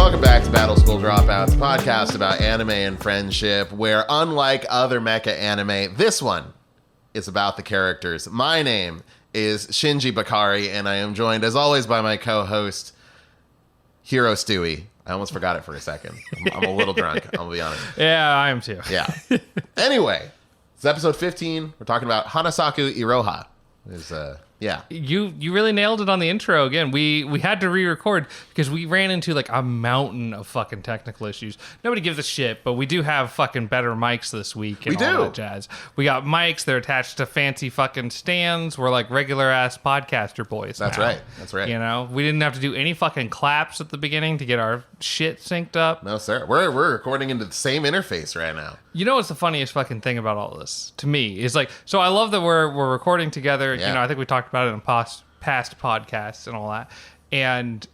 welcome back to Battle School Dropouts, a podcast about anime and friendship, where unlike other mecha anime, this one is about the characters. My name is Shinji Bakari, and I am joined, as always, by my co-host, Hero Stewie. I almost forgot it for a second. I'm a little drunk, I'll be honest. Yeah, I am too. Yeah. Anyway, it's episode 15. We're talking about Hanasaku Iroha. Yeah. You really nailed it on the intro again. We had to re-record because we ran into like a mountain of fucking technical issues. Nobody gives a shit, but we do have fucking better mics this week and all that jazz. We got mics, they're attached to fancy fucking stands. We're like regular ass podcaster boys. That's now. right. That's right. You know, we didn't have to do any fucking claps at the beginning to get our shit synced up. No, sir. We're recording into the same interface right now. You know what's the funniest fucking thing about all this to me is like, so I love that we're recording together. Yeah. You know, I think we talked about it in past podcasts and all that. And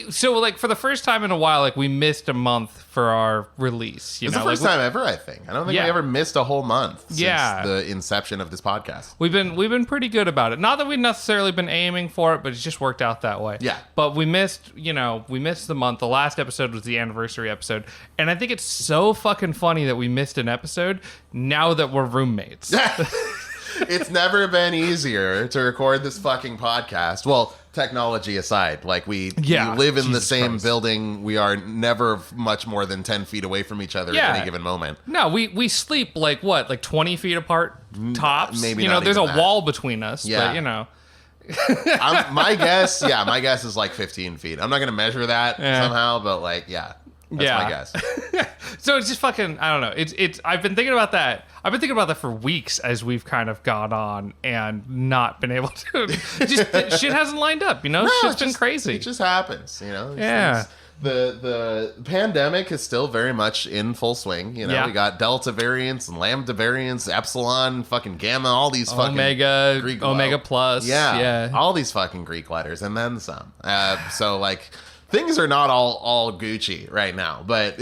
so like for the first time in a while, like we missed a month for our release. It's the first time ever, I think. I don't think we ever missed a whole month since the inception of this podcast. We've been pretty good about it. Not that we've necessarily been aiming for it, but it's just worked out that way. Yeah. But we missed the month. The last episode was the anniversary episode. And I think it's so fucking funny that we missed an episode now that we're roommates. It's never been easier to record this fucking podcast. Well, technology aside, like we live in the same building. We are never much more than 10 feet away from each other at any given moment. No, we sleep like 20 feet apart tops. Maybe there's a that. wall between us. Yeah. But my guess is like 15 feet. I'm not going to measure that somehow, but like, that's my guess. So it's just fucking, I don't know. It's I've been thinking about that. I've been thinking about that for weeks as we've kind of gone on and not been able to. Just shit hasn't lined up, No, shit's been crazy. It just happens, Yeah. The pandemic is still very much in full swing. We got Delta variants and Lambda variants, Epsilon, fucking Gamma, all these fucking Omega, Greek Omega Plus. Yeah. All these fucking Greek letters and then some. So like things are not all Gucci right now, but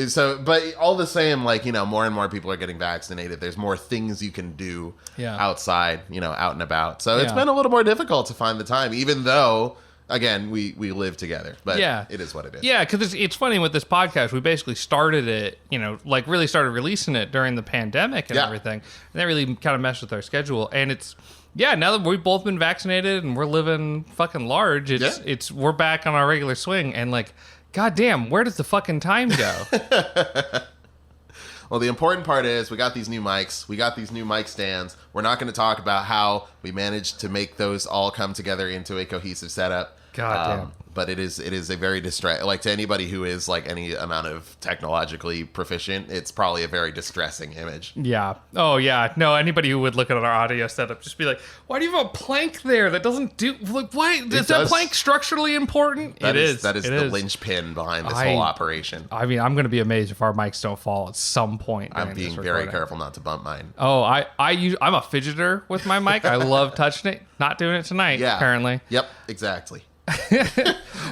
all the same, like, more and more people are getting vaccinated. There's more things you can do outside, out and about. So it's been a little more difficult to find the time, even though, again, we live together, but it is what it is. Yeah, because it's funny with this podcast, we basically started it, really started releasing it during the pandemic and everything. And that really kind of messed with our schedule. And it's, now that we've both been vaccinated and we're living fucking large, we're back on our regular swing. And like, goddamn, where does the fucking time go? Well, the important part is we got these new mics. We got these new mic stands. We're not going to talk about how we managed to make those all come together into a cohesive setup. Goddamn. But it is a very like to anybody who is like any amount of technologically proficient, it's probably a very distressing image. Yeah. Oh yeah. No, anybody who would look at our audio setup just be like, why do you have a plank there that doesn't do like why is that plank structurally important? That is the linchpin behind this whole operation. I mean, I'm gonna be amazed if our mics don't fall at some point. I'm being very careful not to bump mine. Oh, I'm a fidgeter with my mic. I love touching it. Not doing it tonight, apparently. Yep, exactly.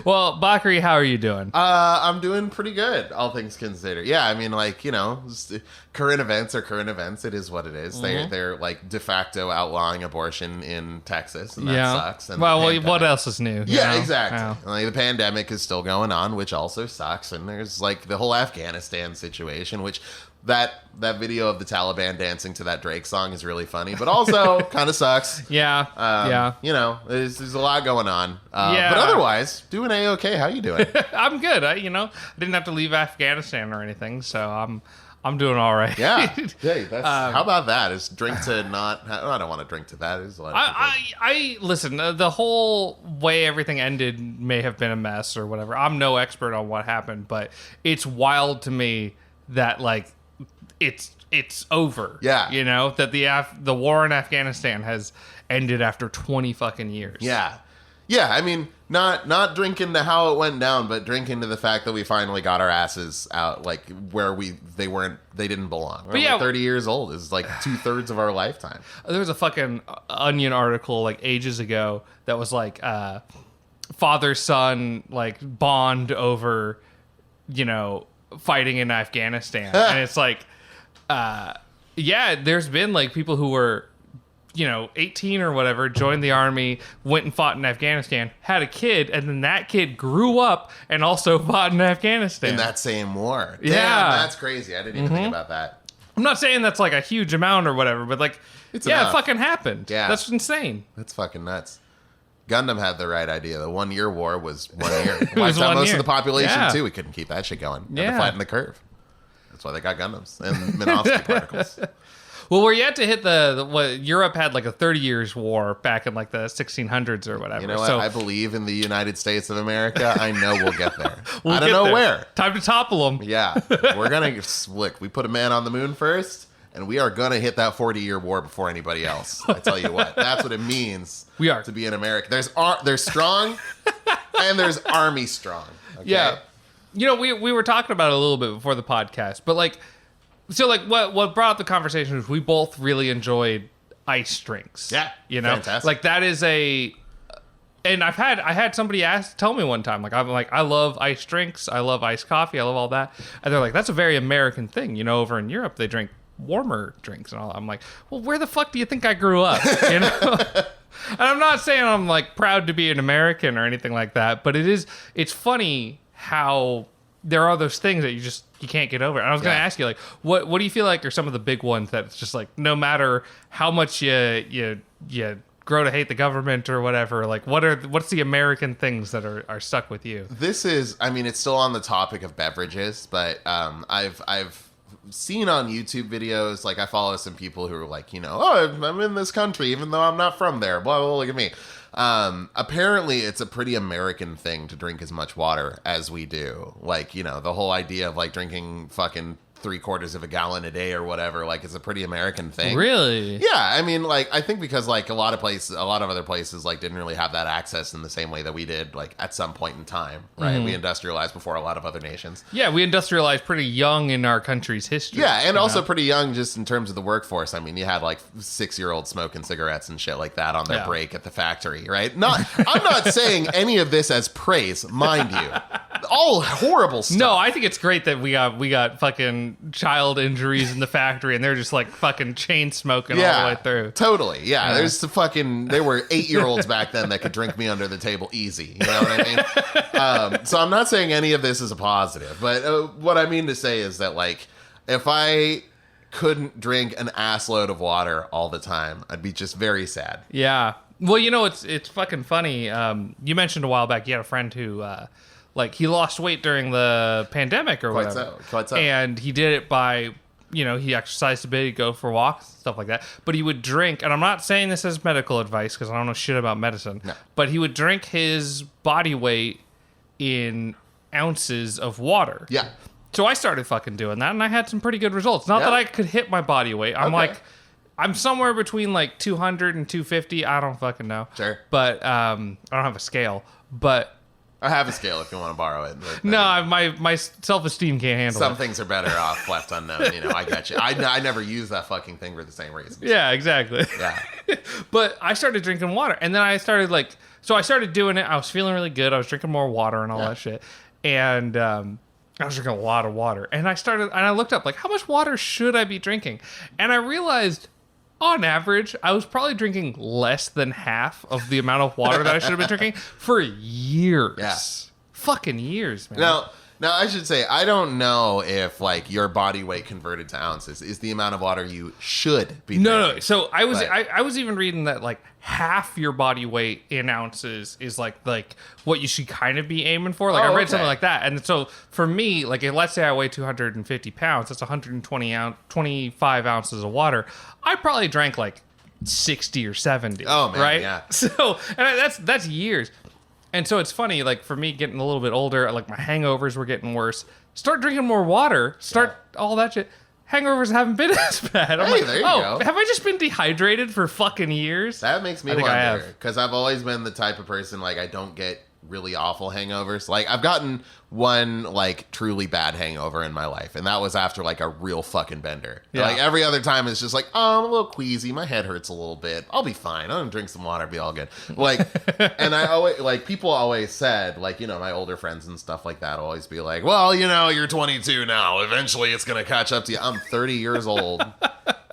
Well, Bakari, how are you doing? I'm doing pretty good, all things considered. Yeah, I mean, like, current events are current events. It is what it is. Mm-hmm. They're like de facto outlawing abortion in Texas, and that sucks. And well, what else is new? Yeah, exactly. Yeah. Like, the pandemic is still going on, which also sucks. And there's like the whole Afghanistan situation, which that video of the Taliban dancing to that Drake song is really funny, but also kind of sucks. Yeah. There's a lot going on. But otherwise, doing A-okay. How you doing? I'm good. I didn't have to leave Afghanistan or anything, so I'm doing all right. Yeah. Hey, how about that? Is drink to not? I don't want to drink to that. I listen. The whole way everything ended may have been a mess or whatever. I'm no expert on what happened, but it's wild to me that like it's over. Yeah. That the war in Afghanistan has ended after 20 fucking years. Yeah. Yeah, I mean, not drinking to how it went down, but drinking to the fact that we finally got our asses out, like where they didn't belong. We're like 30 years old is like 2/3 of our lifetime. There was a fucking Onion article like ages ago that was like father-son like bond over, fighting in Afghanistan. And it's like, there's been like people who were 18 or whatever, joined the army, went and fought in Afghanistan, had a kid, and then that kid grew up and also fought in Afghanistan. In that same war. Damn, Yeah. that's crazy. I didn't even think about that. I'm not saying that's like a huge amount or whatever, but like, It's it enough. fucking happened. Yeah. That's insane. That's fucking nuts. Gundam had the right idea. The 1 year war was 1 year. was Wiped out 1 most year. of the population Yeah. too. We couldn't keep that shit going. Had to Yeah. flatten the curve. That's why they got Gundams and Minovsky particles. Well, we're yet to hit what Europe had like a 30 years war back in like the 1600s or whatever. You know what? So I believe in the United States of America. I know we'll get there. we'll I don't get know there. where. Time to topple them. Yeah. We're going to look. We put a man on the moon first, and we are going to hit that 40-year war before anybody else. I tell you what. That's what it means We are. to be an American. There's strong, and there's army strong. Okay? Yeah. We were talking about it a little bit before the podcast, but like, so like what brought up the conversation was we both really enjoyed ice drinks. Yeah. Fantastic. Like that is and I had somebody tell me one time, like, I love ice drinks, I love iced coffee, I love all that. And they're like, that's a very American thing. Over in Europe they drink warmer drinks and all. I'm like, well, where the fuck do you think I grew up? And I'm not saying I'm like proud to be an American or anything like that, but it's funny how there are those things that you can't get over. And I was going to ask you, like, what do you feel like are some of the big ones that it's just like, no matter how much you grow to hate the government or whatever, like what's the American things that are stuck with you? This is, I mean, it's still on the topic of beverages, but I've seen on YouTube videos, like I follow some people who are like, oh, I'm in this country even though I'm not from there. Blah, blah, look at me. Apparently it's a pretty American thing to drink as much water as we do. Like, the whole idea of like drinking fucking 3/4 of a gallon a day or whatever, like it's a pretty American thing. Really? Yeah, I mean, like I think because like a lot of other places like didn't really have that access in the same way that we did, like at some point in time, right? We industrialized before a lot of other nations. Yeah, we industrialized pretty young in our country's history. Yeah, and also pretty young just in terms of the workforce. I mean, you had like 6-year-olds smoking cigarettes and shit like that on their break at the factory, right? I'm not saying any of this as praise, mind you. All horrible stuff. No, I think it's great that we got fucking child injuries in the factory and they're just like fucking chain smoking all the way through. Totally. Yeah. There's there were 8-year-olds back then that could drink me under the table easy. You know what I mean? So I'm not saying any of this is a positive, but what I mean to say is that like, if I couldn't drink an assload of water all the time, I'd be just very sad. Yeah. Well, it's fucking funny. You mentioned a while back you had a friend who like he lost weight during the pandemic or whatever. Quite so. And he did it by, he exercised a bit, he'd go for walks, stuff like that. But he would drink, and I'm not saying this as medical advice because I don't know shit about medicine. No. But he would drink his body weight in ounces of water. Yeah. So I started fucking doing that, and I had some pretty good results. Not that I could hit my body weight. I'm somewhere between like 200 and 250. I don't fucking know. Sure. But I don't have a scale. But I have a scale if you want to borrow it. But, no, my self-esteem can't handle some it. things are better off left unknown. I got you. I never use that fucking thing for the same reason. Yeah, exactly. Yeah. But I started drinking water, and then I started I started doing it. I was feeling really good. I was drinking more water and all that shit. And I was drinking a lot of water. And I looked up, like, how much water should I be drinking? And I realized, on average, I was probably drinking less than half of the amount of water that I should have been drinking for years. Yeah. Fucking years, man. Now, I should say, I don't know if, like, your body weight converted to ounces is the amount of water you should be drinking. No. So I was even reading that, like, half your body weight in ounces is, like what you should kind of be aiming for. Like, I read something like that. And so, for me, like, let's say I weigh 250 pounds. That's 25 ounces of water. I probably drank, like, 60 or 70. Oh, man, right? yeah. So, and that's years. And so it's funny, like, for me getting a little bit older, like, my hangovers were getting worse. Start drinking more water. All that shit. Hangovers haven't been as bad. I'm there you go. Have I just been dehydrated for fucking years? That makes me wonder. Because I've always been the type of person, like, I don't get really awful hangovers. Like, I've gotten one, like, truly bad hangover in my life, and that was after, like, a real fucking bender. Yeah. Like, every other time it's just like, oh, I'm a little queasy, my head hurts a little bit, I'll be fine, I'm gonna drink some water, be all good. Like, and I always, like, people always said, like, my older friends and stuff like that always be like, well, you're 22 now, eventually it's gonna catch up to you. I'm 30 years old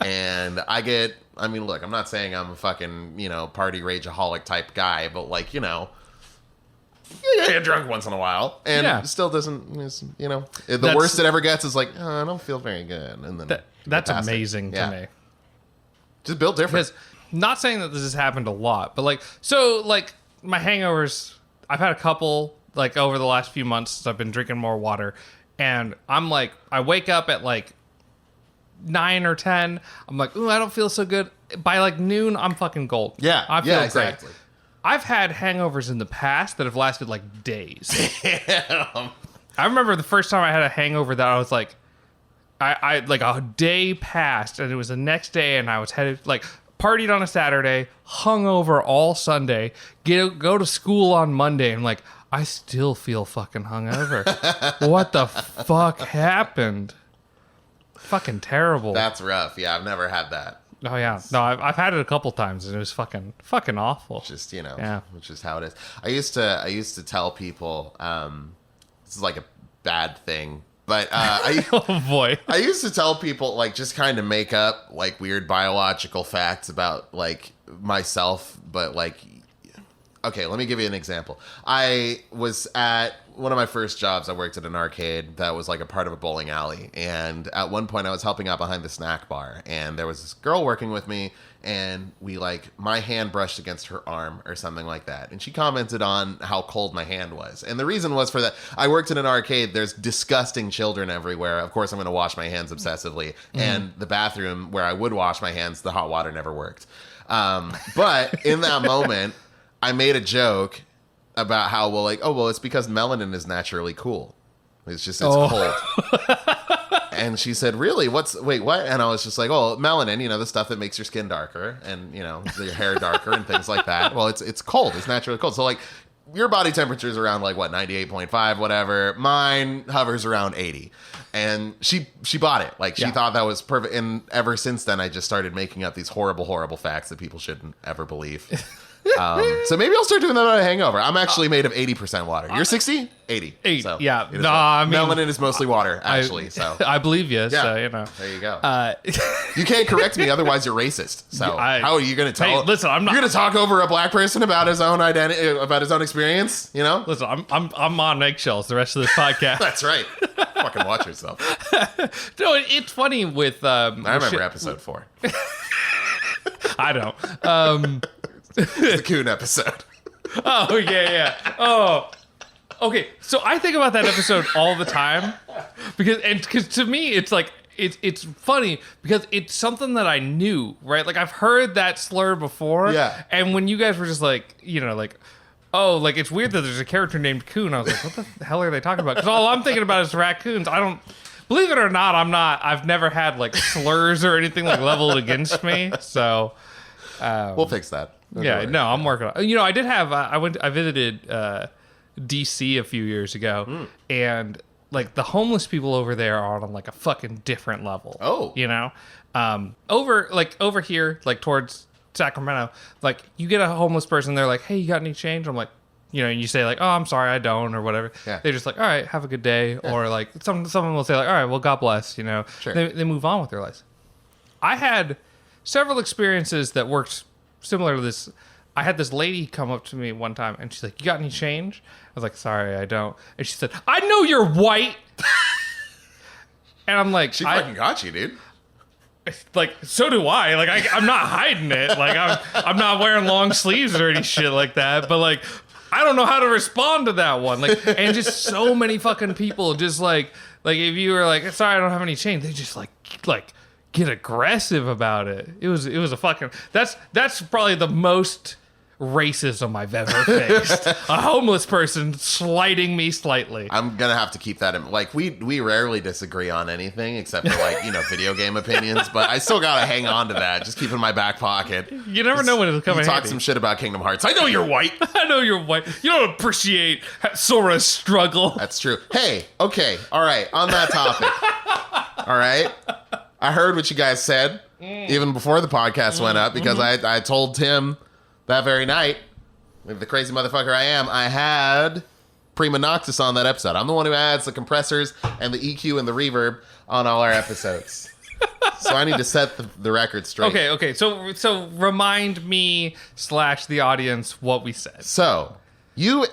And I mean, look, I'm not saying I'm a fucking, party rageaholic type guy, but like, you get drunk once in a while, and it still doesn't, the worst it ever gets is like, oh, I don't feel very good, and then that's amazing to me. Just built different. Because not saying that this has happened a lot, but like my hangovers, I've had a couple like over the last few months since I've been drinking more water, and I'm like, I wake up at like 9 or 10. I'm like, ooh, I don't feel so good. By like noon, I'm fucking gold. Yeah, I feel exactly. great. I've had hangovers in the past that have lasted like days. Damn. I remember the first time I had a hangover that I was like, I like a day passed and it was the next day and I was headed like partied on a Saturday, hungover all Sunday, go to school on Monday, and I'm like, I still feel fucking hungover. What the fuck happened? Fucking terrible. That's rough. Yeah, I've never had that. Oh yeah, no, I've had it a couple times and it was fucking awful. Just which is how it is. I used to tell people, this is like a bad thing, but oh boy, I used to tell people like just kind of make up like weird biological facts about like myself, but like, okay, let me give you an example. I was at one of my first jobs. I worked at an arcade that was like a part of a bowling alley. And at one point I was helping out behind the snack bar. And there was this girl working with me. And my hand brushed against her arm or something like that. And she commented on how cold my hand was. And the reason was for that. I worked in an arcade. There's disgusting children everywhere. Of course, I'm going to wash my hands obsessively. Mm-hmm. And the bathroom where I would wash my hands, the hot water never worked. But in that moment, I made a joke about how, it's because melanin is naturally cool. It's cold. And she said, really? Wait, what? And I was just like, oh, melanin, the stuff that makes your skin darker and, your hair darker and things like that. Well, it's cold. It's naturally cold. So, like, your body temperature is around, 98.5, whatever. Mine hovers around 80. And she bought it. Like, she thought that was perfect. And ever since then, I just started making up these horrible, horrible facts that people shouldn't ever believe. So maybe I'll start doing that on a hangover. I'm actually made of 80% water. You're 60? 80. So yeah. No, I mean, melanin is mostly water, actually. So I believe you. Yeah. So, there you go. You can't correct me, otherwise you're racist. So how are you going to tell? Hey, listen, I'm not. You're going to talk over a black person about his own identity, about his own experience. Listen, I'm on eggshells the rest of this podcast. That's right. Fucking watch yourself. No, it's funny with. I remember episode 4. I don't. It's the Coon episode. Oh, yeah. Oh, okay. So I think about that episode all the time because to me, it's like, it's funny because it's something that I knew, right? Like I've heard that slur before. Yeah. And when you guys were just like, oh, like it's weird that there's a character named Coon. I was like, what the hell are they talking about? Because all I'm thinking about is raccoons. Believe it or not, I've never had like slurs or anything like leveled against me. So we'll fix that. I'm working on it. I did have, I visited DC a few years ago, and like the homeless people over there are on like a fucking different level. Oh. Over here, like towards Sacramento, like you get a homeless person, they're like, hey, you got any change? I'm like, and you say like, oh, I'm sorry, I don't, or whatever. Yeah. They're just like, all right, have a good day. Yeah. Or like someone will say like, all right, well, God bless, Sure. They move on with their lives. I had several experiences that worked similar to this. I had this lady come up to me one time and she's like, you got any change? I was like, sorry, I don't. And she said, I know you're white. And I'm like, she fucking got you, dude. Like, so do I. Like, I'm not hiding it. Like, I'm not wearing long sleeves or any shit like that. But like, I don't know how to respond to that one. Like, and just so many fucking people just like if you were like, sorry, I don't have any change, they just like get aggressive about it. It was a fucking, that's probably the most racism I've ever faced. A homeless person slighting me slightly. I'm gonna have to keep that in. Like we rarely disagree on anything except for like video game opinions, but I still gotta hang on to that. Just keep it in my back pocket. You never know when it'll come in handy. Talk some shit about Kingdom Hearts. I know you're white. I know you're white. You don't appreciate Sora's struggle. That's true. Hey, okay, all right. On that topic, all right. I heard what you guys said even before the podcast went up because I told Tim that very night, the crazy motherfucker I am, I had Prima Noctis on that episode. I'm the one who adds the compressors and the EQ and the reverb on all our episodes. So I need to set the record straight. Okay. So remind me / the audience what we said. So you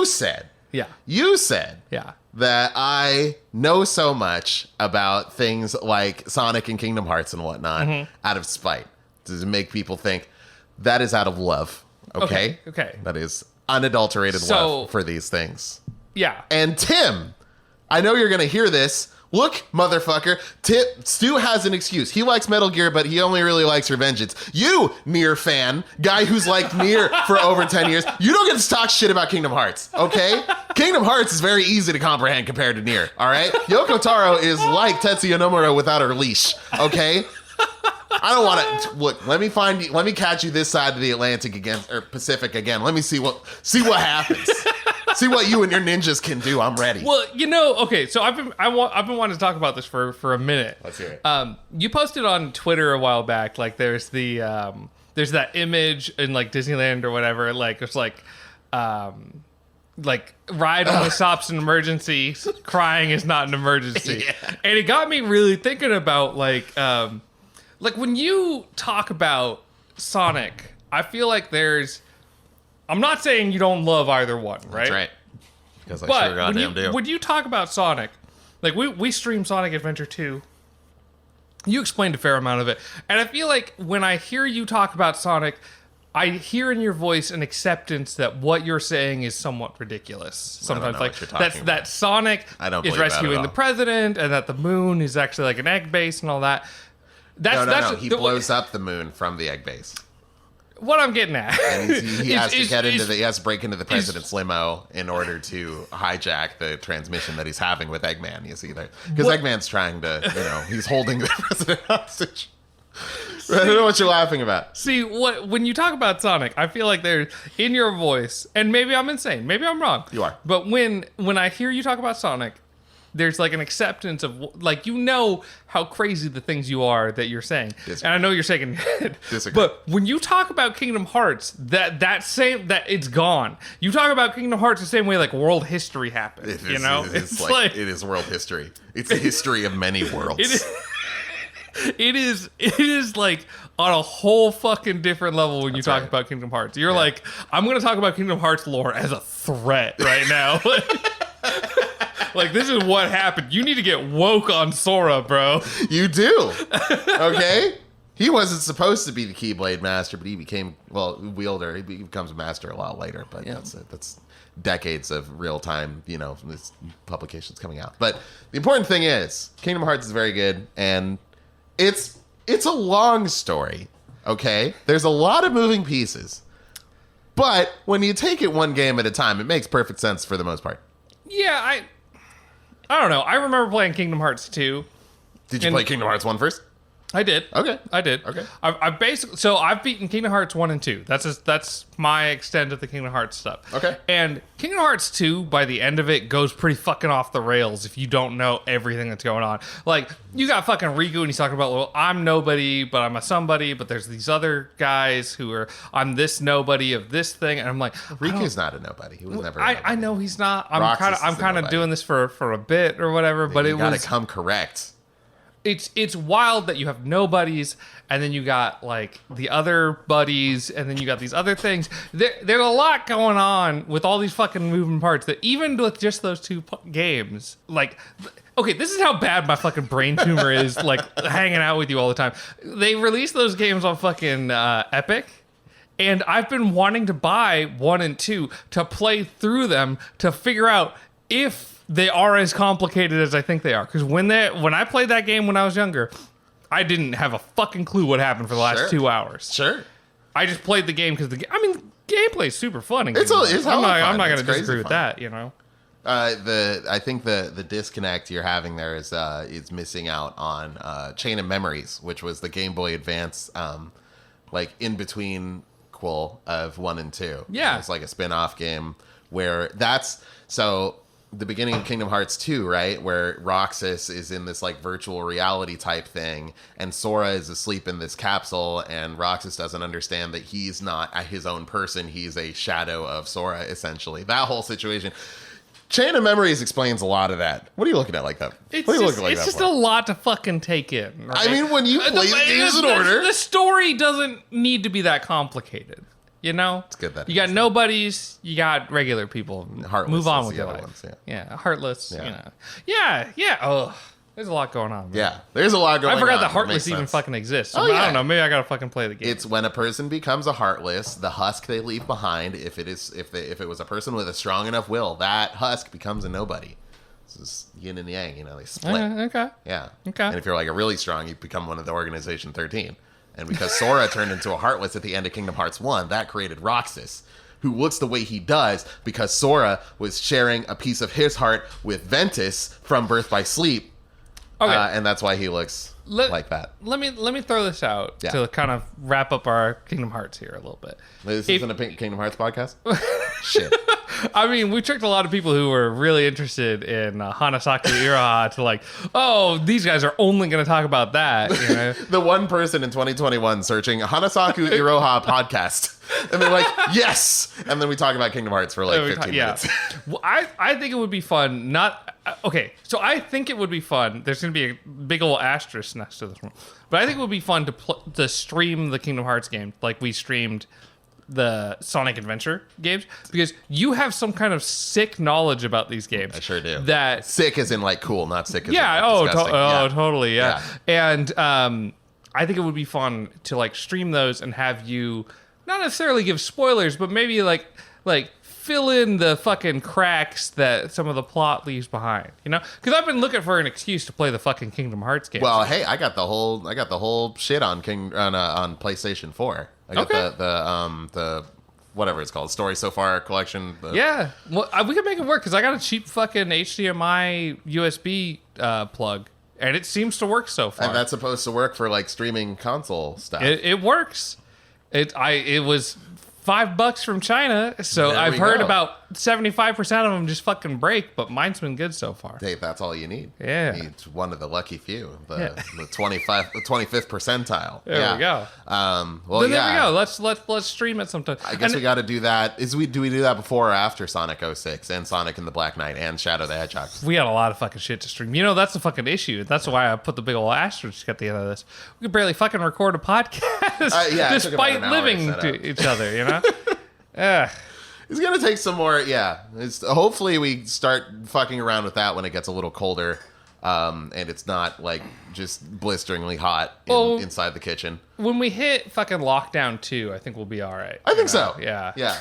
said. Yeah. You said. Yeah. That I know so much about things like Sonic and Kingdom Hearts and whatnot out of spite. To make people think that is out of love. Okay. That is unadulterated love for these things. Yeah. And Tim, I know you're going to hear this. Look, motherfucker, Stu has an excuse. He likes Metal Gear, but he only really likes Revengeance. You, Nier fan, guy who's liked Nier for over 10 years, you don't get to talk shit about Kingdom Hearts, okay? Kingdom Hearts is very easy to comprehend compared to Nier, all right? Yoko Taro is like Tetsuya Nomura without her leash, okay? I don't want to look. Let me catch you this side of the Atlantic again, or Pacific again. Let me see what happens. See what you and your ninjas can do. I'm ready. Well, okay. So I've been wanting to talk about this for a minute. Let's hear it. You posted on Twitter a while back, like there's that image in like Disneyland or whatever, like it's like ride only stops in emergency, crying is not an emergency, and it got me really thinking about like when you talk about Sonic, I feel like I'm not saying you don't love either one, right? That's right. Because I sure goddamn do. When you talk about Sonic, like we stream Sonic Adventure 2, you explained a fair amount of it. And I feel like when I hear you talk about Sonic, I hear in your voice an acceptance that what you're saying is somewhat ridiculous. Sometimes like that Sonic is rescuing the president and that the moon is actually like an egg base and all that. No. He blows up the moon from the egg base. What I'm getting at, and he has to break into the president's limo in order to hijack the transmission that he's having with Eggman. You see there, because Eggman's trying to, he's holding the president hostage. I don't know what you're laughing about. See, when you talk about Sonic, I feel like there's in your voice, and maybe I'm insane, maybe I'm wrong. You are. But when I hear you talk about Sonic, there's like an acceptance of like how crazy the things you are that you're saying. Disagree. And I know you're shaking your head. Disagree. But when you talk about Kingdom Hearts, that it's gone. You talk about Kingdom Hearts the same way like world history happened. It is world history. It's the history of many worlds. It is like on a whole fucking different level when you talk about Kingdom Hearts. You're like, I'm going to talk about Kingdom Hearts lore as a threat right now. Like, this is what happened. You need to get woke on Sora, bro. You do. Okay? He wasn't supposed to be the Keyblade Master, but he became, wielder. He becomes a master a lot later. But that's decades of real-time, this publications coming out. But the important thing is, Kingdom Hearts is very good, and it's a long story, okay? There's a lot of moving pieces. But when you take it one game at a time, it makes perfect sense for the most part. Yeah, I don't know. I remember playing Kingdom Hearts 2. Did you play Kingdom Hearts 1 first? I did. Okay. I did. Okay. I've beaten Kingdom Hearts 1 and 2. That's my extent of the Kingdom Hearts stuff. Okay. And Kingdom Hearts 2, by the end of it, goes pretty fucking off the rails if you don't know everything that's going on. Like, you got fucking Riku and he's talking about, well, I'm nobody, but I'm a somebody, but there's these other guys who are, I'm this nobody of this thing. And I'm like, Riku's not a nobody. He was never a nobody. I know he's not. I'm kind of doing this for a bit or whatever, but you gotta come correct. It's wild that you have no buddies, and then you got like the other buddies, and then you got these other things. There's a lot going on with all these fucking moving parts that even with just those two games, like, okay, this is how bad my fucking brain tumor is, like hanging out with you all the time. They released those games on fucking Epic. And I've been wanting to buy 1 and 2 to play through them to figure out if they are as complicated as I think they are. Because when I played that game when I was younger, I didn't have a fucking clue what happened for the last 2 hours. Sure. I just played the game because gameplay is super fun. I'm not going to disagree with that, I think the disconnect you're having there is missing out on Chain of Memories, which was the Game Boy Advance, like in between of 1 and 2. Yeah. It's like a spin-off game where the beginning of Kingdom Hearts 2, right, where Roxas is in this like virtual reality type thing, and Sora is asleep in this capsule, and Roxas doesn't understand that he's not his own person. He's a shadow of Sora, essentially. That whole situation. Chain of Memories explains a lot of that. What are you looking at like that? It's What are you just, looking like it's that just for? a lot to fucking take in. Right? I mean, when you play the games in order, the story doesn't need to be that complicated. You know, it's good that you got nobodies, you got regular people. Heartless Move on is with the your other life. ones, Heartless. Yeah. You know, yeah. Oh, there's a lot going on. Man. yeah, there's a lot going on. I forgot that It Heartless makes even sense. fucking exists. So Oh, I yeah. don't know. Maybe I gotta fucking play the game. It's when a person becomes a Heartless, the husk they leave behind. If it was a person with a strong enough will, that husk becomes a nobody. This is yin and yang. You know, they split. Okay. Yeah. Okay. And if you're like a really strong, you become one of the Organization 13. And because Sora turned into a Heartless at the end of Kingdom Hearts 1, that created Roxas, who looks the way he does because Sora was sharing a piece of his heart with Ventus from Birth by Sleep. Okay. And that's why he looks like that. Let me throw this out to kind of wrap up our Kingdom Hearts here a little bit. This isn't a Kingdom Hearts podcast? Shit. I mean, we tricked a lot of people who were really interested in Hanasaku Iroha to like, oh, these guys are only going to talk about that. You know? The one person in 2021 searching Hanasaku Iroha podcast. And they're like, yes! And then we talk about Kingdom Hearts for like 15 minutes. Well, I think it would be fun. Okay, so I think it would be fun. There's going to be a big old asterisk next to this one. But I think it would be fun to stream the Kingdom Hearts game like we streamed the Sonic Adventure games, because you have some kind of sick knowledge about these games. I sure do. That sick as in like cool, not sick as in yeah. like disgusting. Totally. Yeah. And I think it would be fun to like stream those and have you not necessarily give spoilers, but maybe like fill in the fucking cracks that some of the plot leaves behind. You know, because I've been looking for an excuse to play the fucking Kingdom Hearts game. Well, hey, I got the whole shit on PlayStation 4. I got the whatever it's called, Story So Far collection. Yeah, well, we can make it work because I got a cheap fucking HDMI USB plug, and it seems to work so far. And that's supposed to work for like streaming console stuff. It works. It was $5 from China, so There I've we heard go. about 75% of them just fucking break, but mine's been good so far. Hey, that's all you need. Yeah. You need one of the lucky few, the 25th percentile. There we go. Well, Then yeah. there we go. Let's stream it sometime. I guess we got to do that. Do we do that before or after Sonic 06 and Sonic and the Black Knight and Shadow the Hedgehog? We got a lot of fucking shit to stream. You know, that's the fucking issue. That's why I put the big old asterisk at the end of this. We could barely fucking record a podcast it took about despite an hour living to set up. to each other, you know? It's gonna take some more. Yeah, hopefully we start fucking around with that when it gets a little colder, and it's not like just blisteringly hot inside the kitchen. When we hit fucking lockdown 2, I think we'll be all right. I think so. Yeah. Yeah.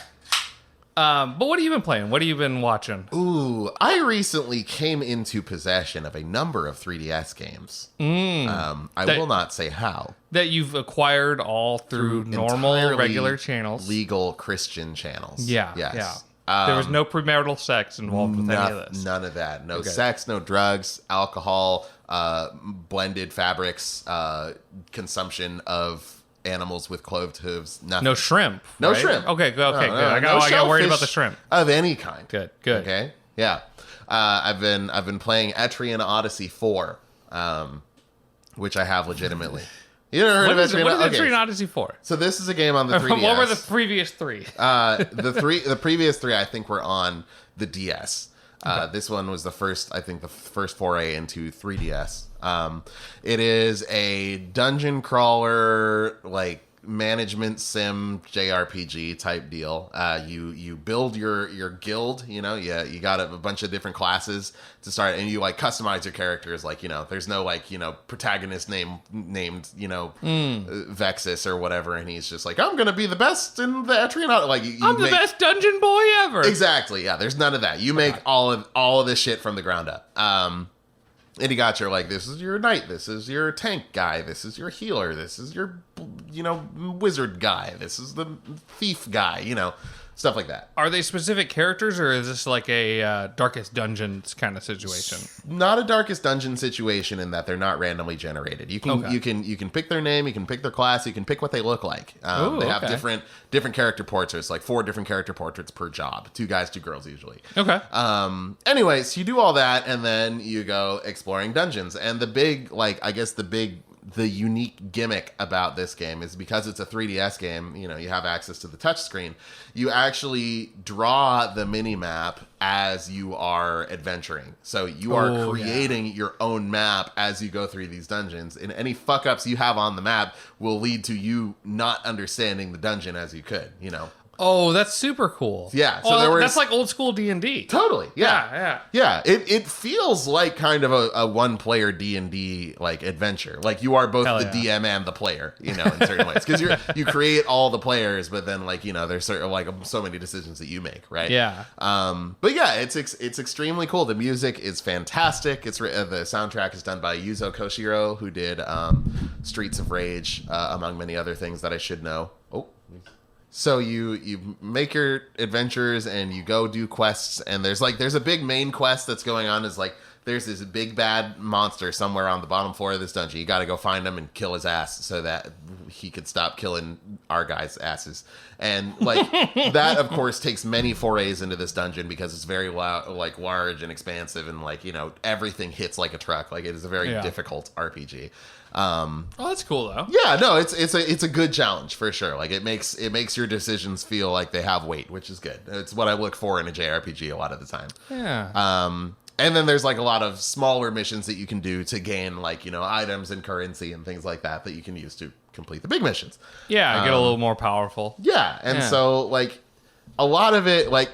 But what have you been playing? What have you been watching? Ooh, I recently came into possession of a number of 3DS games. I will not say how. That you've acquired all through normal, entirely regular channels. Legal Christian channels. Yeah. Yes. Yeah. There was no premarital sex involved with any of this. None of that. No sex, no drugs, alcohol, blended fabrics, consumption of animals with cloved hooves. Nothing. No shrimp. No right? shrimp. Okay, good. No, Good. no, I no got worried about shellfish the shrimp. of any kind. Good. Okay. Yeah. I've been playing Etrian Odyssey 4, which I have legitimately. You never heard of Etrian? What is Etrian Odyssey 4? So this is a game on the 3DS. What were the previous 3? The previous 3 I think were on the DS. This one was the first foray into 3DS. It is a dungeon crawler, like management sim JRPG type deal. You build your guild, you know, you got a bunch of different classes to start, and you like customize your characters. Like, you know, there's no like, you know, protagonist named, you know, Vexus or whatever, and he's just like, I'm gonna be the best in the Etrian. Like, I'm the best dungeon boy ever. Exactly. Yeah. There's none of that. You make all of this shit from the ground up. And you got your, like, this is your knight, this is your tank guy, this is your healer, this is your, you know, wizard guy, this is the thief guy, you know, stuff like that. Are they specific characters, or is this like a Darkest Dungeons kind of situation? Not a Darkest Dungeon situation in that they're not randomly generated. You can pick their name, you can pick their class, you can pick what they look like. They have different character portraits, like 4 different character portraits per job. 2 guys, 2 girls usually. Okay. Anyways, you do all that, and then you go exploring dungeons. And the big, like, I guess the big the unique gimmick about this game is because it's a 3DS game, you know, you have access to the touchscreen. You actually draw the mini map as you are adventuring. So you are creating your own map as you go through these dungeons, and any fuck ups you have on the map will lead to you not understanding the dungeon as you could, you know. Oh, that's super cool. Yeah, so that's like old school D&D. Totally. Yeah. It feels like kind of a one player D&D like adventure. Like you are both DM and the player, you know, in certain ways, because you create all the players, but then like, you know, there's certain like so many decisions that you make, right? Yeah. But yeah, it's extremely cool. The music is fantastic. The soundtrack is done by Yuzo Koshiro, who did Streets of Rage, among many other things that I should know. So you make your adventures and you go do quests, and there's a big main quest that's going on. Is like there's this big bad monster somewhere on the bottom floor of this dungeon. You got to go find him and kill his ass so that he could stop killing our guys' asses. And like that, of course, takes many forays into this dungeon because it's very large and expansive, and like, you know, everything hits like a truck. Like it is a very difficult RPG. That's cool though. Yeah, no, it's a good challenge for sure. Like it makes your decisions feel like they have weight, which is good. It's what I look for in a JRPG a lot of the time. Yeah. And then there's like a lot of smaller missions that you can do to gain like, you know, items and currency and things like that you can use to complete the big missions. Yeah, get a little more powerful. Yeah, and so like a lot of it, like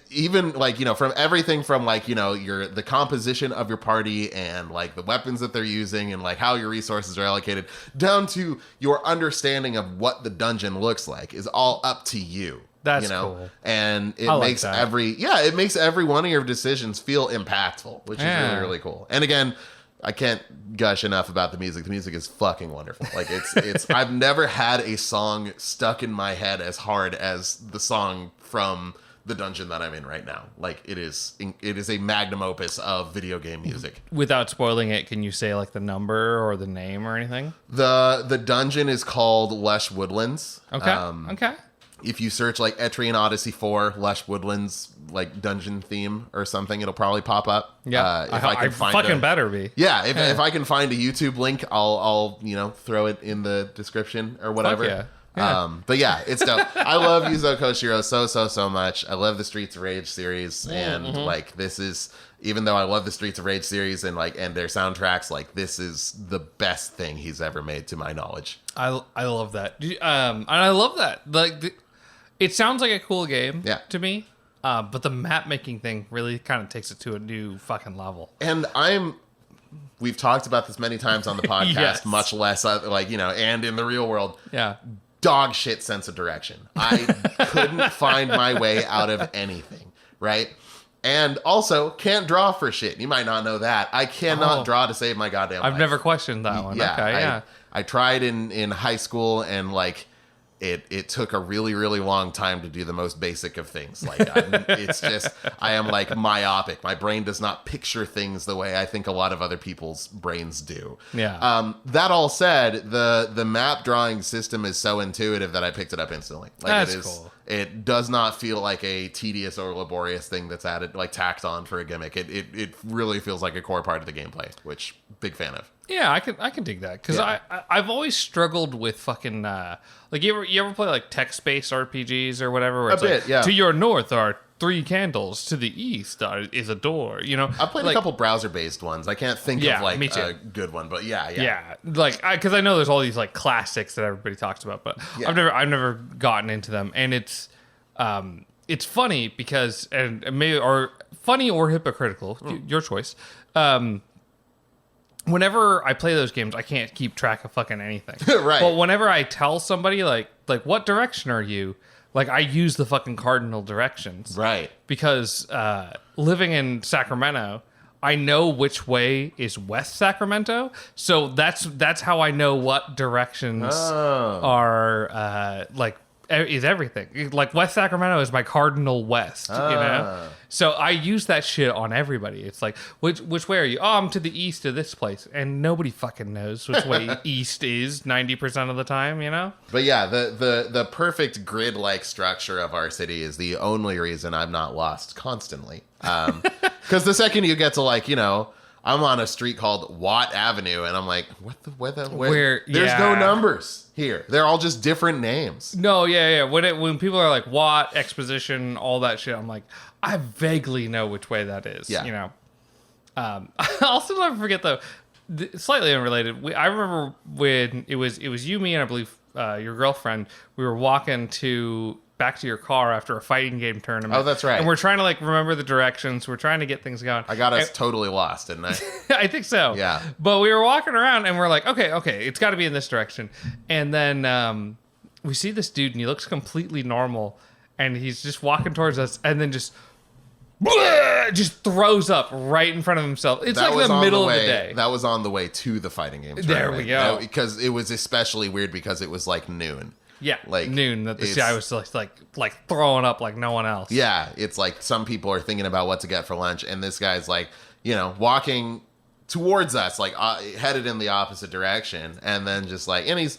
even like, you know, from everything from like, you know, the composition of your party and like the weapons that they're using and like how your resources are allocated down to your understanding of what the dungeon looks like is all up to you. That's, you know? cool. And it makes every one of your decisions feel impactful, which is really, really cool. And again, I can't gush enough about the music. The music is fucking wonderful. Like it's I've never had a song stuck in my head as hard as the song from the dungeon that I'm in right now. Like it is a magnum opus of video game music. Without spoiling it, can you say like the number or the name or anything? The dungeon is called Lush Woodlands. Okay. Okay. If you search like Etrian Odyssey 4 Lush Woodlands like dungeon theme or something, it'll probably pop up. Yeah, if I can find better be. Yeah, if I can find a YouTube link, I'll you know, throw it in the description or whatever. Fuck yeah. But yeah, it's dope. I love Yuzo Koshiro so much. I love the Streets of Rage series, and like this is, even though I love the Streets of Rage series and their soundtracks, like this is the best thing he's ever made to my knowledge. I love that. And I love that. Like it sounds like a cool game to me. But the map making thing really kind of takes it to a new fucking level. And we've talked about this many times on the podcast, much less like, you know, and in the real world. Yeah. Dog shit sense of direction. I couldn't find my way out of anything, right? And also can't draw for shit. You might not know that. I cannot draw to save my goddamn life. I've never questioned that one. Yeah, Okay, I tried in high school, and like it took a really, really long time to do the most basic of things. Like I am like myopic. My brain does not picture things the way I think a lot of other people's brains do. Yeah. That all said, the map drawing system is so intuitive that I picked it up instantly. Like That's cool. It does not feel like a tedious or laborious thing that's added, like tacked on for a gimmick. It really feels like a core part of the gameplay, which big fan of. Yeah, I can dig that, because I've always struggled with fucking like you ever play like text-based RPGs or whatever, where it's to your north are 3 candles, to the east is a door, you know. I've played a couple browser-based ones. I can't think of like a good one, but yeah. Like because I know there's all these like classics that everybody talks about, but I've never gotten into them, and it's funny because and maybe or funny or hypocritical, your choice. Whenever I play those games, I can't keep track of fucking anything. Right. But whenever I tell somebody like what direction are you? Like I use the fucking cardinal directions. Right. Because living in Sacramento, I know which way is West Sacramento. So that's how I know what directions are is everything. Like West Sacramento is my cardinal west, you know? So I use that shit on everybody. It's like, which way are you? Oh, I'm to the east of this place. And nobody fucking knows which way east is 90% of the time, you know? But yeah, the perfect grid-like structure of our city is the only reason I'm not lost constantly. Because the second you get to like, you know, I'm on a street called Watt Avenue, and I'm like, where? There's yeah. no numbers here. They're all just different names. No, yeah. When people are like Watt, Exposition, all that shit, I'm like, I vaguely know which way that is. Yeah. You know. I'll also never forget though. Slightly unrelated. I remember when it was you, me, and I believe your girlfriend. We were walking back to your car after a fighting game tournament. Oh, that's right. And we're trying to like remember the directions. We're trying to get things going. I got us totally lost, didn't I? I think so. Yeah. But we were walking around and we're like, okay, it's got to be in this direction. And then we see this dude and he looks completely normal, and he's just walking towards us, and then just throws up right in front of himself. It's like the middle of the day. That was on the way to the fighting game tournament. There we go. Because it was especially weird because it was like noon. Yeah, like noon. That this guy was like throwing up like no one else. Yeah, it's like some people are thinking about what to get for lunch, and this guy's like, walking towards us, like headed in the opposite direction, and then just like, and he's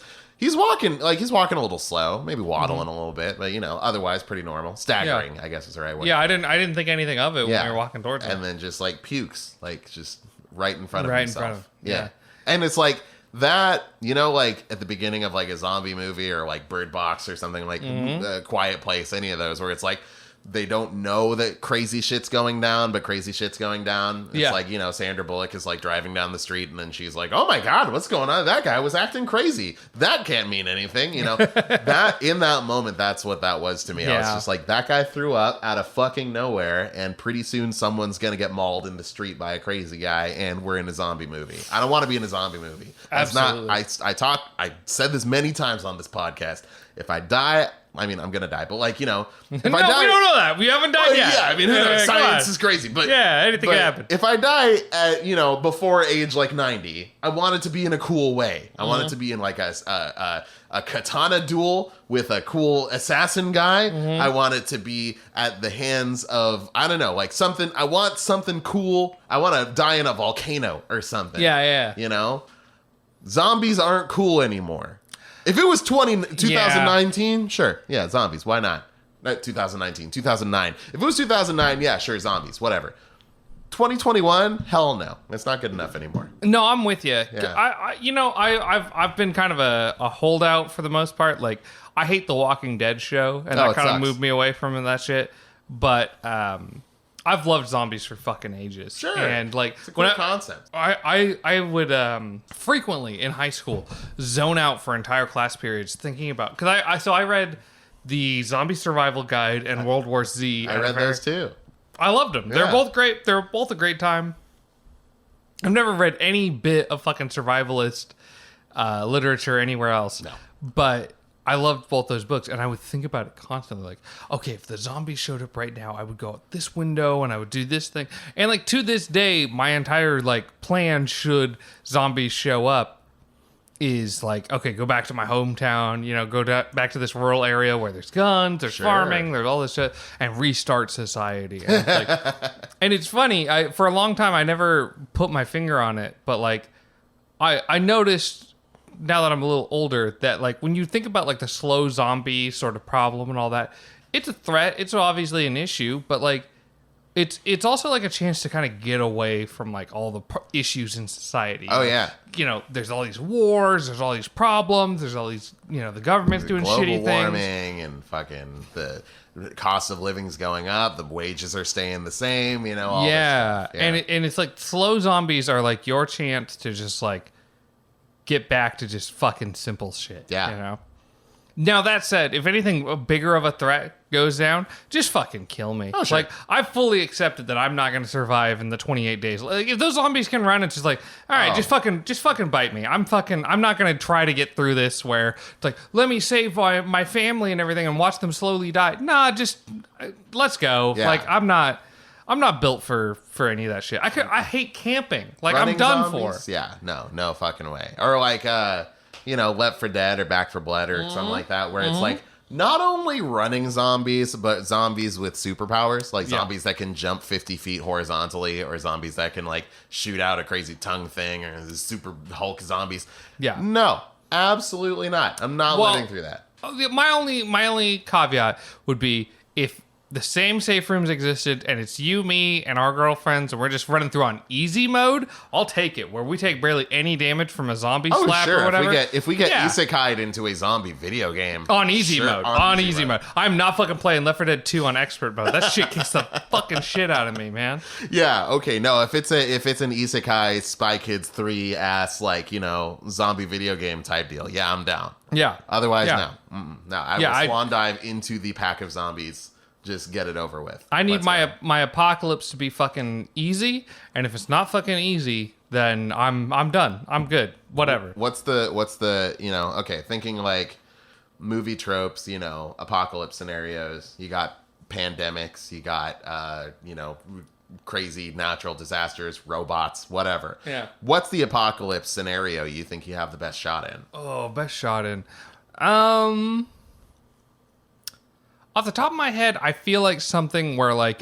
walking a little slow, maybe waddling a little bit, but otherwise pretty normal. Staggering, I guess is the right word. Yeah, I didn't think anything of it when we were walking towards him. And then just like pukes, like just right in front of right himself. In front of him. Yeah. And it's like that, like at the beginning of like a zombie movie or like Bird Box or something, like A Quiet Place, any of those where it's like they don't know that crazy shit's going down, but crazy shit's going down. It's like, Sandra Bullock is like driving down the street, and then she's like, oh my God, what's going on? That guy was acting crazy. That can't mean anything. That in that moment, that's what that was to me. I was just like, that guy threw up out of fucking nowhere, and pretty soon someone's going to get mauled in the street by a crazy guy, and we're in a zombie movie. I don't want to be in a zombie movie. Absolutely. I said this many times on this podcast. If I die, I mean, I'm going to die, but like, if I die... we don't know that. We haven't died yet. Yeah, I mean, who knows? Science is crazy, but... Yeah, anything can happen. If I die at, before age like 90, I want it to be in a cool way. I want it to be in like a katana duel with a cool assassin guy. I want it to be at the hands of, I don't know, like something... I want something cool. I want to die in a volcano or something. Yeah. Zombies aren't cool anymore. If it was 2019, sure. Yeah, zombies. Why not? Not 2019, 2009. If it was 2009, yeah, sure, zombies. Whatever. 2021, hell no. It's not good enough anymore. No, I'm with you. Yeah. I've been kind of a holdout for the most part. Like, I hate the Walking Dead show, and that kind of moved me away from that shit. But I've loved zombies for fucking ages. Sure. And like, it's a cool concept. I would frequently in high school zone out for entire class periods thinking about, because I read the Zombie Survival Guide and World War Z. I read those too. I loved them. Yeah. They're both great. They're both a great time. I've never read any bit of fucking survivalist literature anywhere else. No. But I loved both those books, and I would think about it constantly. Like, okay, if the zombies showed up right now, I would go out this window and I would do this thing. And like to this day, my entire like plan, should zombies show up, is like, okay, go back to my hometown, back to this rural area where there's guns, there's farming, there's all this shit, and restart society. And, and it's funny, for a long time I never put my finger on it, but like I noticed now that I'm a little older that like when you think about like the slow zombie sort of problem and all that, it's a threat, it's obviously an issue, but like it's also like a chance to kind of get away from like all the issues in society. Oh, yeah. There's all these wars, there's all these problems, there's all these, the government's doing shitty things. Global warming and fucking the cost of living's going up, the wages are staying the same, all this stuff. Yeah. And it's like slow zombies are like your chance to just like get back to just fucking simple shit. Yeah. Now, that said, if anything bigger of a threat goes down, just fucking kill me. Oh, sure. Like, I've fully accepted that I'm not going to survive in the 28 days. Like, if those zombies can run, it's just like, all right, just fucking bite me. I'm not going to try to get through this where it's like, let me save my family and everything and watch them slowly die. Nah, just let's go. Yeah. Like, I'm not built for any of that shit. I hate camping. Like, Running I'm done zombies? for. Yeah, no fucking way. Or like, Left 4 Dead or Back 4 Blood or something like that, where it's like not only running zombies, but zombies with superpowers, like zombies that can jump 50 feet horizontally, or zombies that can like shoot out a crazy tongue thing, or the super Hulk zombies. Yeah. No, absolutely not. I'm not living through that. My only caveat would be if the same safe rooms existed, and it's you, me, and our girlfriends, and we're just running through on easy mode, I'll take it. Where we take barely any damage from a zombie slap or whatever. If we get isekai'd into a zombie video game on easy mode, on easy mode. I'm not fucking playing Left 4 Dead 2 on expert mode. That shit kicks the fucking shit out of me, man. Yeah. Okay. No. If it's an isekai Spy Kids 3 ass zombie video game type deal, yeah, I'm down. Yeah. Otherwise, no. No. I will swan dive into the pack of zombies. Just get it over with. I need my apocalypse to be fucking easy, and if it's not fucking easy, then I'm done. I'm good. Whatever. What's the okay, thinking like movie tropes, apocalypse scenarios. You got pandemics, you got crazy natural disasters, robots, whatever. Yeah. What's the apocalypse scenario you think you have the best shot in? Oh, best shot in. Off the top of my head, I feel like something where okay,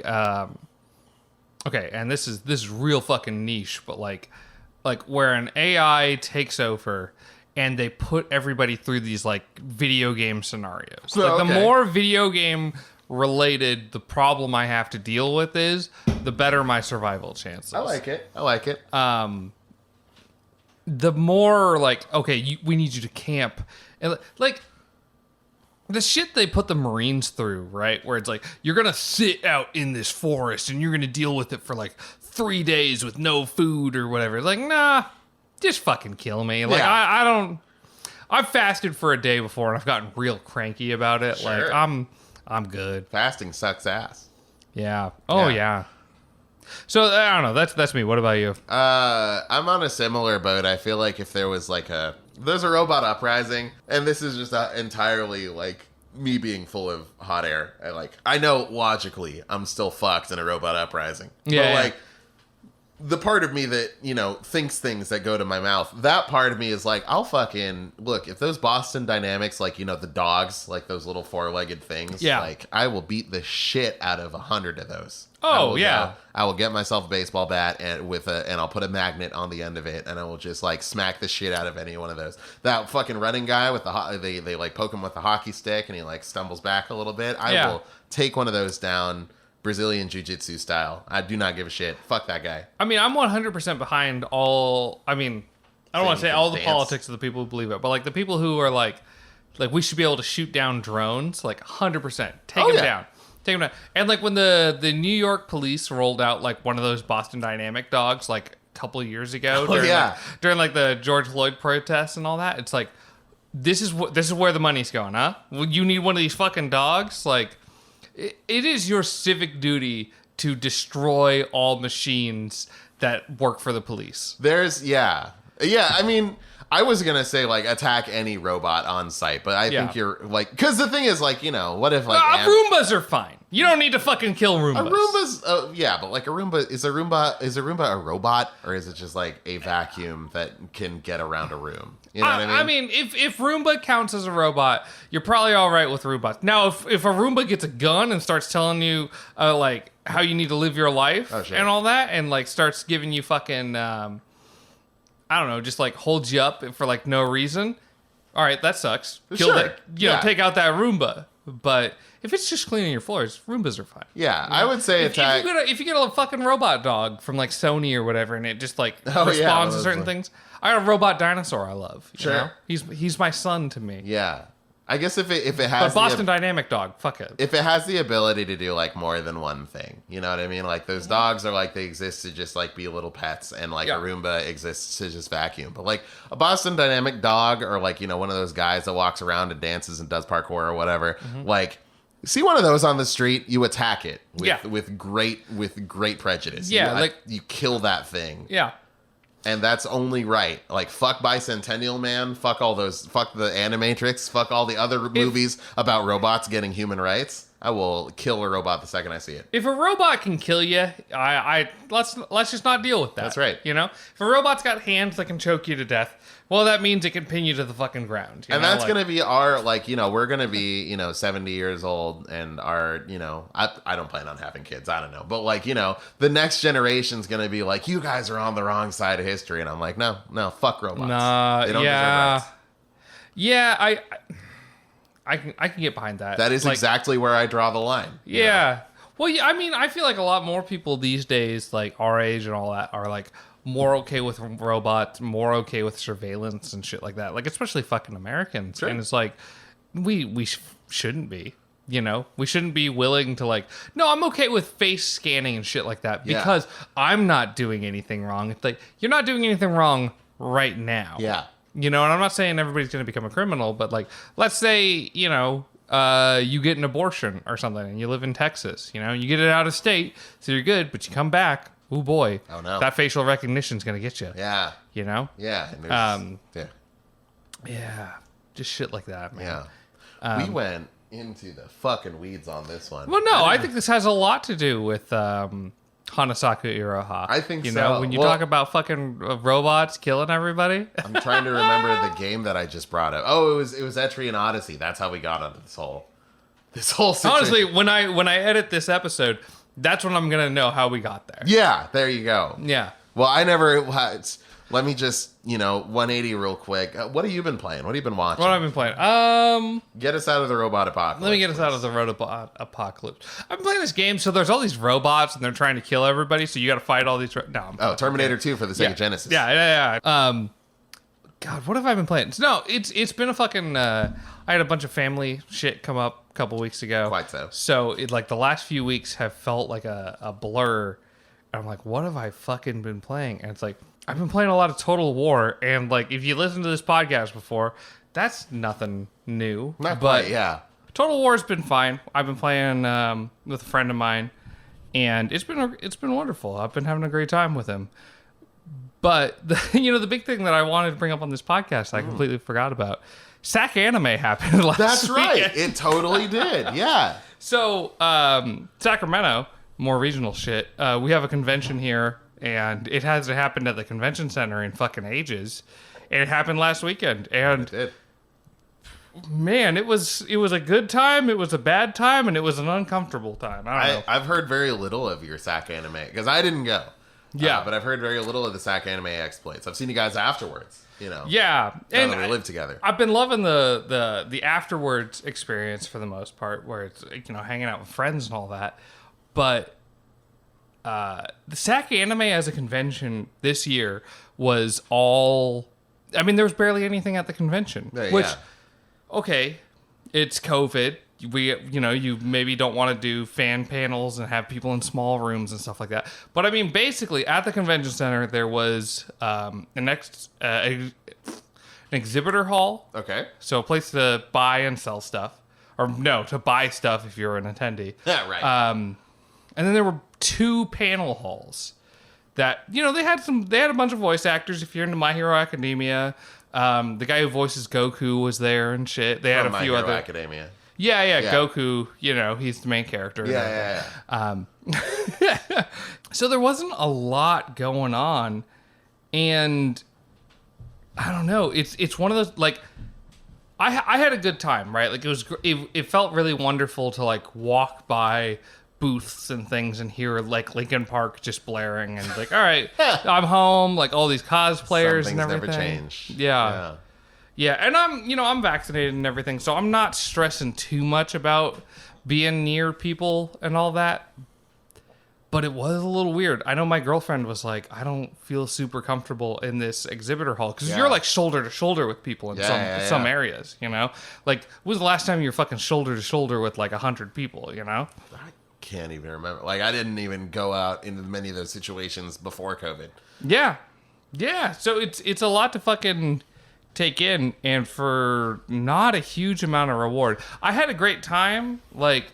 and this is real fucking niche, but like where an AI takes over and they put everybody through these like video game scenarios. The more video game related the problem I have to deal with is, the better my survival chances. I like it. The more we need you to camp, and the shit they put the Marines through, right? Where it's like, you're going to sit out in this forest and you're going to deal with it for 3 days with no food or whatever. Like, nah, just fucking kill me. Like, I don't... I've fasted for a day before and I've gotten real cranky about it. Sure. Like, I'm good. Fasting sucks ass. Yeah. Oh, yeah. So, I don't know. That's me. What about you? I'm on a similar boat. I feel like if there was there's a robot uprising, and this is just entirely me being full of hot air. I know logically I'm still fucked in a robot uprising. Yeah. But the part of me that, thinks things that go to my mouth, that part of me is I'll fucking look, if those Boston Dynamics, the dogs, those little 4-legged things, I will beat the shit out of 100 of those. Oh, yeah. I will get myself a baseball bat and I'll put a magnet on the end of it, and I will just smack the shit out of any one of those. That fucking running guy with they poke him with the hockey stick and he stumbles back a little bit. I will take one of those down, Brazilian jiu-jitsu style. I do not give a shit. Fuck that guy. I mean, I'm 100% behind all... I mean, I don't want to say all the politics of the people who believe it, but the people who are like we should be able to shoot down drones, 100%. Take them down. Take them down. And when the New York police rolled out one of those Boston Dynamic dogs a couple of years ago during the George Floyd protests and all that, it's this is where the money's going, huh? Well, you need one of these fucking dogs? It is your civic duty to destroy all machines that work for the police. I mean, I was gonna say attack any robot on site, but I think you're because the thing is what if Roombas are fine. You don't need to fucking kill Roombas. Roombas, but a Roomba is a Roomba a robot, or is it just a vacuum that can get around a room? You know what I mean? I mean, if Roomba counts as a robot, you're probably all right with robots. Now, if a Roomba gets a gun and starts telling you how you need to live your life and all that, and starts giving you fucking I don't know, just holds you up for no reason. All right, that sucks. Kill that. Take out that Roomba. But if it's just cleaning your floors, Roombas are fine. Yeah, I would say attack. If you get a fucking robot dog from Sony or whatever, and it just responds to certain things. I got a robot dinosaur I love. You know? He's my son to me. Yeah. I guess if it has but Boston Dynamic dog, fuck it. If it has the ability to do more than one thing, you know what I mean? Those dogs are they exist to just be little pets, and a Roomba exists to just vacuum. But a Boston Dynamic dog, or one of those guys that walks around and dances and does parkour or whatever, see one of those on the street, you attack it with great prejudice. Yeah, you kill that thing. Yeah. And that's only right. Fuck Bicentennial Man, fuck the Animatrix, fuck all the other movies about robots getting human rights. I will kill a robot the second I see it. If a robot can kill you, let's just not deal with that. That's right. If a robot's got hands that can choke you to death, well, that means it can pin you to the fucking ground. And that's going to be our, we're going to be, 70 years old, and our, I don't plan on having kids. I don't know. But the next generation's going to be you guys are on the wrong side of history. And I'm no, fuck robots. Nah, they don't deserve rights. Yeah, I can get behind that. That is like, exactly where I draw the line. Yeah. Well, yeah, I mean, I feel like a lot more people these days, like our age and all that, are like more okay with robots, more okay with surveillance and shit like that. Like, especially fucking Americans. Sure. And it's like, we shouldn't be. You know, we shouldn't be willing to like, no, I'm okay with face scanning and shit like that because I'm not doing anything wrong. It's like, you're not doing anything wrong right now. Yeah. You know, and I'm not saying everybody's going to become a criminal, but like, let's say, you know, you get an abortion or something and you live in Texas, you know, you get it out of state, so you're good, but you come back, oh boy. Oh no. That facial recognition is going to get you. Yeah. You know? Yeah. And Yeah. Just shit like that, man. Yeah. We went into the fucking weeds on this one. Well, no, I think this has a lot to do with Hanasaku Iroha. I think you so. know, when you talk about fucking robots killing everybody. I'm trying to remember the game that I just brought up. Oh, it was Etrian Odyssey. That's how we got onto this whole situation. Honestly, when I edit this episode, that's when I'm gonna know how we got there. Yeah, there you go. Yeah. Well, I never. Let me just 180 real quick. What have you been playing? What have you been watching? What have I been playing? Get us out of the robot apocalypse. Let me get us out of the robot apocalypse. I've been playing this game, so there's all these robots, and they're trying to kill everybody, so you got to fight all these... Terminator 2 for the Sega Genesis. Yeah. God, what have I been playing? No, it's been a fucking... I had a bunch of family shit come up a couple weeks ago. Quite so. So, the last few weeks have felt like a blur. And I'm like, what have I fucking been playing? And it's like... I've been playing a lot of Total War, and like if you listened to this podcast before, that's nothing new. Not quite, yeah. Total War's been fine. I've been playing with a friend of mine, and it's been wonderful. I've been having a great time with him. But the big thing that I wanted to bring up on this podcast, I completely forgot about. Sacanime happened last week. That's right. It totally did. Yeah. So Sacramento, more regional shit. We have a convention here. And it hasn't happened at the convention center in fucking ages. And it happened last weekend. And it did. Man, it was a good time, it was a bad time, and it was an uncomfortable time. I don't know. I've heard very little of your Sacanime because I didn't go. Yeah. But I've heard very little of the Sacanime exploits. I've seen you guys afterwards, Yeah. And we live together. I've been loving the afterwards experience for the most part, where it's, hanging out with friends and all that. But the Sacanime as a convention this year was all... I mean, there was barely anything at the convention. Okay, it's COVID. You maybe don't want to do fan panels and have people in small rooms and stuff like that. But I mean, basically, at the convention center, there was an exhibitor hall. Okay. So a place to buy and sell stuff. Or no, to buy stuff if you're an attendee. Yeah, right. And then there were 2 panel halls that, they had a bunch of voice actors. If you're into My Hero Academia, the guy who voices Goku was there and shit. They had a few other Academia. Yeah, Goku, he's the main character. Yeah. So there wasn't a lot going on, and I don't know. It's one of those, like, I had a good time, right? Like, it felt really wonderful to like walk by booths and things and hear like Linkin Park just blaring and like, all right, I'm home. Like all these cosplayers and everything. Never change. Yeah, and I'm vaccinated and everything, so I'm not stressing too much about being near people and all that. But it was a little weird. I know my girlfriend was like, I don't feel super comfortable in this exhibitor hall because you're like shoulder to shoulder with people in some areas. Like, when was the last time you were fucking shoulder to shoulder with like 100 people? I can't even remember. Like, I didn't even go out into many of those situations before COVID. Yeah. So it's a lot to fucking take in, and for not a huge amount of reward. I had a great time. Like,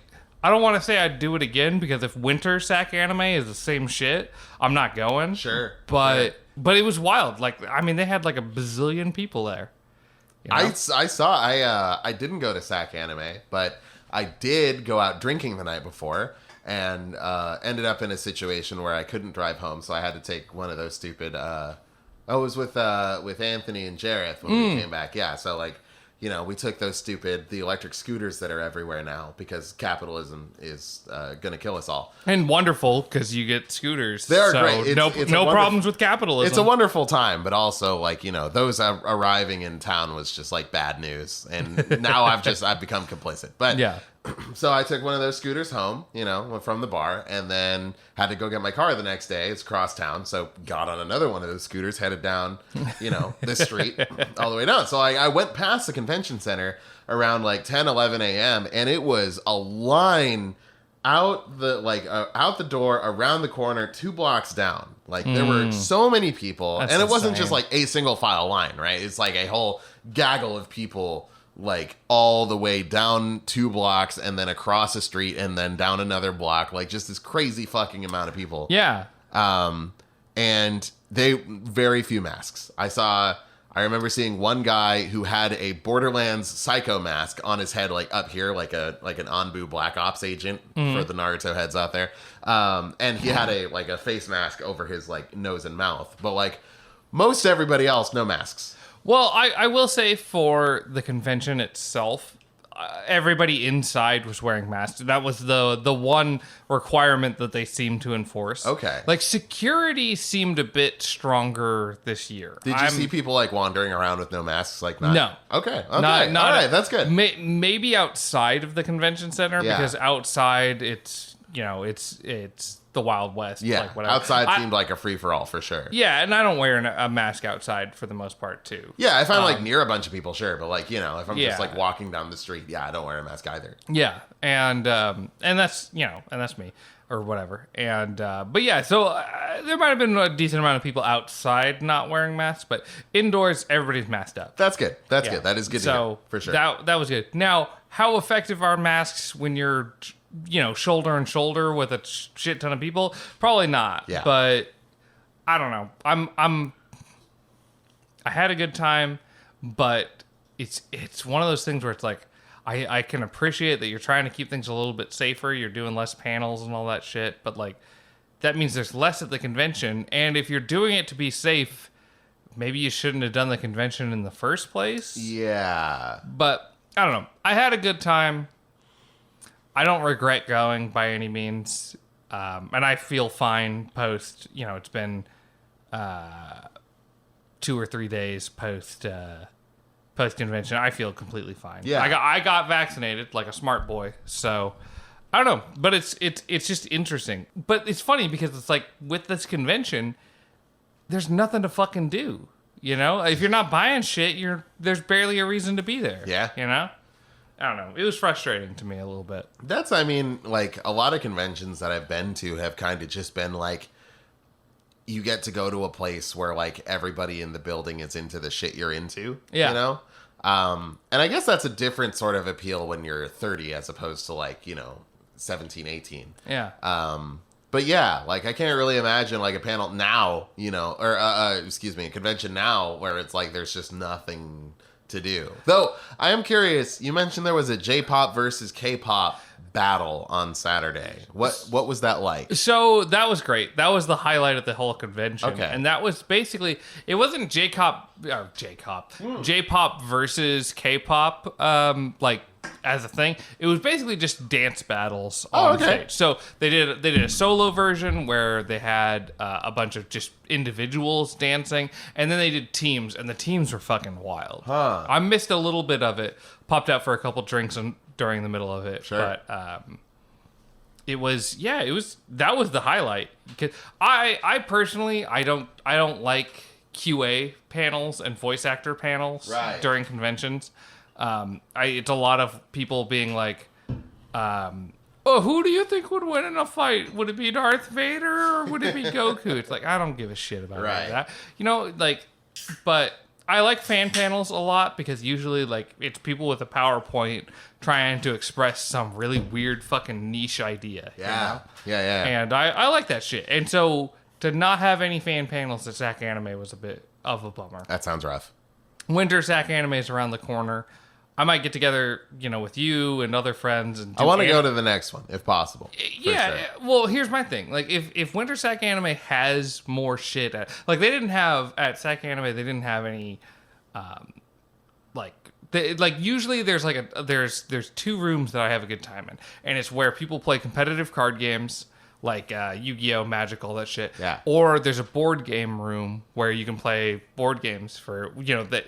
I don't want to say I'd do it again, because if winter Sacanime is the same shit, I'm not going. Sure. But it was wild. Like, I mean, they had like a bazillion people there. I didn't go to Sacanime, but I did go out drinking the night before, and ended up in a situation where I couldn't drive home, so I had to take one of those stupid... I was with Anthony and Jareth when we came back. Yeah, so like we took the electric scooters that are everywhere now because capitalism is going to kill us all. And wonderful because you get scooters. They are great. It's no problems with capitalism. It's a wonderful time, but also those arriving in town was just like bad news. And now I've become complicit. But yeah. So I took one of those scooters home, from the bar, and then had to go get my car the next day. It's across town, so got on another one of those scooters, headed down, this street all the way down. So I went past the convention center around like 10, 11 a.m., and it was a line out the door, around the corner, 2 blocks down. Like, there were so many people, That's and it wasn't insane. just like a single file line, right? It's like a whole gaggle of people, like all the way down 2 blocks and then across the street and then down another block, like just this crazy fucking amount of people. Yeah. And very few masks. I remember seeing one guy who had a Borderlands Psycho mask on his head, like up here, like an Anbu Black Ops agent for the Naruto heads out there. And he had a face mask over his like nose and mouth, but like most everybody else, no masks. Well, I will say for the convention itself, everybody inside was wearing masks. That was the one requirement that they seemed to enforce. Okay. Like, security seemed a bit stronger this year. Did you see people like wandering around with no masks? Like, No. Okay. Not All right. That's good. Maybe outside of the convention center, Yeah. because outside it's the Wild West. Yeah. Like, whatever. Outside seemed like a free for all for sure. Yeah, and I don't wear a mask outside for the most part too. Yeah, if I'm like near a bunch of people, sure, but like if I'm Yeah. just like walking down the street, I don't wear a mask either. Yeah, and that's and that's me or whatever. And but yeah, so there might have been a decent amount of people outside not wearing masks, but indoors everybody's masked up. That's good. That's Yeah. good. That is good to hear, for sure. That was good. Now, how effective are masks when you're shoulder and shoulder with a shit ton of people? Probably not. Yeah. But I don't know. I had a good time, but it's one of those things where it's like I can appreciate that you're trying to keep things a little bit safer. You're doing less panels and all that shit, but like that means there's less at the convention. And if you're doing it to be safe, maybe you shouldn't have done the convention in the first place. Yeah. But I don't know. I had a good time. I don't regret going by any means. And I feel fine post, it's been 2 or 3 days post convention. I feel completely fine. Yeah. I got vaccinated like a smart boy. So I don't know, but it's just interesting. But it's funny because it's like with this convention, there's nothing to fucking do. If you're not buying shit, there's barely a reason to be there. Yeah. I don't know. It was frustrating to me a little bit. That's, like a lot of conventions that I've been to have kind of just been like, you get to go to a place where like everybody in the building is into the shit you're into. Yeah. And I guess that's a different sort of appeal when you're 30 as opposed to like, 17, 18. Yeah. But yeah, like I can't really imagine like a panel now, or a convention now where it's like there's just nothing to do. Though I am curious, you mentioned there was a J-pop versus K-pop battle on Saturday. What was that like? So that was great. That was the highlight of the whole convention. Okay. And that was basically, it wasn't J-pop versus K-pop, like as a thing. It was basically just dance battles on stage. So they did a solo version where they had a bunch of just individuals dancing, and then they did teams, and the teams were fucking wild. I missed a little bit of it. Popped out for a couple drinks during the middle of it. Sure. But that was the highlight. 'Cause I personally I don't like QA panels and voice actor panels during conventions. It's a lot of people being like, who do you think would win in a fight? Would it be Darth Vader or would it be Goku? It's like, I don't give a shit about that. But I like fan panels a lot because usually like it's people with a PowerPoint trying to express some really weird fucking niche idea. Yeah. And I like that shit. And so to not have any fan panels at Sacanime was a bit of a bummer. That sounds rough. Winter Sacanime is around the corner. I might get together, with you and other friends. And I want to go to the next one, if possible. Yeah. Sure. Well, here's my thing. Like, if Winter Sacanime has more shit, like they didn't have at Sacanime, they didn't have any, like Usually there's there's two rooms that I have a good time in, and it's where people play competitive card games like Yu-Gi-Oh, Magic, all that shit. Yeah. Or there's a board game room where you can play board games for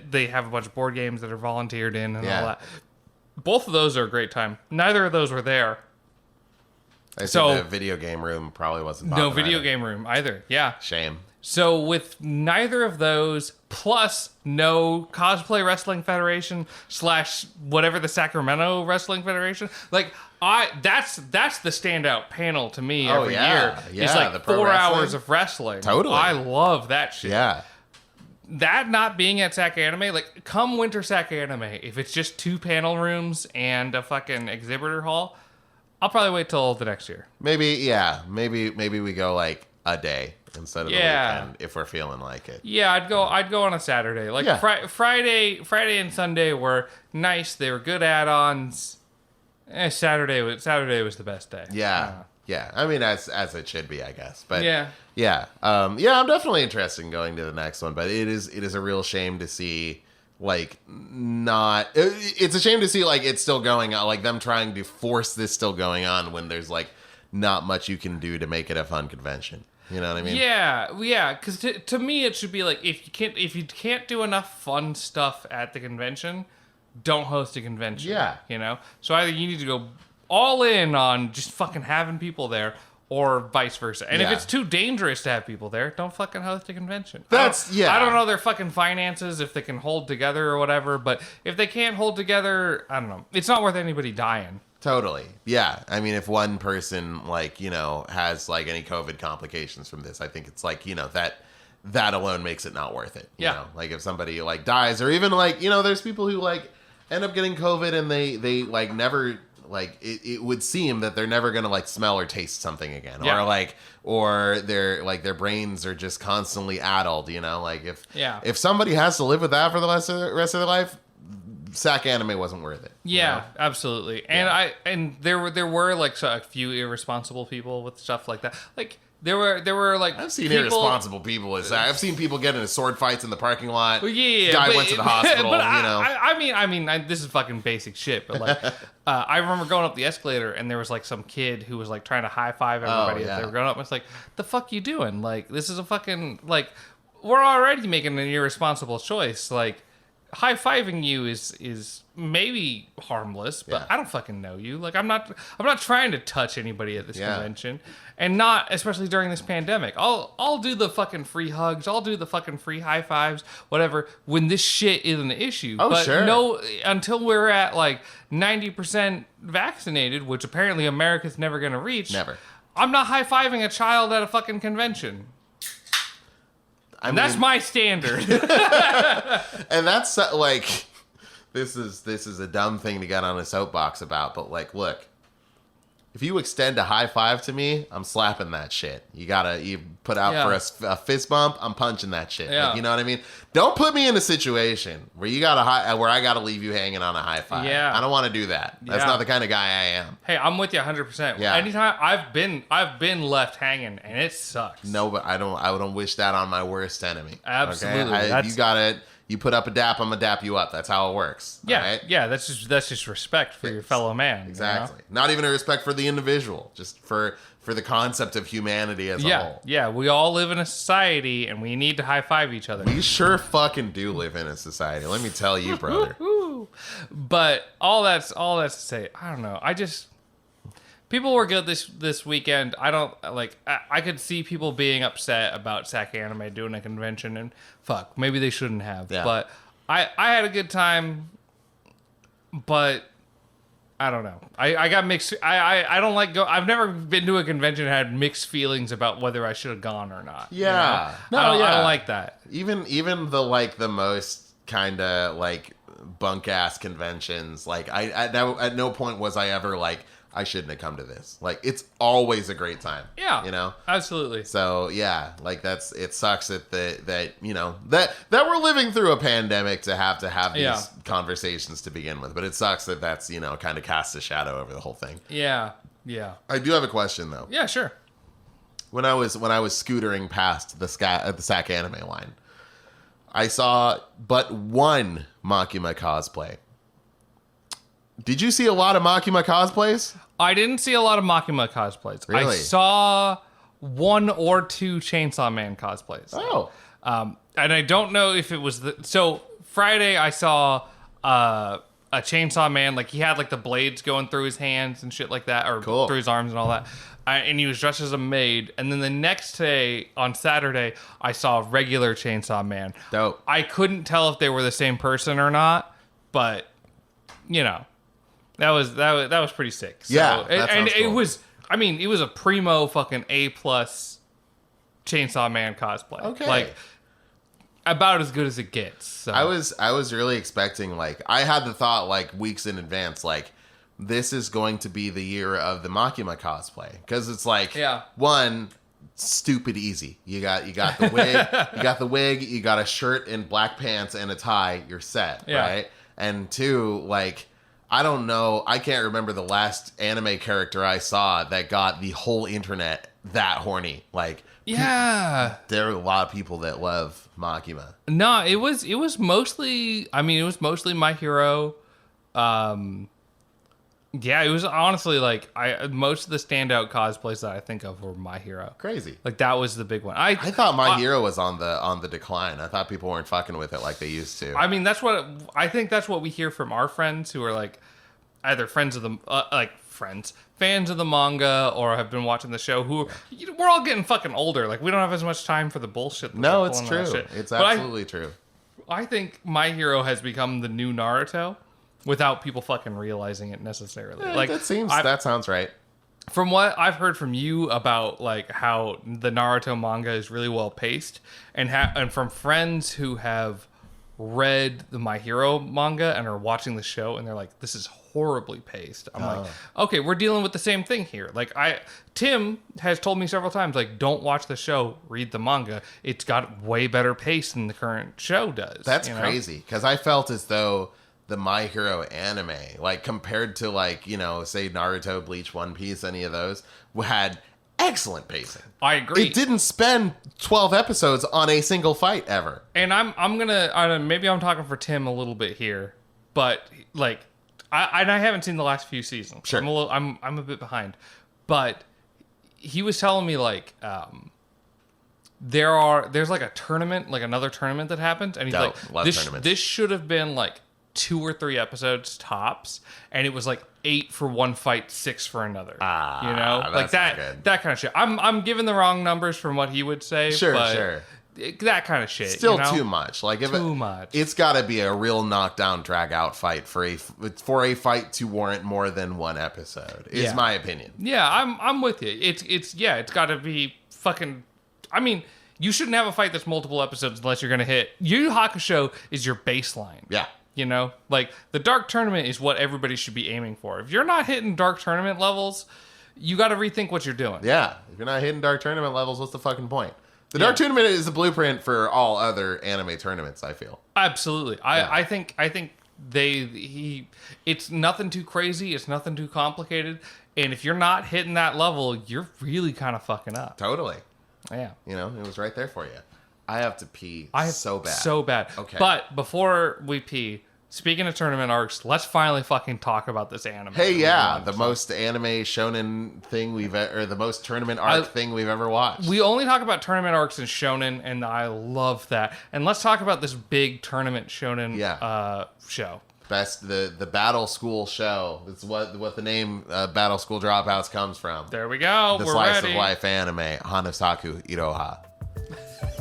they have a bunch of board games that are volunteered in and all that. Both of those are a great time. Neither of those were there. So the video game room probably wasn't. No video game room either. Yeah. Shame. So with neither of those, plus no Cosplay Wrestling Federation / whatever the Sacramento Wrestling Federation, that's the standout panel to me every year. Yeah, it's like the pro 4 wrestling. hours of wrestling. Totally. I love that shit. Yeah. That not being at Sacanime, come winter Sacanime, if it's just 2 panel rooms and a fucking exhibitor hall, I'll probably wait till the next year. Maybe we go a day instead of the weekend if we're feeling like it. Yeah, I'd go on a Saturday. Friday and Sunday were nice. They were good add-ons. Saturday was the best day. Yeah. Yeah. I mean, as it should be, I guess. But yeah. I'm definitely interested in going to the next one, but it is a real shame to see it's a shame to see it's still going on, them trying to force this still going on when there's not much you can do to make it a fun convention. You know what I mean? Yeah. Because to me, it should be if you can't do enough fun stuff at the convention, don't host a convention. Yeah. So either you need to go all in on just fucking having people there, or vice versa. And if it's too dangerous to have people there, don't fucking host a convention. I don't know their fucking finances, if they can hold together or whatever, but if they can't hold together, I don't know. It's not worth anybody dying. Totally. Yeah. I mean, if one person, has, any COVID complications from this, I think it's, that alone makes it not worth it. You know? If somebody, dies, or even, there's people who, end up getting COVID and they never... it would seem that they're never gonna smell or taste something again, or their brains are just constantly addled. If somebody has to live with that for the rest of their life, Sacanime wasn't worth it. Yeah, absolutely. And there were a few irresponsible people with stuff like that. There were I've seen irresponsible people. I've seen people get into sword fights in the parking lot. Well, Guy went to the hospital. I mean, this is fucking basic shit. But I remember going up the escalator and there was some kid who was trying to high five everybody as they were going up. It's the fuck you doing? This is a fucking we're already making an irresponsible choice. High fiving you is maybe harmless, but I don't fucking know you. I'm not trying to touch anybody at this convention, and not especially during this pandemic. I'll do the fucking free hugs. I'll do the fucking free high fives, whatever. When this shit isn't an issue. Oh, but sure. No, until we're at 90% vaccinated, which apparently America's never gonna reach. Never. I'm not high fiving a child at a fucking convention. That's my standard. And that's this is a dumb thing to get on a soapbox about, but look, if you extend a high five to me, I'm slapping that shit. You put out for a fist bump, I'm punching that shit. Yeah. You know what I mean? Don't put me in a situation where where I gotta leave you hanging on a high five. Yeah. I don't want to do that. That's not the kind of guy I am. Hey, I'm with you 100%. Yeah. Anytime I've been left hanging, and it sucks. No, but I don't wish that on my worst enemy. Absolutely. Okay? You got it. You put up a dap, I'm gonna dap you up. That's how it works. Yeah, right? yeah. That's just respect for your fellow man. Exactly. Not even a respect for the individual, just for the concept of humanity as a whole. Yeah, we all live in a society, and we need to high five each other. We sure fucking do live in a society. Let me tell you, brother. But all that's to say, I don't know. People were good this weekend. I don't I could see people being upset about Sacanime doing a convention, and fuck, maybe they shouldn't have. Yeah. But I had a good time, but I don't know. I got mixed. I don't I've never been to a convention and had mixed feelings about whether I should have gone or not. Yeah. You know? I don't like that. Even the most kind of bunk ass conventions, at no point was I ever I shouldn't have come to this. It's always a great time. Yeah. You know? Absolutely. So, yeah, it sucks that we're living through a pandemic to have these conversations to begin with. But it sucks that's, kind of casts a shadow over the whole thing. Yeah. Yeah. I do have a question, though. Yeah, sure. When I was scootering past the Sacanime line, I saw but one Makima cosplay Did you see a lot of Makima cosplays? I didn't see a lot of Makima cosplays. Really? I saw 1 or 2 Chainsaw Man cosplays. Oh. And I don't know if it was so Friday I saw a Chainsaw Man, like he had like the blades going through his hands and shit like that, or Cool. through his arms and all that. And he was dressed as a maid. And then the next day, on Saturday, I saw a regular Chainsaw Man. Dope. I couldn't tell if they were the same person or not, but you know, that was pretty sick. So, Yeah, that and sounds cool. it was. I mean, it was a primo fucking A+ Chainsaw Man cosplay. Okay. Like about as good as it gets. So. I was really expecting, like, I had the thought like weeks in advance, like, this is going to be the year of the Makima cosplay, because it's like, one, stupid easy. You got the wig, you got a shirt and black pants and a tie, you're set, right? And 2, like, I don't know, I can't remember the last anime character I saw that got the whole internet that horny. Like, yeah, there are a lot of people that love Makima. No, it was mostly. I mean, it was mostly My Hero. Yeah, it was honestly like most of the standout cosplays that I think of were My Hero. Crazy. Like that was the big one. I thought My Hero was on the decline. I thought people weren't fucking with it like they used to. I mean, I think that's what we hear from our friends who are like either fans of the fans of the manga or have been watching the show. Who we're all getting fucking older. Like we don't have as much time for the bullshit. No, it's true. It's absolutely true. I think My Hero has become the new Naruto. Without people fucking realizing it necessarily. Yeah, like that sounds right. From what I've heard from you about like how the Naruto manga is really well paced, and from friends who have read the My Hero manga and are watching the show, and they're like, "This is horribly paced." I'm like, "Okay, we're dealing with the same thing here." Like Tim has told me several times, like, "Don't watch the show, read the manga. It's got way better pace than the current show does." That's crazy, because I felt as though the My Hero anime, like compared to like, you know, say Naruto, Bleach, One Piece, any of those, had excellent pacing. I agree. It didn't spend 12 episodes on a single fight ever. And I'm gonna maybe I'm talking for Tim a little bit here, but like I haven't seen the last few seasons. Sure. I'm a bit behind, but he was telling me like there's like a tournament, like another tournament that happened, and he's like this should have been like 2 or 3 episodes tops, and it was like 8 for one fight, 6 for another. You know, like that kind of shit. I'm giving the wrong numbers from what he would say. Sure. That kind of shit. Still too much. Like too much. It's got to be a real knockdown, drag out fight for a fight to warrant more than 1 episode. Is my opinion. Yeah, I'm with you. It's got to be fucking. I mean, you shouldn't have a fight that's multiple episodes unless you're gonna hit. Yu Yu Hakusho is your baseline. Yeah. You know, like the Dark Tournament is what everybody should be aiming for. If you're not hitting Dark Tournament levels, you got to rethink what you're doing. Yeah. If you're not hitting Dark Tournament levels, what's the fucking point? The Dark Tournament is the blueprint for all other anime tournaments, I feel. Absolutely. I think it's nothing too crazy. It's nothing too complicated. And if you're not hitting that level, you're really kind of fucking up. Totally. Yeah. You know, it was right there for you. I have to pee so bad. So bad. Okay. But before we pee, speaking of tournament arcs, let's finally fucking talk about this anime. Hey, yeah, the most anime shonen thing or the most tournament arc thing we've ever watched. We only talk about tournament arcs in shonen, and I love that. And let's talk about this big tournament shonen show. The Battle School show. That's what the name Battle School Dropouts comes from. There we go. The We're slice ready. of life anime, Hanasaku Iroha.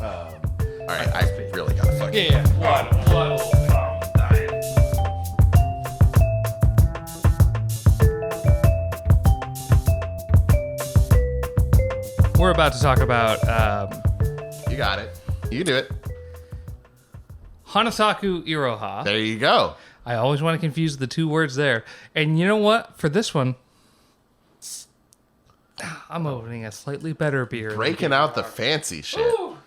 All right, I really gotta fucking. Yeah. What? We're about to talk about You got it. You do it. Hanasaku Iroha. There you go. I always want to confuse the 2 words there. And you know what? For this one, I'm opening a slightly better beer. Breaking out the fancy shit. Ooh.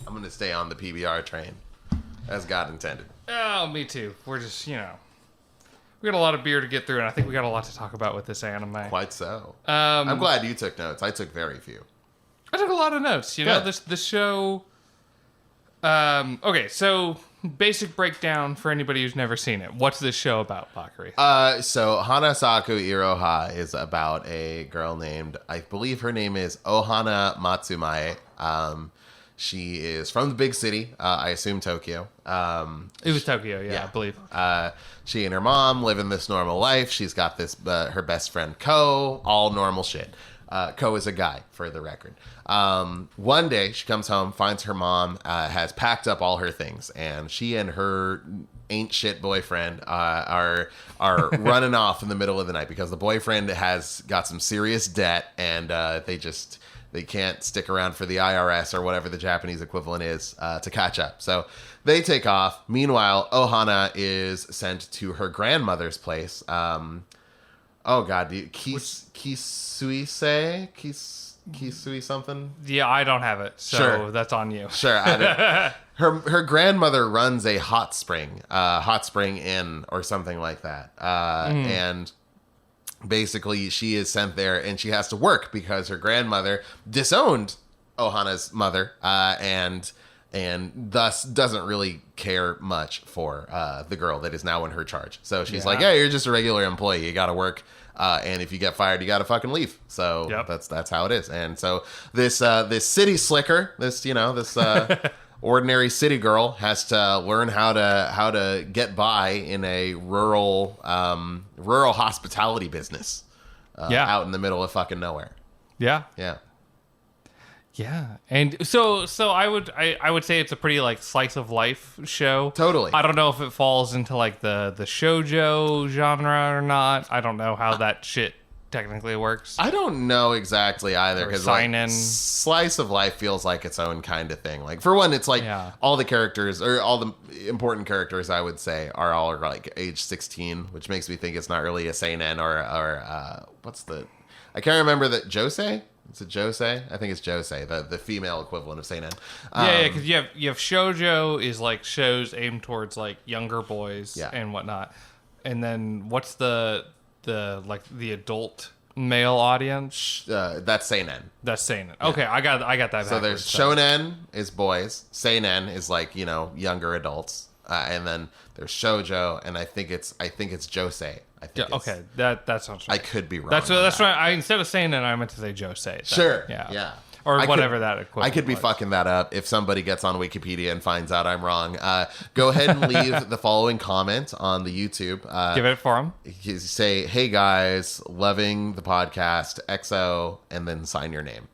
I'm gonna stay on the PBR train, as God intended. Oh, me too. We're just, we got a lot of beer to get through, and I think we got a lot to talk about with this anime. Quite so. I'm glad you took notes. I took very few. I took a lot of notes. You know, this show. Okay, so basic breakdown for anybody who's never seen it. What's this show about, Bakari? So Hanasaku Iroha is about a girl named, I believe her name is Ohana Matsumae. She is from the big city, I assume Tokyo. It was Tokyo, yeah, I believe. She and her mom live in this normal life. She's got this, her best friend Ko, all normal shit. Ko is a guy, for the record. One day, she comes home, finds her mom has packed up all her things, and she and her ain't shit boyfriend are running off in the middle of the night because the boyfriend has got some serious debt, and they can't stick around for the IRS or whatever the Japanese equivalent is to catch up. So they take off. Meanwhile, Ohana is sent to her grandmother's place. Oh God, Kisui something? Yeah, I don't have it, so Sure. that's on you. Sure. Her grandmother runs a hot spring inn or something like that. And basically she is sent there and she has to work because her grandmother disowned Ohana's mother and thus doesn't really care much for the girl that is now in her charge. So she's like, "Hey, you're just a regular employee. You got to work, and if you get fired, you got to fucking leave." So that's how it is. And so this city slicker, this ordinary city girl has to learn how to get by in a rural hospitality business out in the middle of fucking nowhere. Yeah. And so I would say it's a pretty like slice of life show. Totally. I don't know if it falls into like the shoujo genre or not. I don't know how that shit technically works. I don't know exactly either, because seinen. slice of life feels like its own kind of thing. Like, for one, it's like all the characters, or all the important characters, I would say, are all like age 16, which makes me think it's not really a seinen or what's the... I can't remember that. Josei? Is it Josei? I think it's Josei, the female equivalent of seinen. Because you have shoujo is like shows aimed towards like younger boys and whatnot, and then what's the adult male audience? That's seinen. That's seinen. Okay, I got that. So there's shonen is boys, seinen is like younger adults, and then there's shoujo, and I think it's josei. Okay, that sounds right. I could be wrong. That's right. Instead of saying that, I meant to say josei. Sure. Yeah. Or whatever that equivalent I could be fucking that up. If somebody gets on Wikipedia and finds out I'm wrong, go ahead and leave the following comment on the YouTube. Give it for them. Say, "Hey guys, loving the podcast, XO," and then sign your name.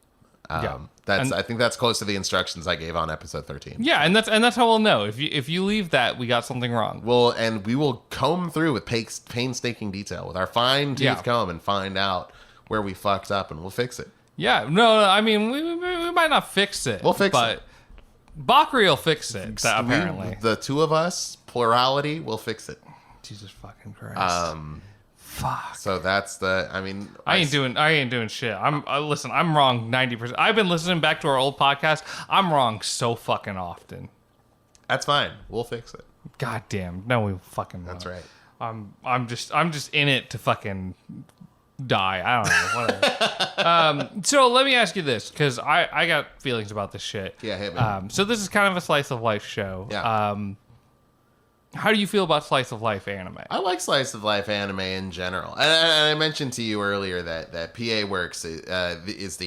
I think that's close to the instructions I gave on episode 13. Yeah, and that's how we'll know. If you leave that, we got something wrong. And we will comb through with painstaking detail with our fine tooth comb and find out where we fucked up, and we'll fix it. Yeah, no, I mean, we might not fix it. We'll fix it. But Bakari will fix it, apparently. The two of us, plurality, will fix it. Jesus fucking Christ. Fuck. So that's I ain't doing shit. Listen, I'm wrong 90%. I've been listening back to our old podcast. I'm wrong so fucking often. That's fine. We'll fix it. God damn. No, we fucking won't. That's right. I'm just in it to fucking die. I don't know. Whatever. So let me ask you this, because I got feelings about this shit. Yeah, hit me. So this is kind of a slice of life show. Yeah. How do you feel about slice of life anime? I like slice of life anime in general. And I mentioned to you earlier that PA Works is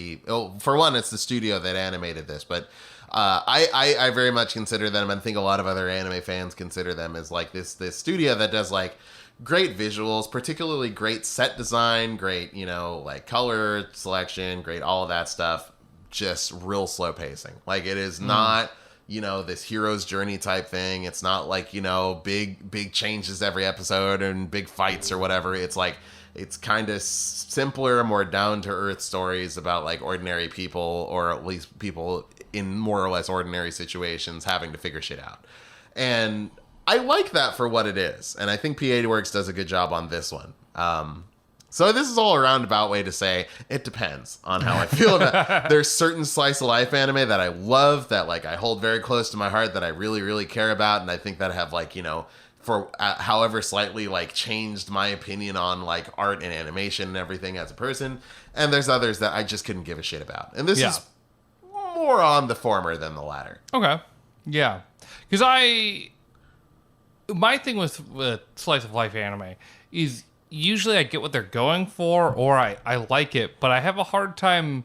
for one, it's the studio that animated this, but I very much consider them, and I think a lot of other anime fans consider them, as like this studio that does like great visuals, particularly great set design, great, like color selection, great all of that stuff, just real slow pacing. Like, it is not this hero's journey type thing. It's not like, big changes every episode and big fights or whatever. It's like, it's kind of simpler, more down to earth stories about like ordinary people, or at least people in more or less ordinary situations having to figure shit out. And I like that for what it is. And I think PA Works does a good job on this one. So this is all a roundabout way to say it depends on how I feel about it. There's certain slice of life anime that I love, that like I hold very close to my heart, that I really, really care about, and I think that have like, for however slightly like changed my opinion on like art and animation and everything as a person. And there's others that I just couldn't give a shit about. And this is more on the former than the latter. Okay. Yeah. Because my thing with slice of life anime is usually I get what they're going for, or I like it, but I have a hard time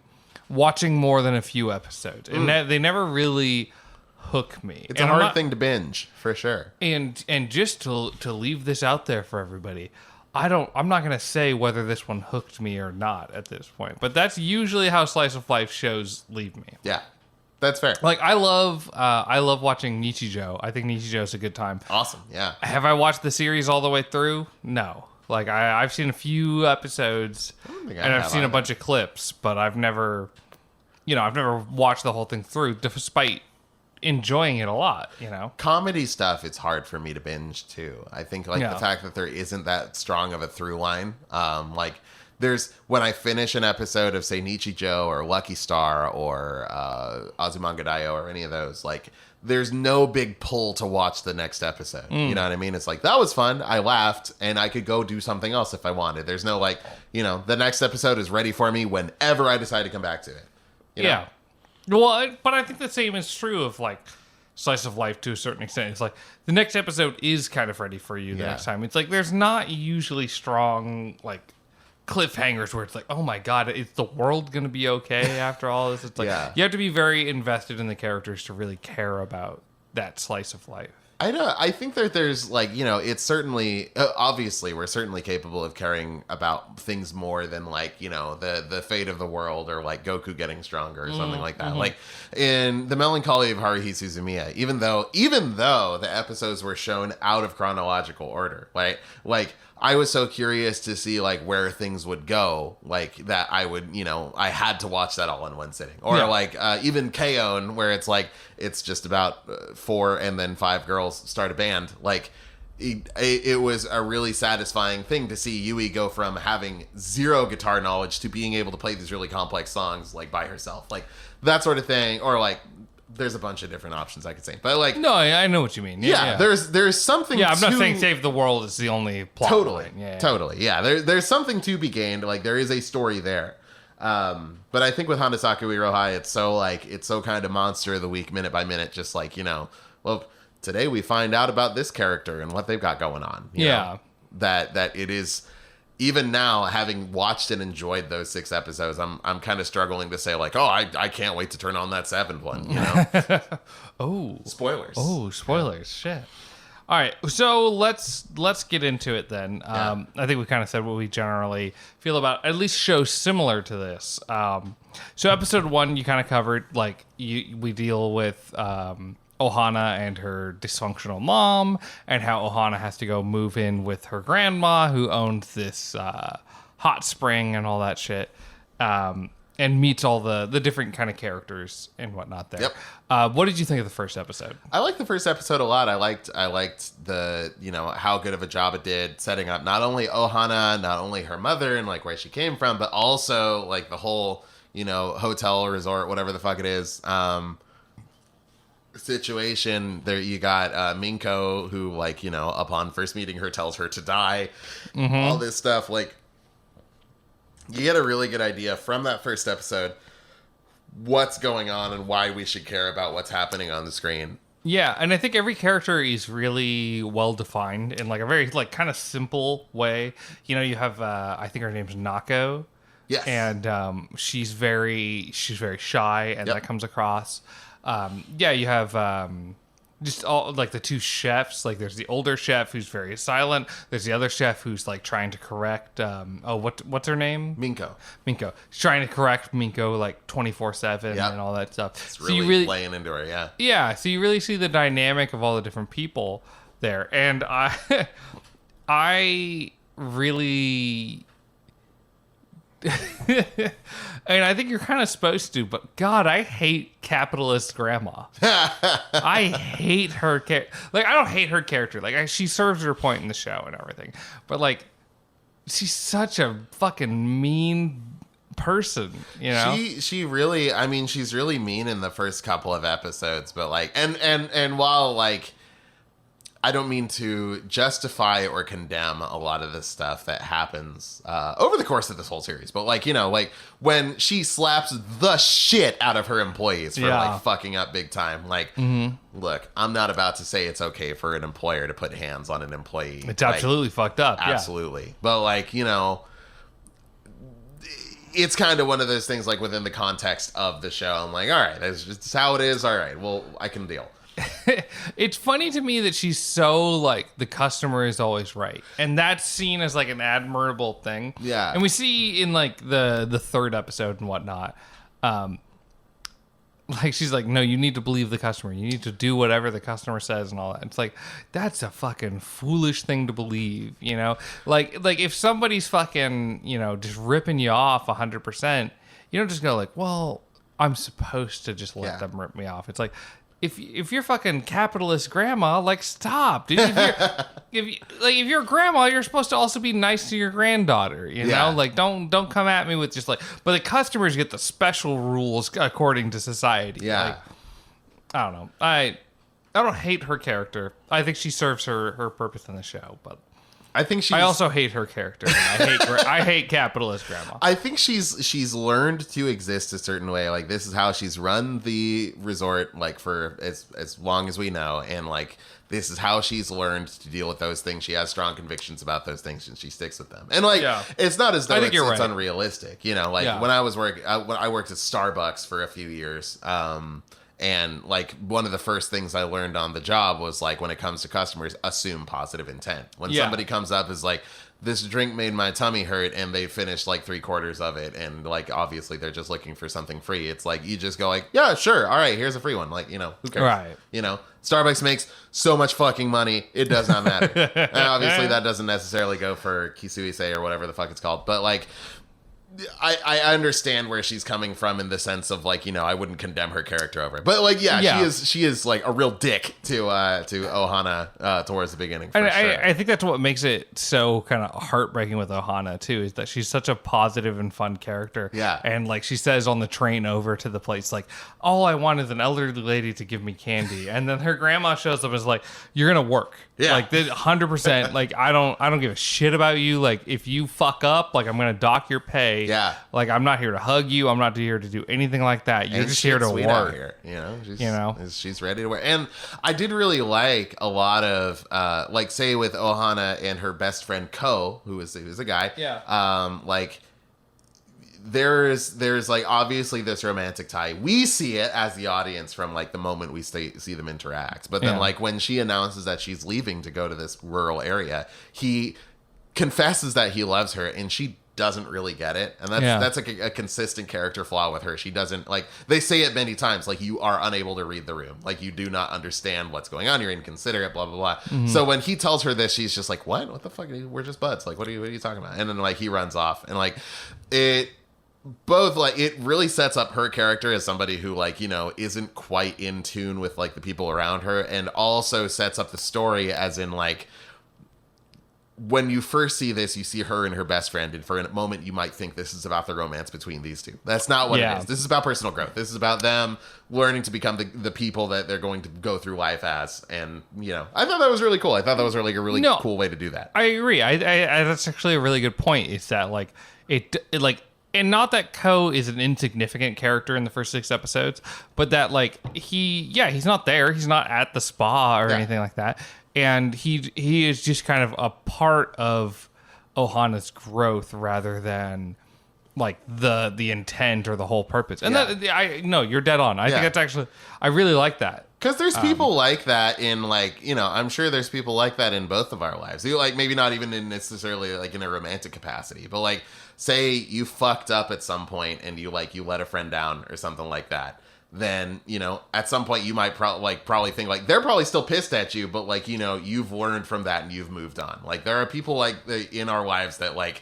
watching more than a few episodes, and they never really hook me. It's a hard thing to binge, for sure. And just to leave this out there for everybody, I'm not gonna say whether this one hooked me or not at this point, but that's usually how slice of life shows leave me. Yeah, that's fair. Like I love watching Nichijou. I think Nichijou is a good time. Awesome. Yeah. Have I watched the series all the way through? No. Like I've seen a few episodes and I've seen a bunch of clips, but I've never watched the whole thing through, despite enjoying it a lot. Comedy stuff, it's hard for me to binge too. I think the fact that there isn't that strong of a through line, when I finish an episode of, say, Nichijou or Lucky Star or Azumanga or any of those, like, there's no big pull to watch the next episode. You know what I mean? It's like, that was fun. I laughed, and I could go do something else if I wanted. There's no, the next episode is ready for me whenever I decide to come back to it. Yeah. Well, but I think the same is true of, slice of life to a certain extent. It's like, the next episode is kind of ready for you the next time. It's like, there's not usually strong, cliffhangers where it's like, oh my god, is the world gonna be okay after all this? It's like you have to be very invested in the characters to really care about that slice of life. I think that there's it's certainly obviously we're certainly capable of caring about things more than the fate of the world or Goku getting stronger or something like that. Like in The Melancholy of Haruhi Suzumiya, even though the episodes were shown out of chronological order, right? I was so curious to see where things would go, that I would, I had to watch that all in one sitting. Or even K-On!, where it's just about 4 and then 5 girls start a band. It was a really satisfying thing to see Yui go from having 0 guitar knowledge to being able to play these really complex songs by herself. That sort of thing. Or there's a bunch of different options I could say, but no, I know what you mean. Yeah. There's something. Yeah, I'm not saying save the world is the only plot. Totally, totally. Yeah, there's something to be gained. There is a story there, but I think with Hanasaku Iroha, it's so kind of monster of the week, minute by minute. Just well, today we find out about this character and what they've got going on. You know, that it is. Even now, having watched and enjoyed those 6 episodes, I'm kind of struggling to say I can't wait to turn on that 7th one. Oh, spoilers! Oh, spoilers! Shit! All right, so let's get into it then. I think we kind of said what we generally feel about at least shows similar to this. So episode 1, you kind of covered we deal with. Ohana and her dysfunctional mom, and how Ohana has to go move in with her grandma, who owns this hot spring and all that shit, and meets all the different kind of characters and whatnot there. Yep. What did you think of the first episode? I liked the first episode a lot. I liked the how good of a job it did setting up not only Ohana, not only her mother and where she came from, but also the whole hotel, resort, whatever the fuck it is. Situation there. You got Minko, who upon first meeting her tells her to die. All this stuff, you get a really good idea from that first episode what's going on and why we should care about what's happening on the screen. Yeah, and I think every character is really well defined in a very kind of simple way. You have I think her name's Nako. Yes. And she's very shy, and that comes across. You have just all the 2 chefs. There's the older chef who's very silent. There's the other chef who's trying to correct. What's her name? Minko. She's trying to correct Minko 24/7 and all that stuff. It's really playing into her. Yeah. Yeah. So you really see the dynamic of all the different people there, and I really. And I think you're kind of supposed to, but God, I hate capitalist grandma. I hate her I don't hate her character. She serves her point in the show and everything, but she's such a fucking mean person. She really. I mean, she's really mean in the first couple of episodes, but and while I don't mean to justify or condemn a lot of this stuff that happens over the course of this whole series, but like, you know, like when she slaps the shit out of her employees for like fucking up big time, like, look, I'm not about to say it's okay for an employer to put hands on an employee. It's absolutely fucked up. Absolutely. But like, you know, it's kind of one of those things like within the context of the show. I'm like, all right, that's just how it is. All right, well, I can deal. It's funny to me that she's so like the customer is always right, and that's seen as like an admirable thing. Yeah, and we see in like the third episode and whatnot, like she's like, no, you need to believe the customer. You need to do whatever the customer says and all that. It's like that's a fucking foolish thing to believe, you know. Like if somebody's fucking just ripping you off 100%, you don't just go like, well, I'm supposed to just let them rip me off. It's like. If you're fucking capitalist grandma, like stop, dude. If you're a grandma, you're supposed to also be nice to your granddaughter, you know? Like don't come at me with just like. But the customers get the special rules according to society. Yeah, like, I don't know. I don't hate her character. I think she serves her purpose in the show, but. I also hate her character. And I hate capitalist grandma. I think she's learned to exist a certain way. Like this is how she's run the resort like for as long as we know, and like this is how she's learned to deal with those things. She has strong convictions about those things, and she sticks with them. And like it's not as though it's unrealistic. You know, like when I was when I worked at Starbucks for a few years. And like one of the first things I learned on the job was like when it comes to customers, assume positive intent. When somebody comes up is like, this drink made my tummy hurt, and they finished like 3/4 of it, and like obviously they're just looking for something free. It's like you just go like, yeah, sure, all right, here's a free one. Like, you know, who cares? Right. You know, Starbucks makes so much fucking money, it does not matter. And obviously that doesn't necessarily go for Kisuise or whatever the fuck it's called, but like. I understand where she's coming from in the sense of like, you know, I wouldn't condemn her character over it. But like, she is like a real dick to Ohana towards the beginning. For sure. I think that's what makes it so kind of heartbreaking with Ohana too, is that she's such a positive and fun character. Yeah. And like she says on the train over to the place, like, all I want is an elderly lady to give me candy. And then her grandma shows up and is like, you're going to work. Yeah. Like 100%. Like, I don't give a shit about you. Like, if you fuck up, like, I'm going to dock your pay. Yeah. Like, I'm not here to hug you. I'm not here to do anything like that. You're just here to work. Here, she's ready to work. And I did really like a lot of, like, say with Ohana and her best friend Ko, who's a guy. Yeah. Like, there's like obviously this romantic tie. We see it as the audience from like the moment we see them interact. But then like when she announces that she's leaving to go to this rural area, he confesses that he loves her, and she doesn't really get it. And that's like a consistent character flaw with her. She doesn't, like, they say it many times, like, you are unable to read the room. Like, you do not understand what's going on. You're inconsiderate, blah, blah, blah. Mm-hmm. So when he tells her this, she's just like, what the fuck? We're just buds. Like, what are you talking about? And then like he runs off, and like it really sets up her character as somebody who, like, you know, isn't quite in tune with like the people around her, and also sets up the story as in like, when you first see this, you see her and her best friend, and for a moment you might think this is about the romance between these two. That's not what it is. This is about personal growth. This is about them learning to become the people that they're going to go through life as. And, you know, I thought that was really cool. I thought that was really a really cool way to do that. I agree. I that's actually a really good point. Is that like it like, and not that Ko is an insignificant character in the first 6 episodes, but that like he's not there. He's not at the spa or anything like that. And he is just kind of a part of Ohana's growth rather than like the intent or the whole purpose. And you're dead on. I think that's actually, I really like that. Because there's people like that in, like, you know, I'm sure there's people like that in both of our lives. You, like, maybe not even in necessarily like in a romantic capacity, but like, say you fucked up at some point and you let a friend down or something like that. Then, you know, at some point you might probably think like they're probably still pissed at you, but like, you know, you've learned from that and you've moved on. Like, there are people like in our lives that like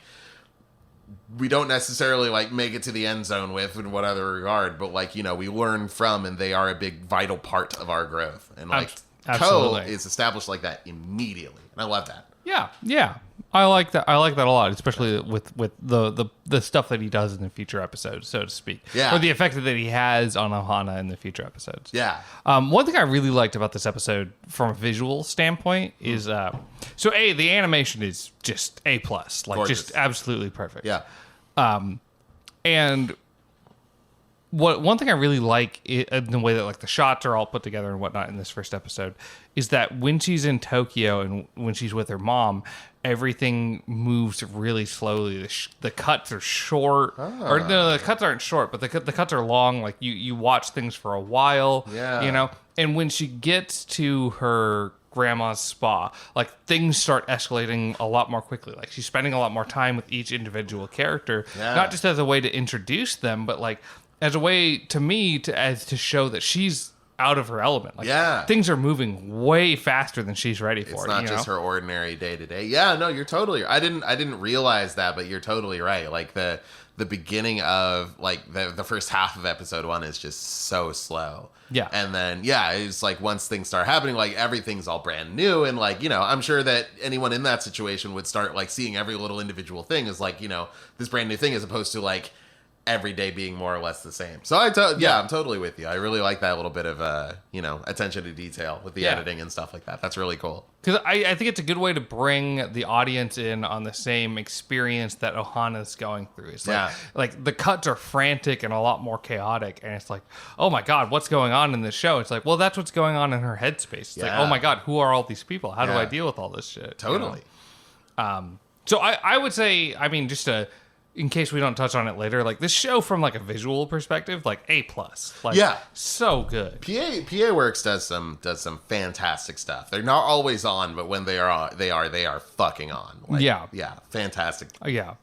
we don't necessarily like make it to the end zone with in what other regard, but like, you know, we learn from, and they are a big vital part of our growth. And like Ko is established like that immediately, and I love that. Yeah. I like that. I like that a lot, especially with the stuff that he does in the future episodes, so to speak. Yeah. Or the effect that he has on Ohana in the future episodes. Yeah. One thing I really liked about this episode from a visual standpoint is the animation is just A+, like Gorgeous. just absolutely perfect. Yeah. And one thing I really like in the way that like the shots are all put together and whatnot in this first episode is that when she's in Tokyo and when she's with her mom, everything moves really slowly. The cuts are short, or no, the cuts aren't short, but the cuts are long. Like you watch things for a while, you know. And when she gets to her grandma's spa, like things start escalating a lot more quickly. Like she's spending a lot more time with each individual character, not just as a way to introduce them, but like as a way to me to show that she's out of her element. Like things are moving way faster than she's ready for. It's not just her ordinary day to day. Yeah, no, you're totally. I didn't realize that, but you're totally right. Like the beginning of like the first half of episode 1 is just so slow. Yeah. And then it's like once things start happening, like everything's all brand new, and like, you know, I'm sure that anyone in that situation would start like seeing every little individual thing as like, you know, this brand new thing, as opposed to like every day being more or less the same. So I'm totally with you. I really like that little bit of attention to detail with the editing and stuff like that. That's really cool. Because I think it's a good way to bring the audience in on the same experience that Ohana's going through. It's like the cuts are frantic and a lot more chaotic, and it's like, oh my god, what's going on in this show? It's like, well, that's what's going on in her headspace. It's like, oh my god, who are all these people? How do I deal with all this shit? Totally. You know? So I would say, I mean, just in case we don't touch on it later, like this show from like a visual perspective, like A+, like so good. PA Works does some fantastic stuff. They're not always on, but when they are fucking on. Like, fantastic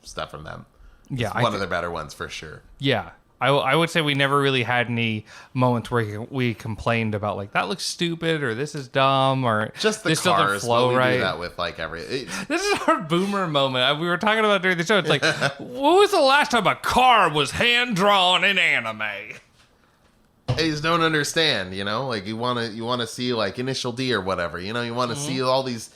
stuff from them. It's one of their better ones for sure. Yeah. I would say we never really had any moments where we complained about like that looks stupid or this is dumb or just the this cars doesn't flow right. We do that with like This is our boomer moment. We were talking about during the show. It's like, when was the last time a car was hand drawn in anime? I just don't understand. You know, like you want to see like Initial D or whatever. You know, you want to see all these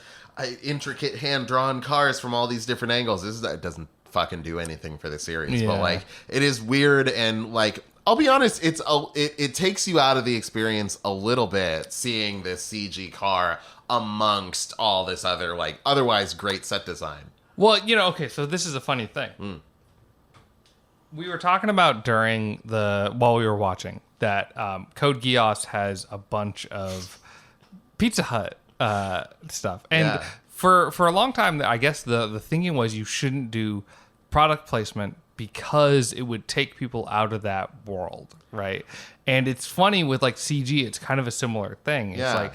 intricate hand drawn cars from all these different angles. It doesn't fucking do anything for the series, but like it is weird, and like I'll be honest, it takes you out of the experience a little bit seeing this CG car amongst all this other like otherwise great set design. Well, you know, okay, so this is a funny thing. We were talking about while we were watching that Code Geass has a bunch of Pizza Hut stuff, and for a long time, I guess the thinking was you shouldn't do product placement because it would take people out of that world, right? And it's funny with like CG, it's kind of a similar thing. It's like,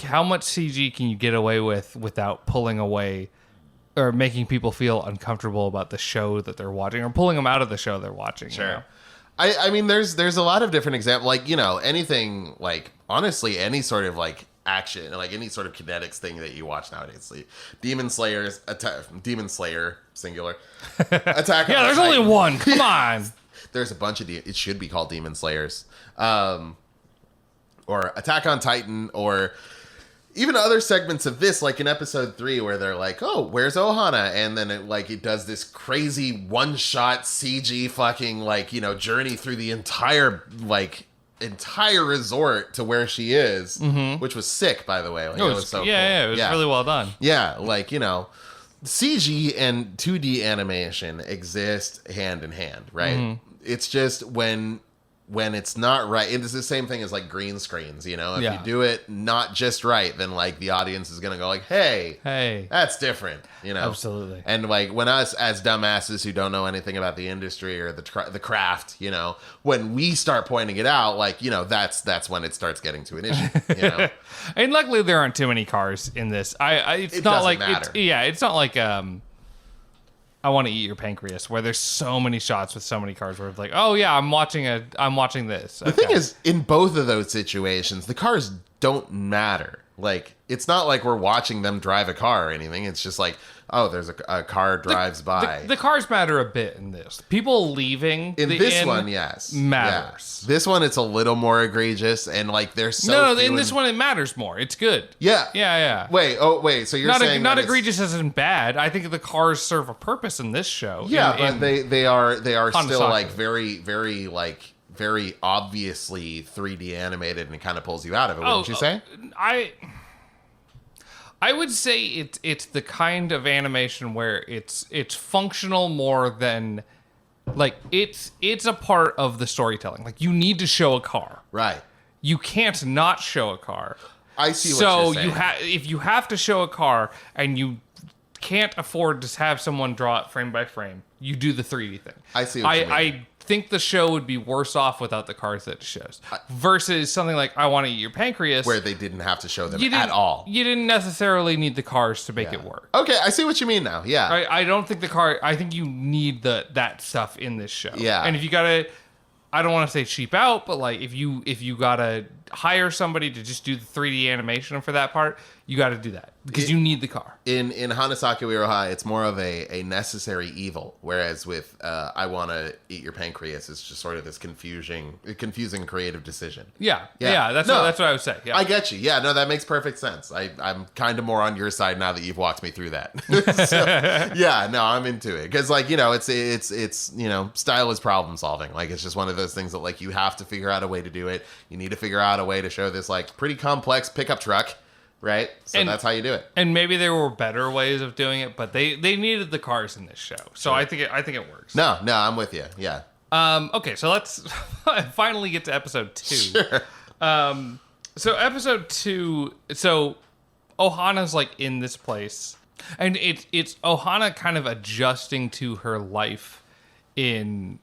how much CG can you get away with without pulling away or making people feel uncomfortable about the show that they're watching or pulling them out of the show they're watching? Sure. You know? I mean, there's a lot of different examples. Like, you know, anything like, honestly, any sort of like action, like any sort of kinetics thing that you watch nowadays. Like Demon Slayer singular attack. Yeah, there's only one. Come on. There's a bunch of it should be called Demon Slayers, or Attack on Titan, or even other segments of this, like in episode 3, where they're like, "Oh, where's Ohana?" And then it does this crazy one-shot CG fucking like, you know, journey through the entire resort to where she is, which was sick, by the way. Like, it was so cool. It was really well done. Yeah, like, you know, CG and 2D animation exist hand in hand, right? It's just when it's not right, it's the same thing as like green screens, you know? If you do it not just right, then like the audience is gonna go like, hey, that's different, you know? Absolutely. And like when us as dumbasses who don't know anything about the industry or the craft, you know, when we start pointing it out, like, you know, that's when it starts getting to an issue, you know? And luckily there aren't too many cars in this. It's not like it's not like I Want to Eat Your Pancreas, where there's so many shots with so many cars where it's like, oh yeah, I'm watching this. The thing is, in both of those situations, the cars don't matter. Like, it's not like we're watching them drive a car or anything. It's just like oh, there's a car drives by. The cars matter a bit in this. People leaving in the this inn one, yes, matters. Yeah. This one, it's a little more egregious, and like there's so no. In this one, it matters more. It's good. Yeah, yeah. Wait. So you're saying not egregious isn't bad. I think the cars serve a purpose in this show. Yeah, but they are still Hanasaku. like very obviously 3D animated, and it kind of pulls you out of it. Wouldn't you say? I would say it's the kind of animation where it's functional more than like it's a part of the storytelling. Like you need to show a car. Right. You can't not show a car. I see what you're saying. So if you have to show a car and you can't afford to have someone draw it frame by frame, you do the 3D thing. I see what you mean. I think the show would be worse off without the cars that it shows. Versus something like I Want to Eat Your Pancreas, where they didn't have to show them at all. You didn't necessarily need the cars to make it work. Okay, I see what you mean now. Yeah. I don't think I think you need that stuff in this show. Yeah. And if you gotta, I don't want to say cheap out, but like if you gotta hire somebody to just do the 3D animation for that part, you got to do that because you need the car. In Hanasaku Iroha, it's more of a necessary evil, whereas with I Want to Eat Your Pancreas, it's just sort of this confusing creative decision. Yeah. That's what I would say. Yeah. I get you. Yeah, no, that makes perfect sense. I'm kind of more on your side now that you've walked me through that. So, yeah, no, I'm into it because like it's style is problem solving. Like it's just one of those things that like you have to figure out a way to do it. You need to figure out a way to show this like pretty complex pickup truck. Right, so that's how you do it. And maybe there were better ways of doing it, but they needed the cars in this show, so sure. I think it works. No, I'm with you. Yeah. Okay, so let's finally get to episode 2. Sure. So episode 2. So Ohana's like in this place, and it's Ohana kind of adjusting to her life in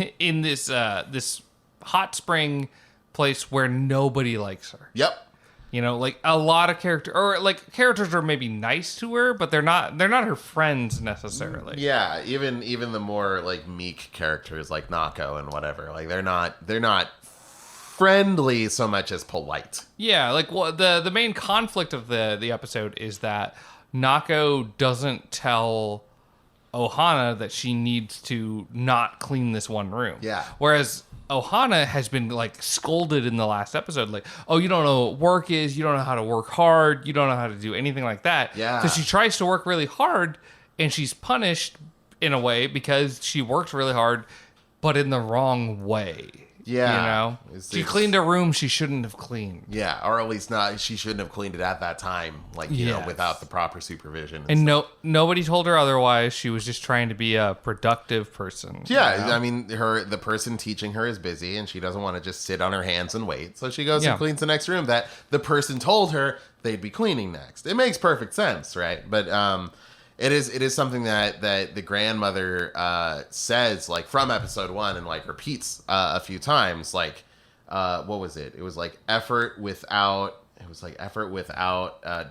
this this hot spring place where nobody likes her. Yep. You know, like a lot of characters are maybe nice to her, but they're not her friends necessarily. Yeah, even the more like meek characters like Nako and whatever, like they're not friendly so much as polite. Yeah, like the main conflict of the episode is that Nako doesn't tell Ohana that she needs to not clean this one room. Yeah. Whereas Ohana has been like scolded in the last episode, like, oh, you don't know what work is, you don't know how to work hard, you don't know how to do anything like that. Yeah. So she tries to work really hard, and she's punished in a way because she worked really hard, but in the wrong way. Yeah. You know? She cleaned a room she shouldn't have cleaned. Yeah, or at least not. She shouldn't have cleaned it at that time, like, you know, without the proper supervision. And nobody told her otherwise. She was just trying to be a productive person. Yeah, you know? I mean, the person teaching her is busy, and she doesn't want to just sit on her hands and wait. So she goes and cleans the next room that the person told her they'd be cleaning next. It makes perfect sense, right? But it is something that the grandmother says, like, from episode 1 and, like, repeats a few times. Like, what was it? It was, like, effort without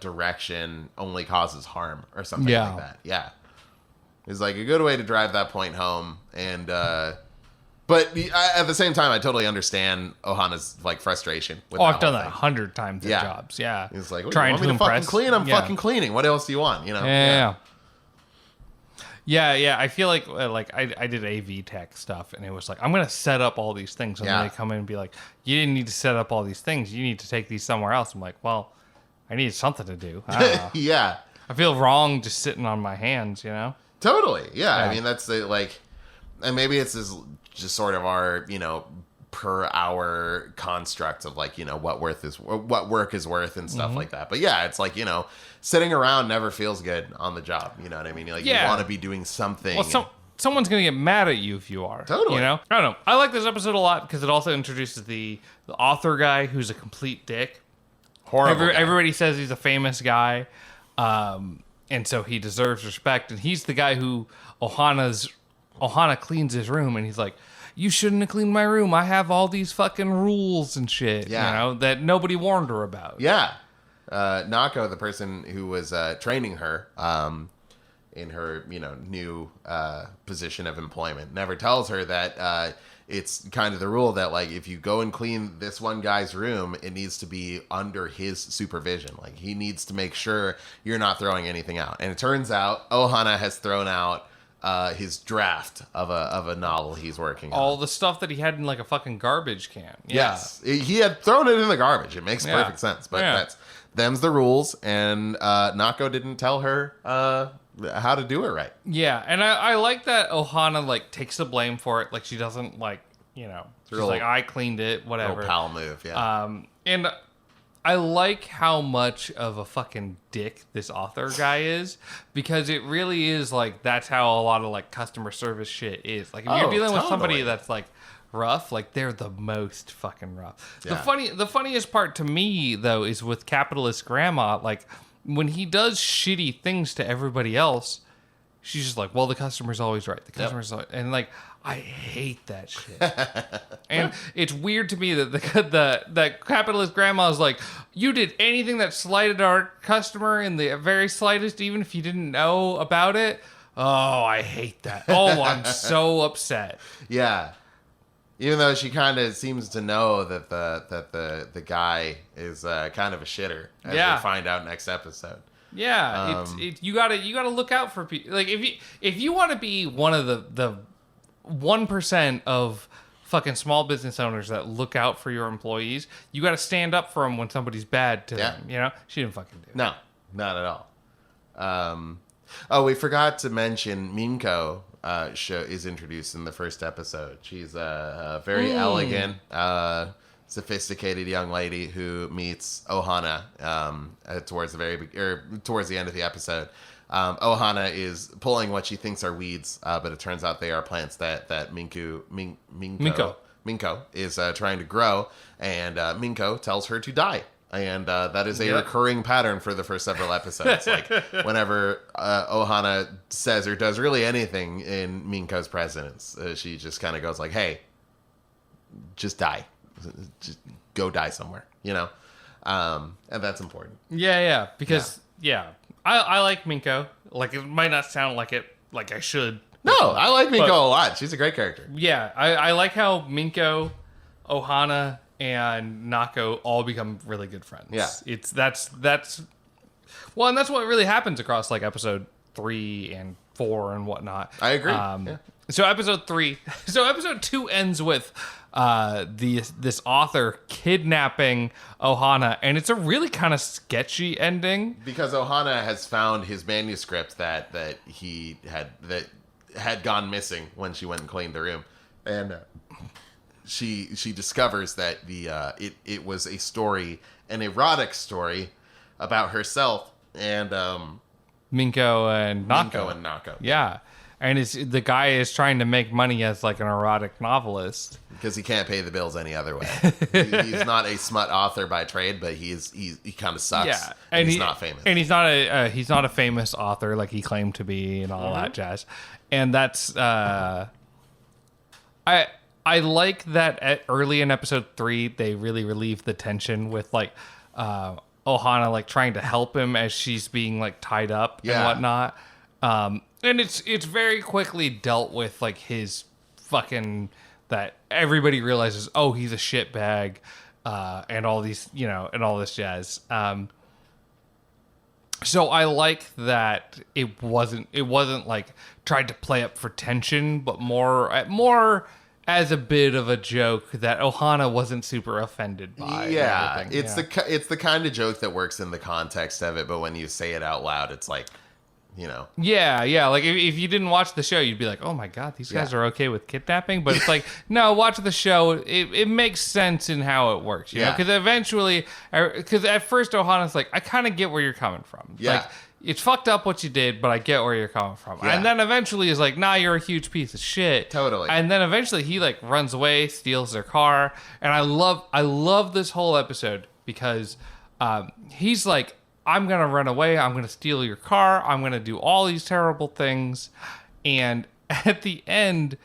direction only causes harm or something like that. Yeah. It's, like, a good way to drive that point home. And, but at the same time, I totally understand Ohana's, like, frustration with I've done that 100 times at jobs. Yeah. It's like, trying you want me to fucking clean? I'm fucking cleaning. What else do you want? You know? Yeah. I feel like I did AV tech stuff, and it was like, I'm going to set up all these things. And then they come in and be like, you didn't need to set up all these things. You need to take these somewhere else. I'm like, well, I need something to do. I don't know. Yeah. I feel wrong just sitting on my hands, you know? Totally. Yeah. I mean, that's like, and maybe it's just sort of our, you know, per hour construct of like, you know, what work is worth and stuff like that. But yeah, it's like, you know, sitting around never feels good on the job. You know what I mean? Like, you want to be doing something. Well, someone's going to get mad at you if you are. Totally. You know? I don't know. I like this episode a lot because it also introduces the author guy who's a complete dick. Horrible. Everybody says he's a famous guy. And so he deserves respect. And he's the guy who Ohana cleans his room, and he's like, you shouldn't have cleaned my room. I have all these fucking rules and shit, you know, that nobody warned her about. Yeah. Nako, the person who was training her, her new position of employment. Never tells her that it's kind of the rule that like if you go and clean this one guy's room, it needs to be under his supervision. Like he needs to make sure you're not throwing anything out. And it turns out Ohana has thrown out his draft of a novel he's working on. All the stuff that he had in like a fucking garbage can. Yeah. Yes, he had thrown it in the garbage. It makes perfect sense, but them's the rules, and Nako didn't tell her how to do it right. Yeah, and I like that Ohana like takes the blame for it. Like she doesn't like she's like I cleaned it, whatever. Little pal move, yeah. And I like how much of a fucking dick this author guy is, because it really is like that's how a lot of like customer service shit is. Like if you're dealing with somebody that's like rough, like they're the most fucking rough. Yeah. The funniest part to me though is with capitalist grandma, like when he does shitty things to everybody else, she's just like, well, the customer's always right. The customer's always, and like I hate that shit. And it's weird to me that the capitalist grandma is like, you did anything that slighted our customer in the very slightest, even if you didn't know about it. Oh, I hate that. Oh, I'm so upset. Yeah. Even though she kind of seems to know that the guy is kind of a shitter, as we find out next episode. Yeah, you gotta look out for people. Like if you want to be one of the 1% of fucking small business owners that look out for your employees, you got to stand up for them when somebody's bad to them. She didn't fucking do it. No, not at all. We forgot to mention Minko. Is introduced in the first episode. She's a very elegant, sophisticated young lady who meets Ohana towards the end of the episode. Ohana is pulling what she thinks are weeds, but it turns out they are plants that Minko is trying to grow, and Minko tells her to die. And that is a recurring pattern for the first several episodes. Like, whenever Ohana says or does really anything in Minko's presence, she just kind of goes like, hey, just die. Just go die somewhere, And that's important. Yeah, because, I like Minko. Like, it might not sound like it, like I should. No, I like Minko a lot. She's a great character. Yeah, I like how Minko, Ohana, and Nako all become really good friends. Yeah. That's well, and that's what really happens across like episode 3 and 4 and whatnot. I agree. So episode 2 ends with this author kidnapping Ohana, and it's a really kind of sketchy ending because Ohana has found his manuscript that had gone missing when she went and cleaned the room, and she discovers that it was a story, an erotic story about herself and Minko and Nako. Yeah. And the guy is trying to make money as like an erotic novelist because he can't pay the bills any other way. He's not a smut author by trade, but he kind of sucks. Yeah, and he's not famous. And he's not a famous author like he claimed to be and all that jazz. And that's I like that early in episode 3 they really relieve the tension with like Ohana like trying to help him as she's being like tied up and whatnot. And it's very quickly dealt with, like his fucking, that everybody realizes, oh, he's a shitbag, and all these, and all this jazz. So I like that it wasn't like tried to play up for tension, but more as a bit of a joke that Ohana wasn't super offended by. Yeah, it's the kind of joke that works in the context of it, but when you say it out loud, it's like, Yeah. Like if you didn't watch the show, you'd be like, oh my God, these guys are okay with kidnapping. But it's like, no, watch the show. It makes sense in how it works. You know? Because eventually, because at first Ohana's like, I kind of get where you're coming from. Yeah. Like, it's fucked up what you did, but I get where you're coming from. Yeah. And then eventually is like, nah, you're a huge piece of shit. Totally. And then eventually he like runs away, steals their car. And I love this whole episode because he's like, I'm going to run away. I'm going to steal your car. I'm going to do all these terrible things. And at the end,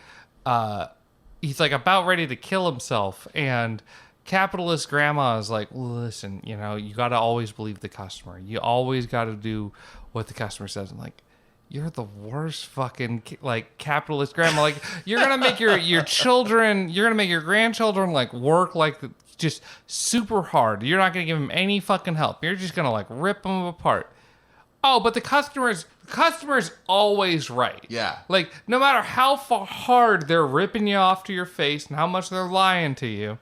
he's like about ready to kill himself. And capitalist grandma is like, listen, you got to always believe the customer. You always got to do what the customer says. And like, you're the worst fucking like capitalist grandma. Like you're gonna make your children, you're gonna make your grandchildren like work like just super hard. You're not gonna give them any fucking help. You're just gonna like rip them apart. Oh, but the customer's always right. Yeah. Like no matter how hard they're ripping you off to your face and how much they're lying to you,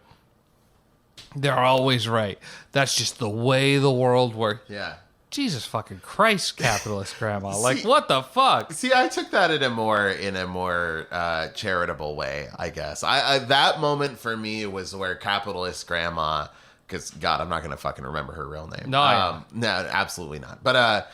they're always right. That's just the way the world works. Yeah. Jesus fucking Christ, capitalist grandma. Like, what the fuck? See, I took that in a more charitable way, I guess. I that moment for me was where capitalist grandma, because God, I'm not gonna fucking remember her real name. No, no, absolutely not. But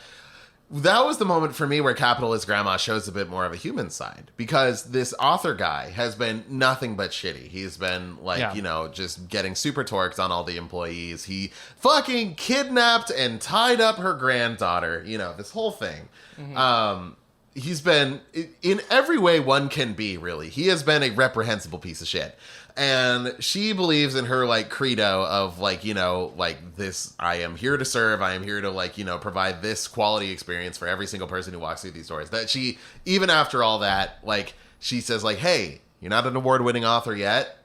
that was the moment for me where capitalist grandma shows a bit more of a human side, because this author guy has been nothing but shitty. He's been like, just getting super torqued on all the employees. He fucking kidnapped and tied up her granddaughter, this whole thing. Mm-hmm. He's been in every way one can be, really. He has been a reprehensible piece of shit. And she believes in her like credo of like, like this, I am here to serve. I am here to like, provide this quality experience for every single person who walks through these doors. That she, even after all that, like she says like, hey, you're not an award-winning author yet.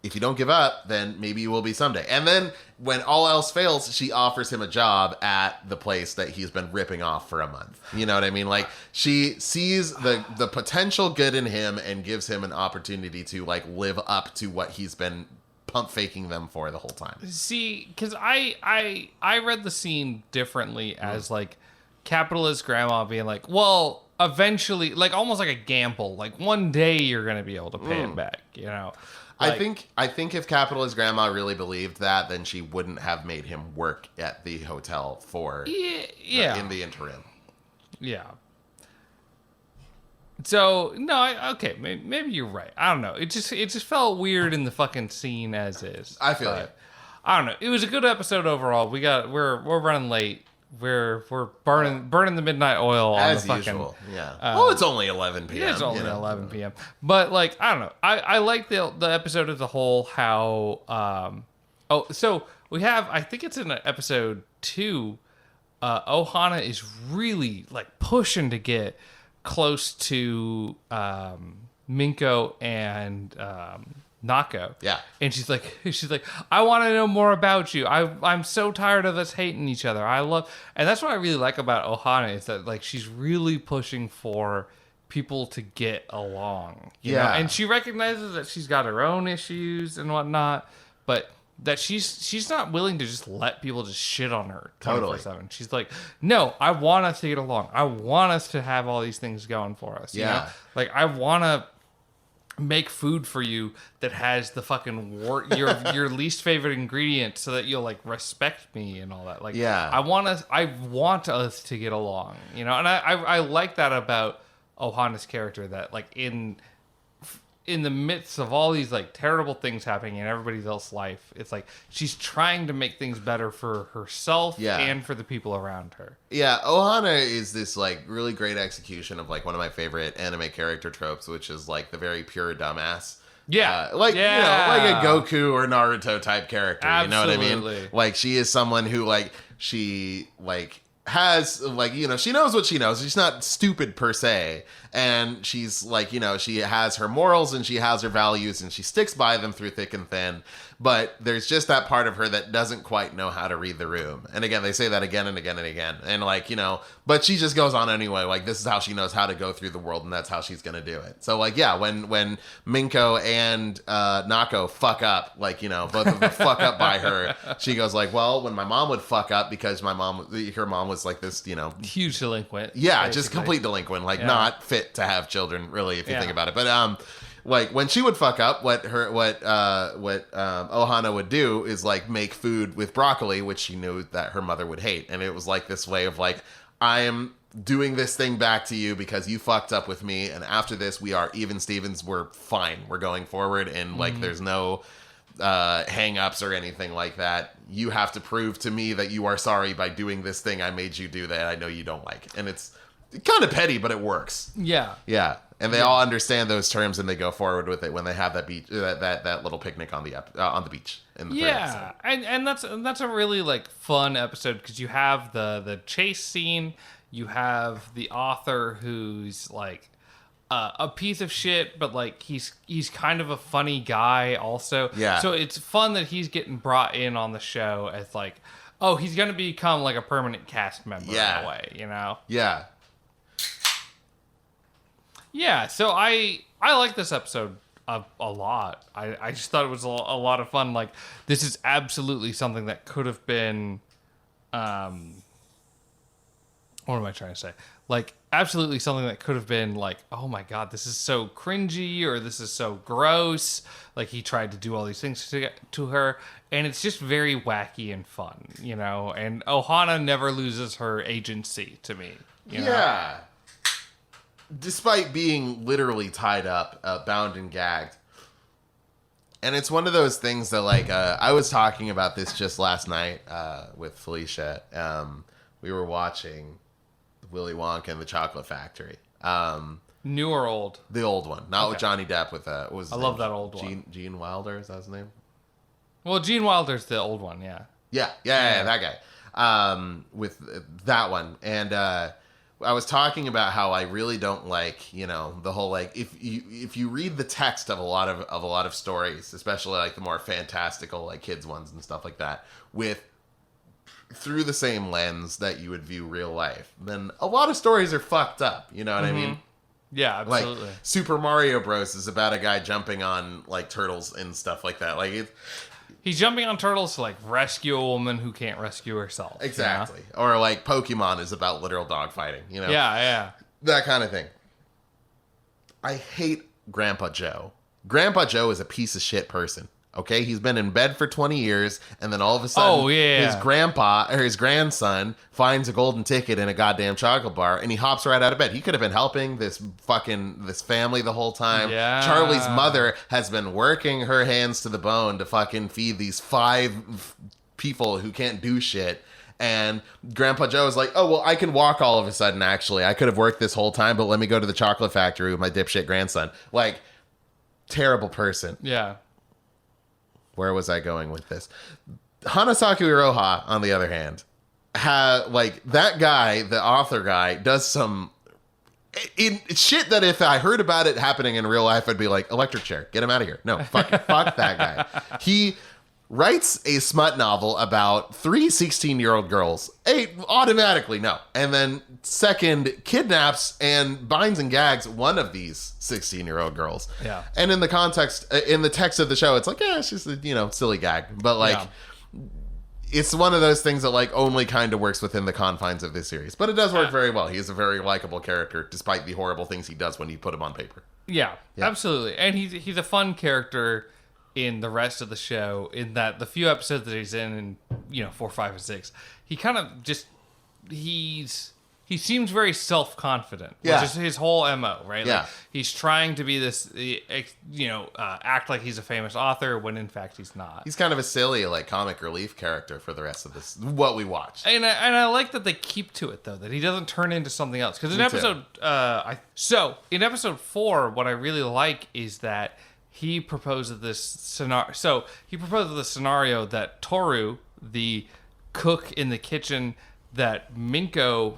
If you don't give up, then maybe you will be someday. And then when all else fails, she offers him a job at the place that he's been ripping off for a month. You know what I mean? Like she sees the potential good in him and gives him an opportunity to like live up to what he's been pump faking them for the whole time. See, because I read the scene differently as like capitalist grandma being like, well, eventually, like almost like a gamble. Like one day you're going to be able to pay it back, Like, I think if capitalist grandma really believed that, then she wouldn't have made him work at the hotel for in the interim. Yeah. So no, okay, maybe you're right. I don't know. It just felt weird in the fucking scene as is. I feel it. I don't know. It was a good episode overall. We're running late. We're burning the midnight oil as on the fucking usual. Yeah. It's only 11 p.m. It's only 11 p.m. But like I don't know. I like the episode as a whole. How so we have, I think it's in episode 2. Ohana is really like pushing to get close to Minko and Nako. Yeah. And she's like, I want to know more about you. I'm so tired of us hating each other. And that's what I really like about Ohana is that like she's really pushing for people to get along. You know? And she recognizes that she's got her own issues and whatnot, but that she's not willing to just let people just shit on her 24/7. She's like, no, I want us to get along. I want us to have all these things going for us. You know? Like I want to make food for you that has the fucking your least favorite ingredient so that you'll like respect me and all that. Like, I want us to get along, and I like that about Ohana's character, that like in the midst of all these like terrible things happening in everybody else's life, it's like she's trying to make things better for herself and for the people around her. Yeah, Ohana is this like really great execution of like one of my favorite anime character tropes, which is like the very pure dumbass. Like a Goku or Naruto type character. Absolutely. You know what I mean? Like she is someone who like she like has like she knows what she knows. She's not stupid per se, and she's like she has her morals and she has her values and she sticks by them through thick and thin. But there's just that part of her that doesn't quite know how to read the room. And again, they say that again and again and again. And like, but she just goes on anyway. Like this is how she knows how to go through the world, and that's how she's going to do it. So like, when Minko and Nako fuck up, like, both of them fuck up by her, she goes like, well, when my mom would fuck up because her mom was like this, huge delinquent. Yeah, basically. Just complete delinquent, like not fit to have children, really, if you think about it. But like when she would fuck up, what Ohana would do is like make food with broccoli, which she knew that her mother would hate, and it was like this way of like, I am doing this thing back to you because you fucked up with me, and after this we are even Stevens. We're fine. We're going forward, and like there's no hang-ups or anything like that. You have to prove to me that you are sorry by doing this thing I made you do that I know you don't like, and it's kind of petty, but it works. Yeah. And they all understand those terms, and they go forward with it when they have that beach, that little picnic on the beach. In the and that's a really like fun episode because you have the chase scene, you have the author who's like a piece of shit, but like he's kind of a funny guy also. Yeah. So it's fun that he's getting brought in on the show as like, oh, he's gonna become like a permanent cast member in a way, you know? Yeah. Yeah. So I like this episode a lot. I just thought it was a lot of fun. Like, this is absolutely something that could have been, what am I trying to say? Like, absolutely something that could have been like, oh my God, this is so cringy, or this is so gross. Like, he tried to do all these things to her, and it's just very wacky and fun, you know? And Ohana never loses her agency to me. You know? Yeah. Despite being literally tied up, bound and gagged. And it's one of those things that, like, I was talking about this just last night with Felicia. We were watching Willy Wonka and the Chocolate Factory. New or old? The old one. Not with Johnny Depp. With I love that old one. Gene Wilder, is that his name? Well, Gene Wilder's the old one, yeah. Yeah, that guy. With that one. And I was talking about how I really don't like, you know, the whole, like, if you read the text of a lot of stories, especially like the more fantastical, like, kids ones and stuff like that, through the same lens that you would view real life, then a lot of stories are fucked up. You know what I mean? Yeah, absolutely. Like, Super Mario Bros. Is about a guy jumping on, like, turtles and stuff like that. Like, he's jumping on turtles to, like, rescue a woman who can't rescue herself. Exactly. You know? Or, like, Pokemon is about literal dog fighting, you know? Yeah. That kind of thing. I hate Grandpa Joe. Grandpa Joe is a piece of shit person. Okay, he's been in bed for 20 years, and then all of a sudden, his grandpa or his grandson finds a golden ticket in a goddamn chocolate bar, and he hops right out of bed. He could have been helping this family the whole time. Yeah. Charlie's mother has been working her hands to the bone to fucking feed these 5 people who can't do shit. And Grandpa Joe is like, oh, well, I can walk all of a sudden, actually. I could have worked this whole time, but let me go to the chocolate factory with my dipshit grandson. Like, terrible person. Yeah. Where was I going with this? Hanasaku Iroha, on the other hand, that guy, the author guy, does some shit that if I heard about it happening in real life, I'd be like, electric chair, get him out of here. No, fuck that guy. He writes a smut novel about 3 16-year-old girls. Automatically, no. And then second, kidnaps and binds and gags one of these 16-year-old girls. Yeah. And in the text of the show, it's like, yeah, it's just a, silly gag. But, like, it's one of those things that, like, only kind of works within the confines of this series. But it does work very well. He is a very likable character, despite the horrible things he does when you put him on paper. Yeah. Absolutely. And he's a fun character in the rest of the show, in that the few episodes that he's in, 4, 5, and 6, he kind of just he seems very self-confident, which is his whole MO, right? Yeah. Like, he's trying to be this, act like he's a famous author when in fact he's not. He's kind of a silly, like, comic relief character for the rest of this, what we watch. And I like that they keep to it, though, that he doesn't turn into something else. Because in in episode 4, what I really like is that he proposes this scenario. So he proposes the scenario that Toru, the cook in the kitchen that Minko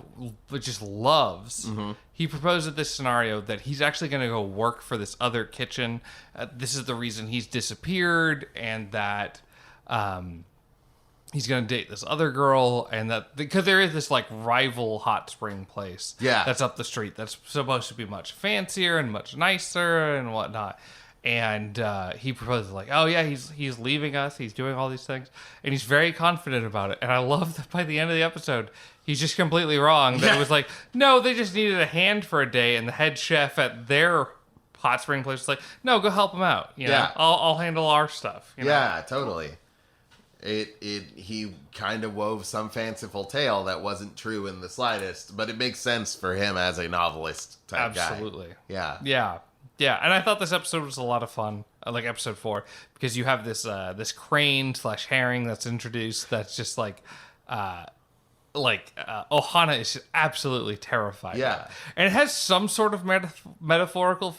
just loves, he proposes this scenario that he's actually going to go work for this other kitchen. This is the reason he's disappeared, and that he's going to date this other girl, and that because there is this, like, rival hot spring place that's up the street that's supposed to be much fancier and much nicer and whatnot. And he proposes, like, oh yeah, he's leaving us, he's doing all these things, and he's very confident about it. And I love that by the end of the episode, he's just completely wrong. That it was like, no, they just needed a hand for a day, and the head chef at their hot spring place was like, no, go help him out. You know, I'll handle our stuff. You know? Yeah, totally. He kind of wove some fanciful tale that wasn't true in the slightest, but it makes sense for him as a novelist type guy. Absolutely. Yeah. Yeah, and I thought this episode was a lot of fun, like episode 4, because you have this this crane / herring that's introduced that's just like Ohana is just absolutely terrified. Yeah. And it has some sort of metaphorical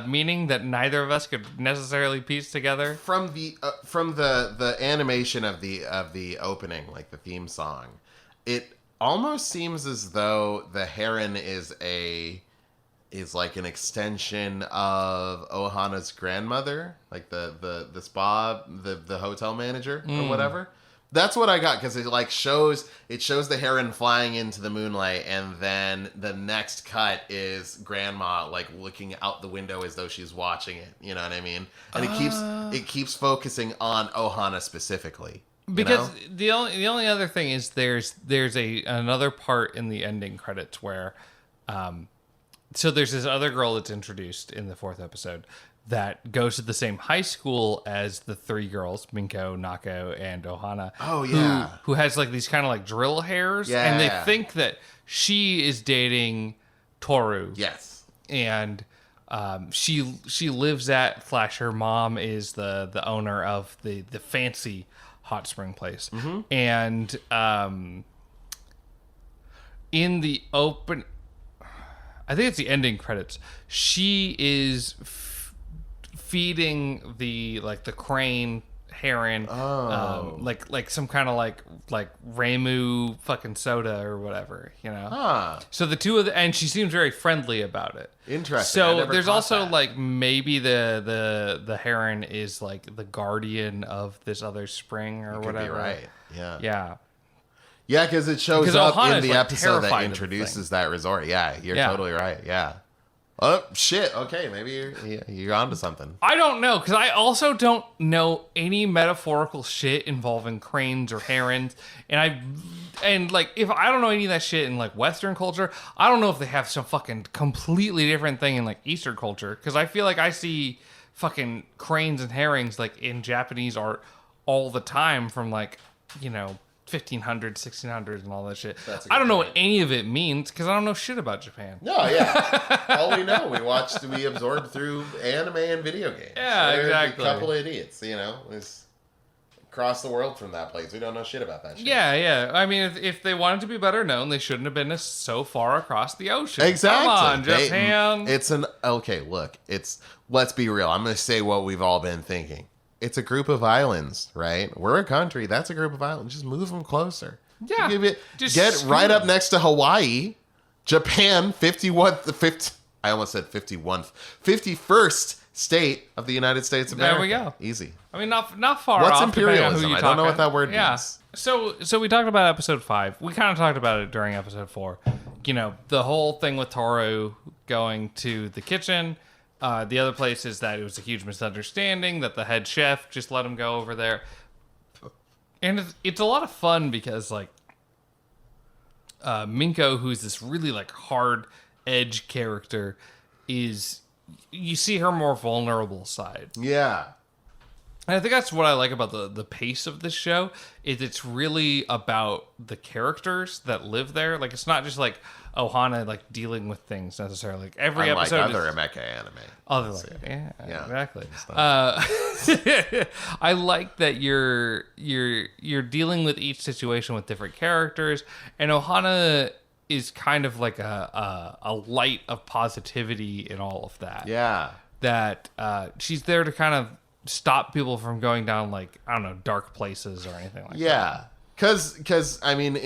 meaning that neither of us could necessarily piece together. From the animation of the opening, like the theme song, almost seems as though the heron is like an extension of Ohana's grandmother, like the spa, the hotel manager or whatever. That's what I got, because it shows the heron flying into the moonlight, and then the next cut is grandma like looking out the window as though she's watching it. You know what I mean? And it keeps focusing on Ohana specifically. Because the only other thing is there's another part in the ending credits where, so there's this other girl that's introduced in the 4th episode that goes to the same high school as the 3 girls, Minko, Nako, and Ohana. Oh, yeah. Who has like these kind of like drill hairs. Yeah. And they think that she is dating Toru. Yes. And she lives at / her mom is the owner of the fancy hot spring place. Mm-hmm. And in the open... I think it's the ending credits. She is feeding the crane heron, like some kind of like Ramu fucking soda or whatever, you know. Huh. So the two of and she seems very friendly about it. Interesting. So there's also that. Like maybe the heron is like the guardian of this other spring or whatever. Could be right. Yeah. Yeah. Yeah, because it shows up in the episode that introduces that resort. Yeah, you're totally right. Yeah. Oh, shit. Okay, maybe you're onto something. I don't know, because I also don't know any metaphorical shit involving cranes or herons. And like, if I don't know any of that shit in like Western culture, I don't know if they have some fucking completely different thing in like Eastern culture. Because I feel like I see fucking cranes and herrings like in Japanese art all the time from like, you know, 1500s, 1600s, and all that shit. I don't know what any of it means because I don't know shit about Japan. No, yeah. All we know, we absorbed through anime and video games. Yeah, so exactly. A couple of idiots, you know, across the world from that place. We don't know shit about that shit. Yeah, yeah. I mean, if they wanted to be better known, they shouldn't have been so far across the ocean. Exactly. Come on, Japan. Let's be real. I'm going to say what we've all been thinking. It's a group of islands, right? We're a country. That's a group of islands. Just move them closer. Yeah. Get right up next to Hawaii. Japan, 51st. I almost said 51st. 51st state of the United States of America. There we go. Easy. I mean, not far What's off. Imperialism? I don't know what that word means. So we talked about episode 5. We kind of talked about it during episode 4. You know, the whole thing with Toru going to the kitchen. The other place is that it was a huge misunderstanding that the head chef just let him go over there. And it's a lot of fun because, like, Minko, who's this really, like, hard edge character, you see her more vulnerable side. Yeah. And I think that's what I like about the pace of this show, is it's really about the characters that live there. Like, it's not just, like, Ohana, like, dealing with things necessarily. Like, every Unlike episode other mecha anime. Yeah, exactly. I like that you're dealing with each situation with different characters, and Ohana is kind of like a light of positivity in all of that. Yeah. That she's there to kind of stop people from going down, like, I don't know, dark places or anything like that. Yeah. Because, I mean,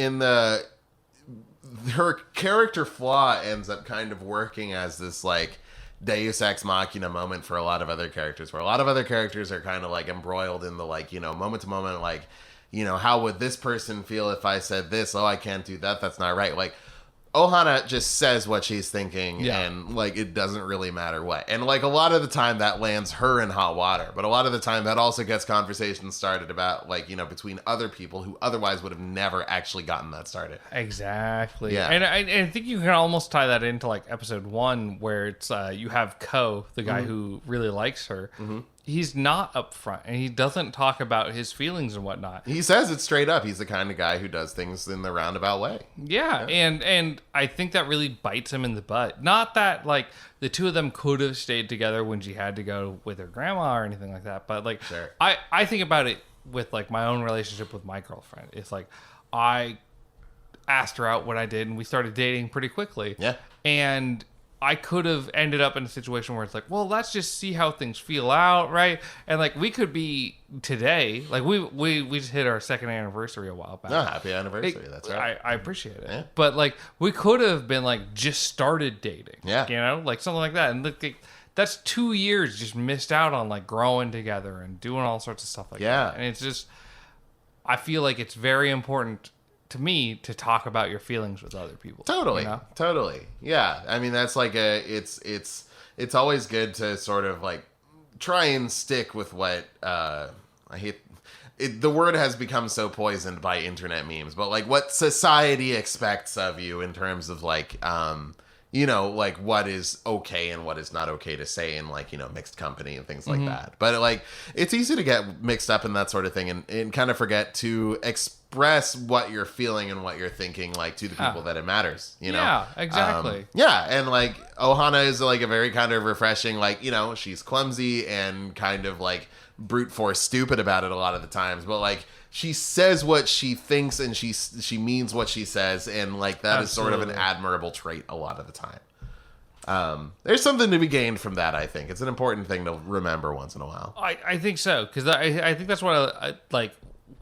her character flaw ends up kind of working as this, like, Deus Ex Machina moment for a lot of other characters, where a lot of other characters are kind of, like, embroiled in the, like, you know, moment to moment, like, you know, how would this person feel if I said this? Oh, I can't do that. That's not right. Like, Ohana just says what she's thinking, and, like, it doesn't really matter what. And, like, a lot of the time that lands her in hot water. But a lot of the time that also gets conversations started about, like, you know, between other people who otherwise would have never actually gotten that started. Exactly. Yeah. And I think you can almost tie that into, like, episode 1, where it's you have Ko, the guy who really likes her. Mm-hmm. He's not upfront, and he doesn't talk about his feelings and whatnot. He says it straight up. He's the kind of guy who does things in the roundabout way. Yeah. And I think that really bites him in the butt. Not that, like, the two of them could have stayed together when she had to go with her grandma or anything like that, but, like, sure. I think about it with, like, my own relationship with my girlfriend. It's like, I asked her out when I did, and we started dating pretty quickly. Yeah. And I could have ended up in a situation where it's like, well, let's just see how things feel out, right? And like we could be today, like we just hit our second anniversary a while back. Oh, happy anniversary. That's right. I appreciate it. Yeah. But like we could have been like just started dating. Yeah. You know, like something like that. And that's 2 years just missed out on like growing together and doing all sorts of stuff like that. And it's just, I feel like it's very important to me to talk about your feelings with other people. Totally. You know? Totally. Yeah. I mean, that's like it's always good to sort of like try and stick with what, I hate it. The word has become so poisoned by internet memes, but like what society expects of you in terms of like, you know, like what is okay and what is not okay to say in like, you know, mixed company and things like that. But like, it's easy to get mixed up in that sort of thing and kind of forget to express what you're feeling and what you're thinking, like to the people that it matters, you know? Yeah, exactly. Yeah. And like Ohana is like a very kind of refreshing, like, you know, she's clumsy and kind of like brute force stupid about it a lot of the times, but like, she says what she thinks and she means what she says, and like that is sort of an admirable trait a lot of the time. There's something to be gained from that. I think it's an important thing to remember once in a while. I think so, because I think that's what I like.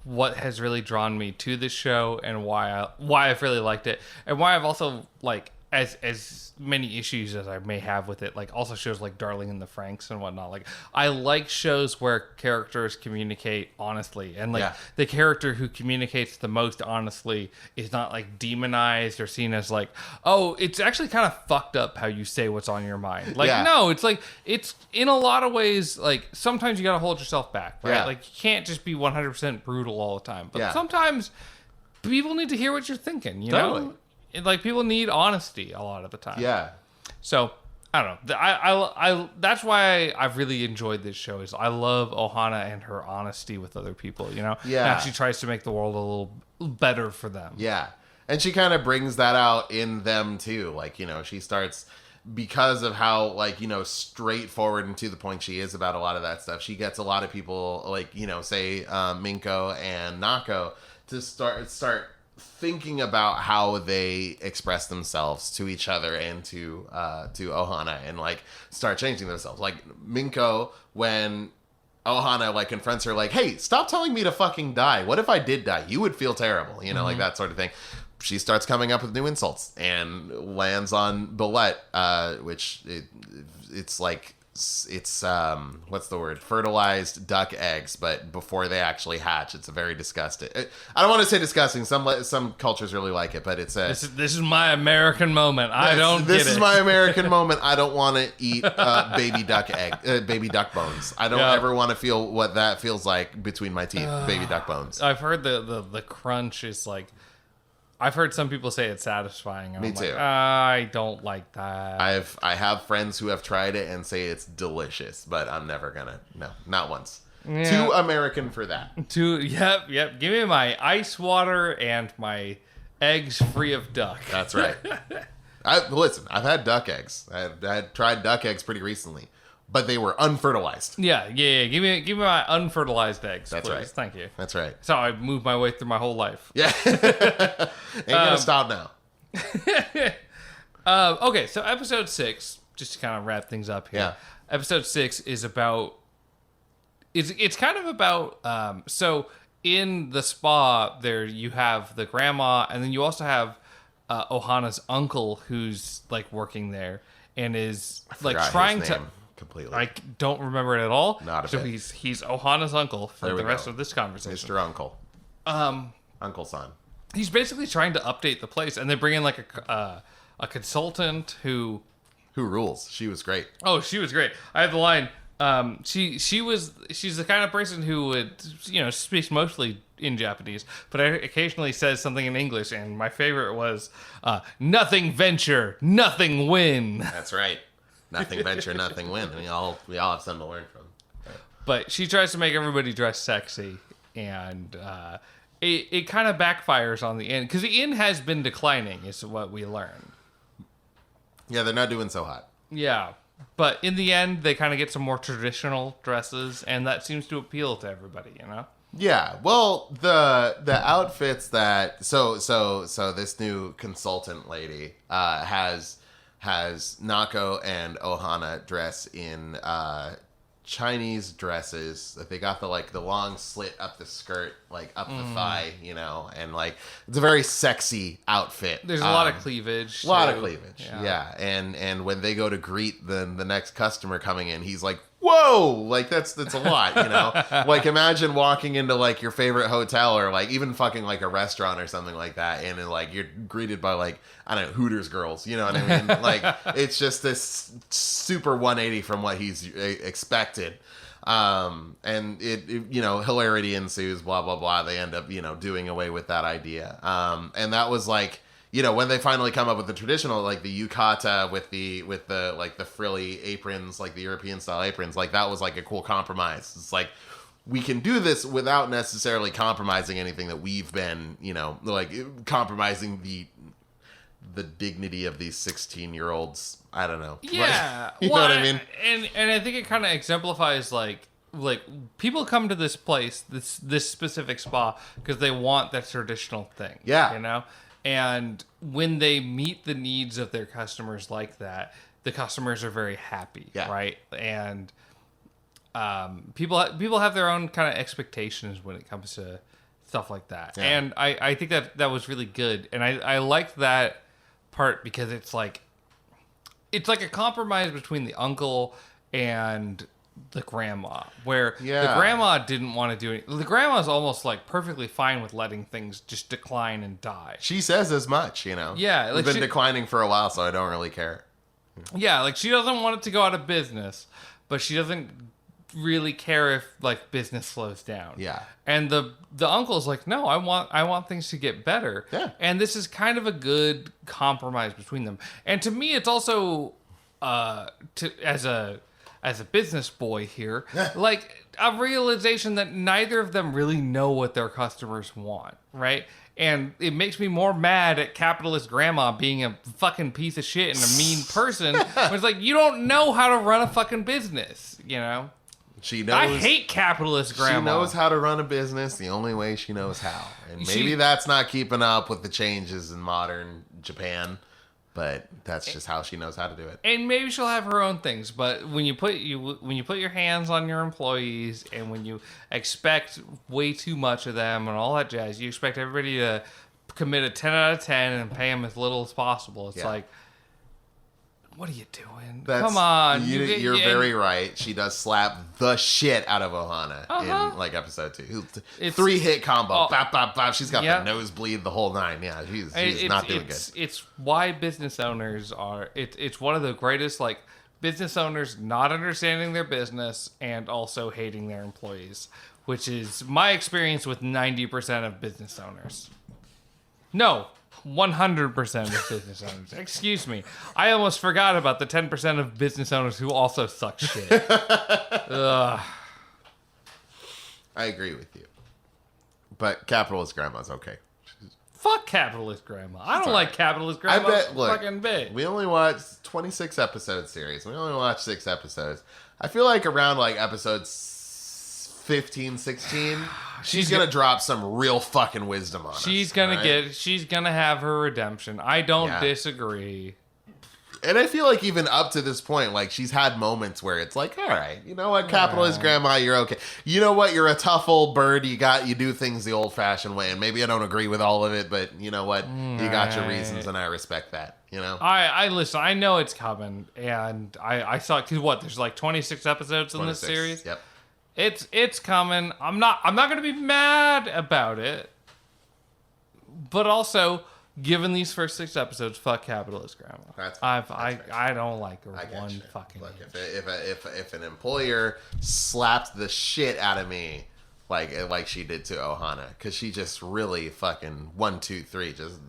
What has really drawn me to this show and why I've really liked it, and why I've also like as many issues as I may have with it, like also shows like Darling in the Franxx and whatnot. Like I like shows where characters communicate honestly, and like the character who communicates the most honestly is not like demonized or seen as like, oh, it's actually kind of fucked up how you say what's on your mind. Like no, it's like it's in a lot of ways like sometimes you got to hold yourself back, right? Like you can't just be 100% brutal all the time, but sometimes people need to hear what you're thinking, you know? Like people need honesty a lot of the time. Yeah. So I don't know. I that's why I've really enjoyed this show. Is I love Ohana and her honesty with other people. You know. Yeah. And she tries to make the world a little better for them. Yeah. And she kind of brings that out in them too. Like, you know, she starts, because of how like, you know, straightforward and to the point she is about a lot of that stuff. She gets a lot of people like, you know, say Minko and Nako to start thinking about how they express themselves to each other and to Ohana, and like start changing themselves. Like Minko, when Ohana like confronts her, like, "Hey, stop telling me to fucking die. What if I did die? You would feel terrible," you know, like that sort of thing. She starts coming up with new insults and lands on Bellette, which it's like it's what's the word? Fertilized duck eggs, but before they actually hatch. It's a very disgusting. I don't want to say disgusting. Some cultures really like it, but it's a this is my American moment. I don't. This is my American moment. I don't want to eat baby duck bones. I don't ever want to feel what that feels like between my teeth. Baby duck bones. I've heard the crunch is like. I've heard some people say it's satisfying. And Me I'm too. Like, I don't like that. I have friends who have tried it and say it's delicious, but I'm never gonna. No, not once. Yeah. Too American for that. Yep. Give me my ice water and my eggs free of duck. That's right. Listen, I've had duck eggs. I had tried duck eggs pretty recently, but they were unfertilized. Yeah. Give me my unfertilized eggs. That's please. right. Thank you. That's right. That's how I moved my way through my whole life. Yeah. Ain't gonna stop now. Okay, so episode 6, just to kind of wrap things up here. Yeah. Episode 6 is about. It's kind of about. So in the spa, there you have the grandma, and then you also have Ohana's uncle, who's like working there and is like trying to. Completely. I don't remember it at all. Not a bit. So he's Ohana's uncle for the rest of this conversation. Mr. Uncle. Uncle-san. He's basically trying to update the place, and they bring in like a consultant who rules. She was great. Oh, she was great. I have the line. She's the kind of person who would, you know, speaks mostly in Japanese, but occasionally says something in English, and my favorite was nothing venture, nothing win. That's right. Nothing venture, nothing win. We all have something to learn from. But she tries to make everybody dress sexy, and it kind of backfires on the inn, because the inn has been declining, is what we learn. Yeah, they're not doing so hot. Yeah, but in the end, they kind of get some more traditional dresses, and that seems to appeal to everybody, you know? Yeah, well, the outfits that so this new consultant lady has has Nako and Ohana dress in Chinese dresses. They got the long slit up the skirt, like up the thigh, you know, and like it's a very sexy outfit. There's a lot of cleavage. A lot of cleavage, yeah. And when they go to greet the next customer coming in, he's like, whoa, like that's a lot, you know. Like imagine walking into like your favorite hotel or like even fucking like a restaurant or something like that, and then, like you're greeted by like, I don't know, Hooters girls, you know what I mean? Like it's just this super 180 from what he's expected. And it you know, hilarity ensues, blah blah blah. They end up, you know, doing away with that idea. And that was like, you know, when they finally come up with the traditional, like the yukata with the like the frilly aprons, like the European style aprons, like that was like a cool compromise. It's like, we can do this without necessarily compromising anything that we've been, you know, like compromising the dignity of these 16-year-olds. I don't know. Yeah. Like, you know what I mean? And I think it kind of exemplifies like people come to this place, this specific spa, because they want that traditional thing. Yeah. You know? And when they meet the needs of their customers like that, the customers are very happy, right? And people have their own kind of expectations when it comes to stuff like that. Yeah. And I think that was really good. And I liked that part because it's like a compromise between the uncle and the grandma, where the grandma didn't want to do it. The grandma's almost like perfectly fine with letting things just decline and die. She says as much, you know. Yeah, like, we've been declining for a while, so I don't really care. Yeah, like she doesn't want it to go out of business, but she doesn't really care if like business slows down. Yeah. And the uncle's like, no, I want things to get better. Yeah. And this is kind of a good compromise between them. And to me, it's also as a business boy here, like a realization that neither of them really know what their customers want, right? And it makes me more mad at capitalist grandma being a fucking piece of shit and a mean person. It's like, you don't know how to run a fucking business, you know? She knows. I hate capitalist grandma. She knows how to run a business the only way she knows how. And maybe that's not keeping up with the changes in modern Japan. But that's just how she knows how to do it. And maybe she'll have her own things. But when you put your hands on your employees, and when you expect way too much of them and all that jazz, you expect everybody to commit a 10 out of 10 and pay them as little as possible. It's like, what are you doing? Come on. You're very right. She does slap the shit out of Ohana in like episode 2. 3-hit combo. Bop, bop, bop. She's got the nosebleed, the whole nine. Yeah, she's not doing good. It's why business owners are... It's one of the greatest, like, business owners not understanding their business and also hating their employees, which is my experience with 90% of business owners. No, 100% of business owners. Excuse me. I almost forgot about the 10% of business owners who also suck shit. Ugh. I agree with you. But capitalist grandma's okay. Fuck capitalist grandma. I don't like capitalist grandma. Fucking big. We only watched 26 episode series. We only watched 6 episodes. I feel like around like episodes 15, 16, she's gonna drop some real fucking wisdom on us. She's gonna have her redemption. I don't disagree. And I feel like even up to this point, like she's had moments where it's like, all right, you know what, capitalist grandma, you're okay. You know what, you're a tough old bird. You do things the old fashioned way, and maybe I don't agree with all of it, but you know what, you got your reasons, and I respect that. You know, I listen. I know it's coming, and I saw because there's like 26 episodes in this series. Yep. It's coming. I'm not gonna be mad about it, but also, given these first 6 episodes, fuck capitalist grandma. I don't like her one fucking. Look, if an employer slapped the shit out of me, like she did to Ohana, because she just really fucking 1, 2, 3, just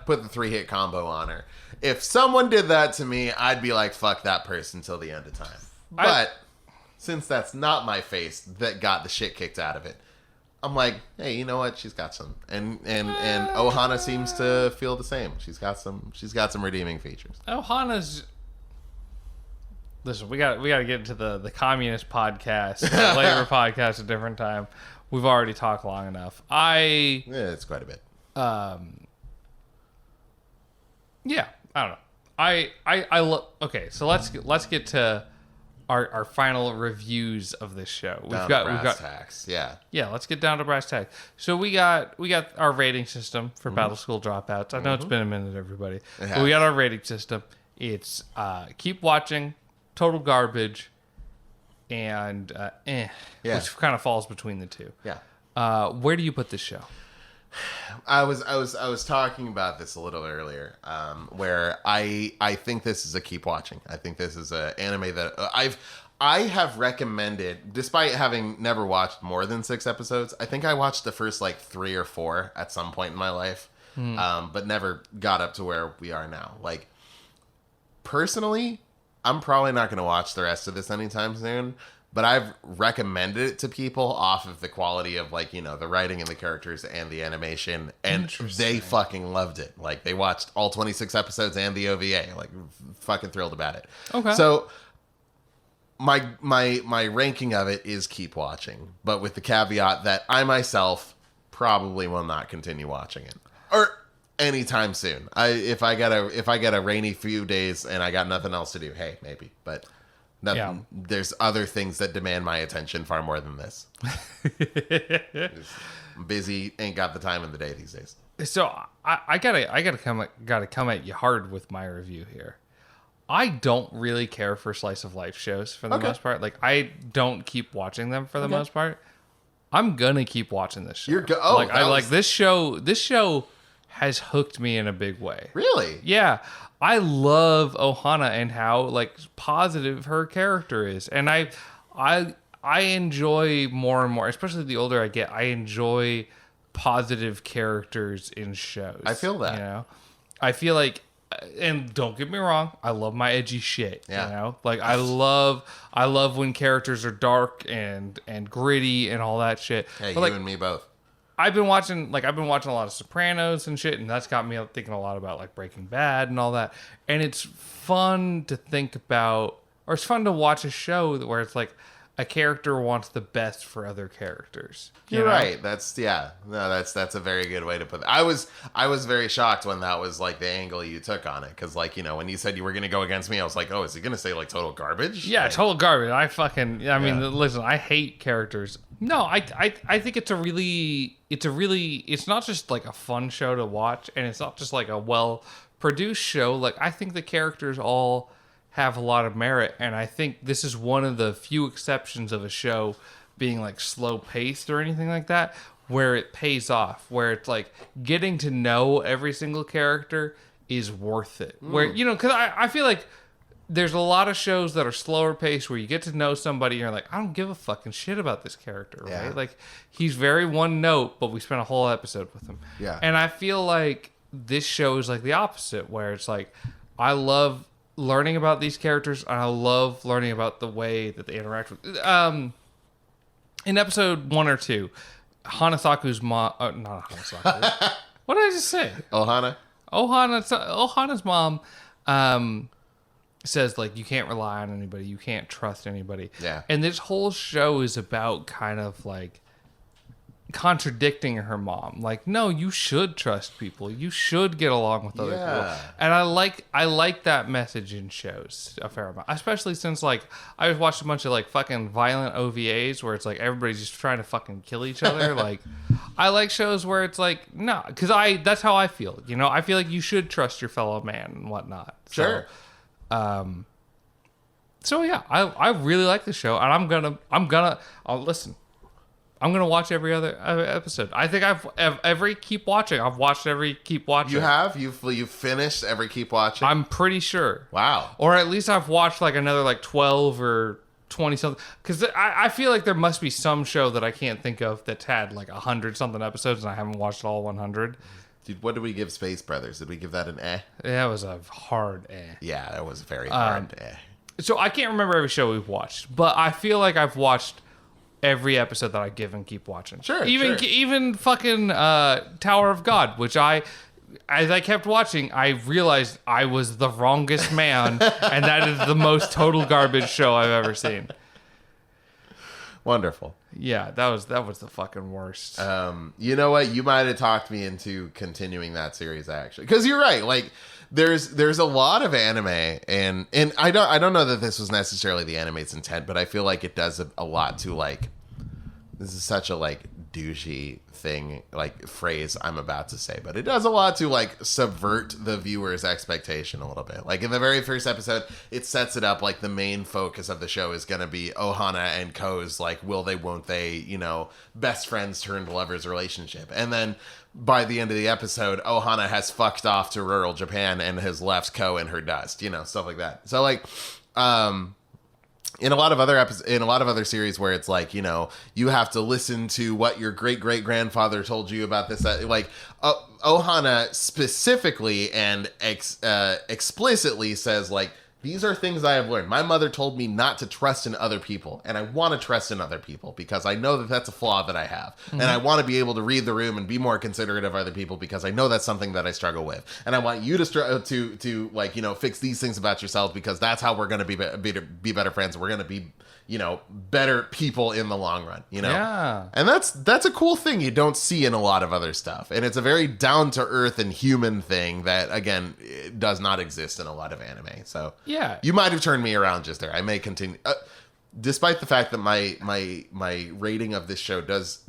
put the 3-hit combo on her. If someone did that to me, I'd be like, fuck that person till the end of time. But since that's not my face that got the shit kicked out of it, I'm like, hey, you know what? She's got some, and Ohana seems to feel the same. She's got some redeeming features. Ohana's. Listen, we got to get into the communist podcast, the labor podcast, a different time. We've already talked long enough. It's quite a bit. Yeah, I don't know. Okay, so let's get to our final reviews of this show. We've got tacks. Yeah. Yeah, let's get down to brass tacks. So we got our rating system for Battle School Dropouts. I know it's been a minute, everybody. But we got our rating system. It's keep watching, total garbage, and which kind of falls between the two. Yeah. Where do you put this show? I was talking about this a little earlier, where I think this is a keep watching. I think this is an anime that I have recommended, despite having never watched more than 6 episodes. I think I watched the first like 3 or 4 at some point in my life, but never got up to where we are now. Like, personally, I'm probably not going to watch the rest of this anytime soon. But I've recommended it to people off of the quality of, like, you know, the writing and the characters and the animation, and they fucking loved it. Like, they watched all 26 episodes and the OVA. Like, fucking thrilled about it. Okay. So my ranking of it is keep watching, but with the caveat that I myself probably will not continue watching it or anytime soon. If I get a rainy few days and I got nothing else to do, hey, maybe, but. There's other things that demand my attention far more than this. I'm busy, ain't got the time in the day these days. So I gotta come at you hard with my review here. I don't really care for slice of life shows for the most part. Like, I don't keep watching them for the most part. I'm gonna keep watching this show. This show. This show has hooked me in a big way. Really? Yeah. I love Ohana and how, like, positive her character is. And I enjoy more and more, especially the older I get, I enjoy positive characters in shows. I feel that. You know? I feel like, and don't get me wrong, I love my edgy shit. Yeah. You know? Like, I love when characters are dark and gritty and all that shit. Hey, but, you and me both. I've been watching a lot of Sopranos and shit, and that's got me thinking a lot about, like, Breaking Bad and all that. And it's fun to think about, or it's fun to watch a show where it's like a character wants the best for other characters. You're right. That's a very good way to put it. I was very shocked when that was, like, the angle you took on it, because, like, you know, when you said you were going to go against me, I was like, oh, is he going to say, like, total garbage? Yeah, like, total garbage. I mean, listen, I hate characters. No, I think it's not just, like, a fun show to watch, and it's not just, like, a well-produced show. Like, I think the characters all have a lot of merit, and I think this is one of the few exceptions of a show being, like, slow-paced or anything like that, where it pays off, where it's, like, getting to know every single character is worth it. Where, you know, because I feel like there's a lot of shows that are slower paced where you get to know somebody and you're like, I don't give a fucking shit about this character, right? Yeah. Like, he's very one note, but we spent a whole episode with him. Yeah. And I feel like this show is like the opposite, where it's like, I love learning about these characters and I love learning about the way that they interact with. In episode 1 or 2, Hanasaku's mom, not Hanasaku. What did I just say? Ohana's mom, says, like, you can't rely on anybody, you can't trust anybody. Yeah. And this whole show is about kind of, like, contradicting her mom. Like, no, you should trust people. You should get along with other people. And I like that message in shows a fair amount. Especially since, like, I watched a bunch of, like, fucking violent OVAs where it's like everybody's just trying to fucking kill each other. Like, I like shows where it's like, no, because that's how I feel. You know, I feel like you should trust your fellow man and whatnot. Sure. So yeah, I really like this show, and I'm gonna listen. I'm gonna watch every other episode. I think I've watched every keep watching. You have? You've finished every keep watching? I'm pretty sure. Wow. Or at least I've watched like another like 12 or 20 something. Because I feel like there must be some show that I can't think of that's had like 100 something episodes, and I haven't watched all 100. Dude, what did we give Space Brothers? Did we give that an eh? Yeah, it was a hard eh. Yeah, that was a very hard eh. So I can't remember every show we've watched, but I feel like I've watched every episode that I give and keep watching. Sure, even fucking Tower of God, which as I kept watching, I realized I was the wrongest man, and that is the most total garbage show I've ever seen. Wonderful. Yeah, that was the fucking worst. You know what? You might have talked me into continuing that series actually, because you're right. Like, there's a lot of anime, and I don't know that this was necessarily the anime's intent, but I feel like it does a lot to like. This is such a like douchey thing, like phrase I'm about to say, but it does a lot to like subvert the viewer's expectation a little bit. Like in the very first episode, it sets it up like the main focus of the show is going to be Ohana and Ko's like will they, won't they, you know, best friends turned lovers relationship. And then by the end of the episode, Ohana has fucked off to rural Japan and has left Ko in her dust, you know, stuff like that. So like, in a lot of other series where it's like, you know, you have to listen to what your great grandfather told you about this, like Ohana specifically and explicitly says like, these are things I have learned. My mother told me not to trust in other people, and I want to trust in other people because I know that that's a flaw that I have. Mm-hmm. And I want to be able to read the room and be more considerate of other people because I know that's something that I struggle with. And I want you to like, you know, fix these things about yourself because that's how we're going to be better friends. We're going to be, you know, better people in the long run, you know? Yeah. And that's a cool thing you don't see in a lot of other stuff. And it's a very down to earth and human thing that, again, it does not exist in a lot of anime. So yeah, you might have turned me around just there. I may continue. Despite the fact that my rating of this show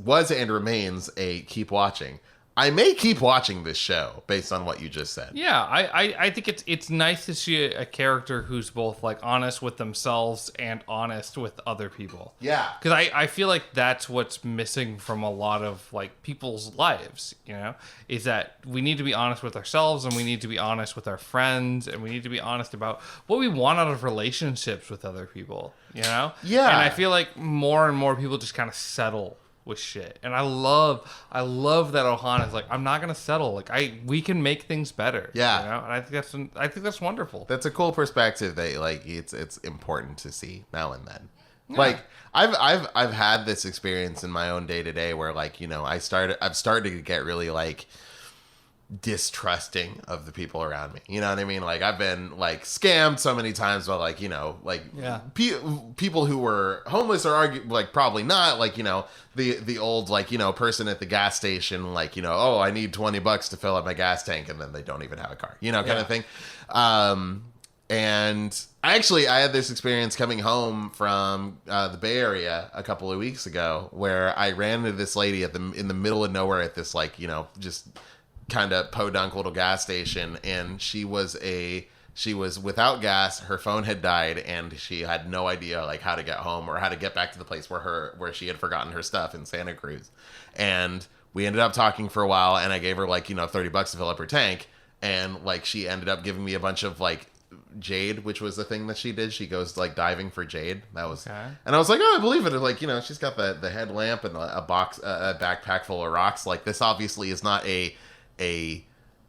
was and remains a keep watching, I may keep watching this show based on what you just said. Yeah, I think it's nice to see a character who's both like honest with themselves and honest with other people. Yeah. Because I feel like that's what's missing from a lot of like people's lives, you know, is that we need to be honest with ourselves and we need to be honest with our friends and we need to be honest about what we want out of relationships with other people, you know? Yeah. And I feel like more and more people just kind of settle with shit, and I love that Ohana's like, I'm not gonna settle. Like we can make things better. Yeah, you know? And I think that's wonderful. That's a cool perspective that like it's important to see now and then. Yeah. Like I've had this experience in my own day to day where like, you know, I've started to get really like distrusting of the people around me. You know what I mean? Like I've been like scammed so many times by like, you know, like people who were homeless or like probably not, like, you know, the old like, you know, person at the gas station, like, you know, oh, I need $20 to fill up my gas tank, and then they don't even have a car, you know, kind of thing. And actually I had this experience coming home from the Bay Area a couple of weeks ago where I ran into this lady in the middle of nowhere at this like, you know, just kind of podunk little gas station, and she was without gas, her phone had died, and she had no idea like how to get home or how to get back to the place where she had forgotten her stuff in Santa Cruz. And we ended up talking for a while, and I gave her like, you know, $30 to fill up her tank, and like she ended up giving me a bunch of like jade, which was the thing that she did. She goes like diving for jade. That was okay. And I was like, oh, I believe it. Like, you know, she's got the headlamp and a backpack full of rocks. Like, this obviously is not a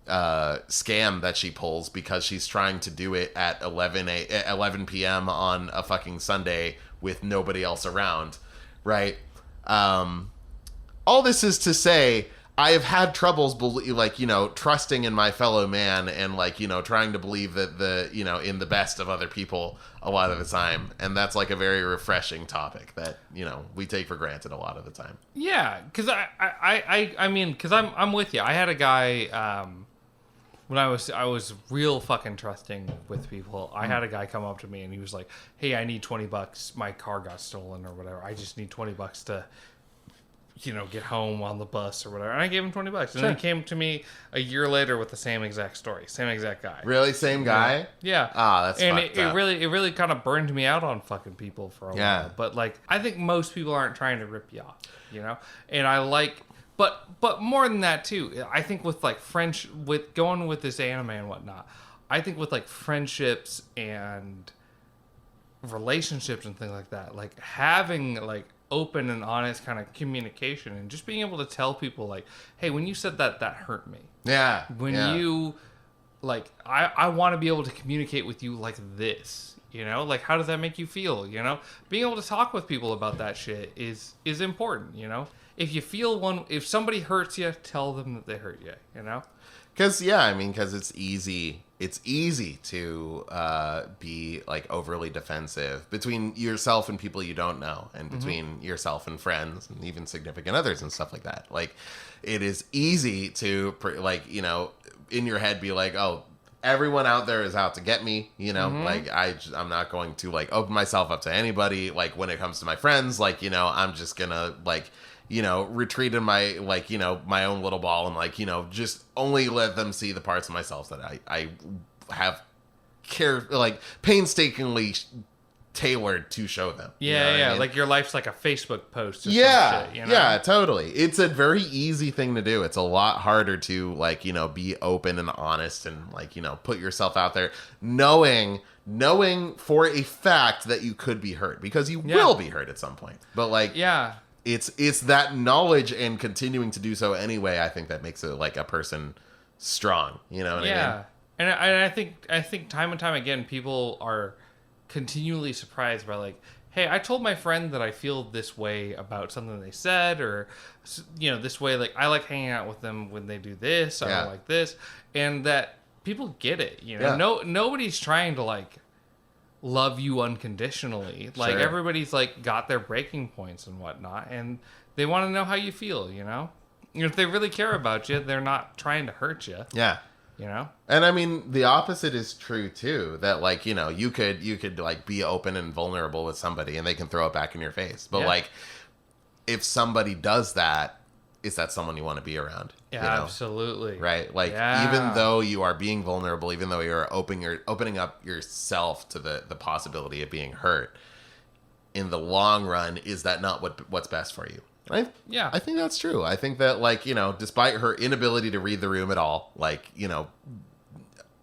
scam that she pulls because she's trying to do it at 11 p.m. on a fucking Sunday with nobody else around, right? All this is to say, I have had troubles, like, you know, trusting in my fellow man and like, you know, trying to believe that you know, in the best of other people a lot of the time. And that's like a very refreshing topic that, you know, we take for granted a lot of the time. Yeah. Cause I mean, cause I'm with you. I had a guy, when I was real fucking trusting with people, I had a guy come up to me and he was like, hey, I need $20. My car got stolen or whatever. I just need $20 to, you know, get home on the bus or whatever. And I gave him $20. And then he came to me a year later with the same exact story, same exact guy. Really? Same guy? Yeah. Ah, that's and fucked it up. really kind of burned me out on fucking people for a while. But like, I think most people aren't trying to rip you off, you know? And I like, but more than that too, I think with like with going with this anime and whatnot, I think with like friendships and relationships and things like that, like having like open and honest kind of communication and just being able to tell people like, hey, when you said that hurt me. Yeah. When you like, I want to be able to communicate with you like this, you know, like, how does that make you feel? You know, being able to talk with people about that shit is important, you know. if you feel if somebody hurts you, tell them that they hurt you, you know? Because, yeah, I mean, because it's easy to be, like, overly defensive between yourself and people you don't know, and between yourself and friends and even significant others and stuff like that. Like, it is easy to, like, you know, in your head be like, oh, everyone out there is out to get me, you know? Like, I'm not going to, like, open myself up to anybody. Like, when it comes to my friends, like, you know, I'm just gonna, like, you know, retreat in my, like, you know, my own little ball and, like, you know, just only let them see the parts of myself that I have painstakingly tailored to show them. Yeah, you know what I mean? like your life's like a Facebook post or some shit, you know? Yeah, totally. It's a very easy thing to do. It's a lot harder to, like, you know, be open and honest and, like, you know, put yourself out there knowing for a fact that you could be hurt, because you will be hurt at some point. But, like, it's that knowledge and continuing to do so anyway, I think, that makes it, like, a person strong. You know what I mean? And I think time and time again, people are continually surprised by, like, hey, I told my friend that I feel this way about something they said, or, you know, this way, like, I like hanging out with them when they do this, I don't like this, and that people get it, you know? Nobody's trying to, like, love you unconditionally. Like, everybody's, like, got their breaking points and whatnot, and they want to know how you feel, you know? If they really care about you, they're not trying to hurt you. Yeah. You know? And I mean, the opposite is true too, that, like, you know, you could like be open and vulnerable with somebody and they can throw it back in your face. But like, if somebody does that, is that someone you want to be around? Yeah, you know? Absolutely. Right? Like, even though you are being vulnerable, even though you're opening up yourself to the possibility of being hurt, in the long run, is that not what's best for you? I think that's true. I think that, like, you know, despite her inability to read the room at all, like, you know,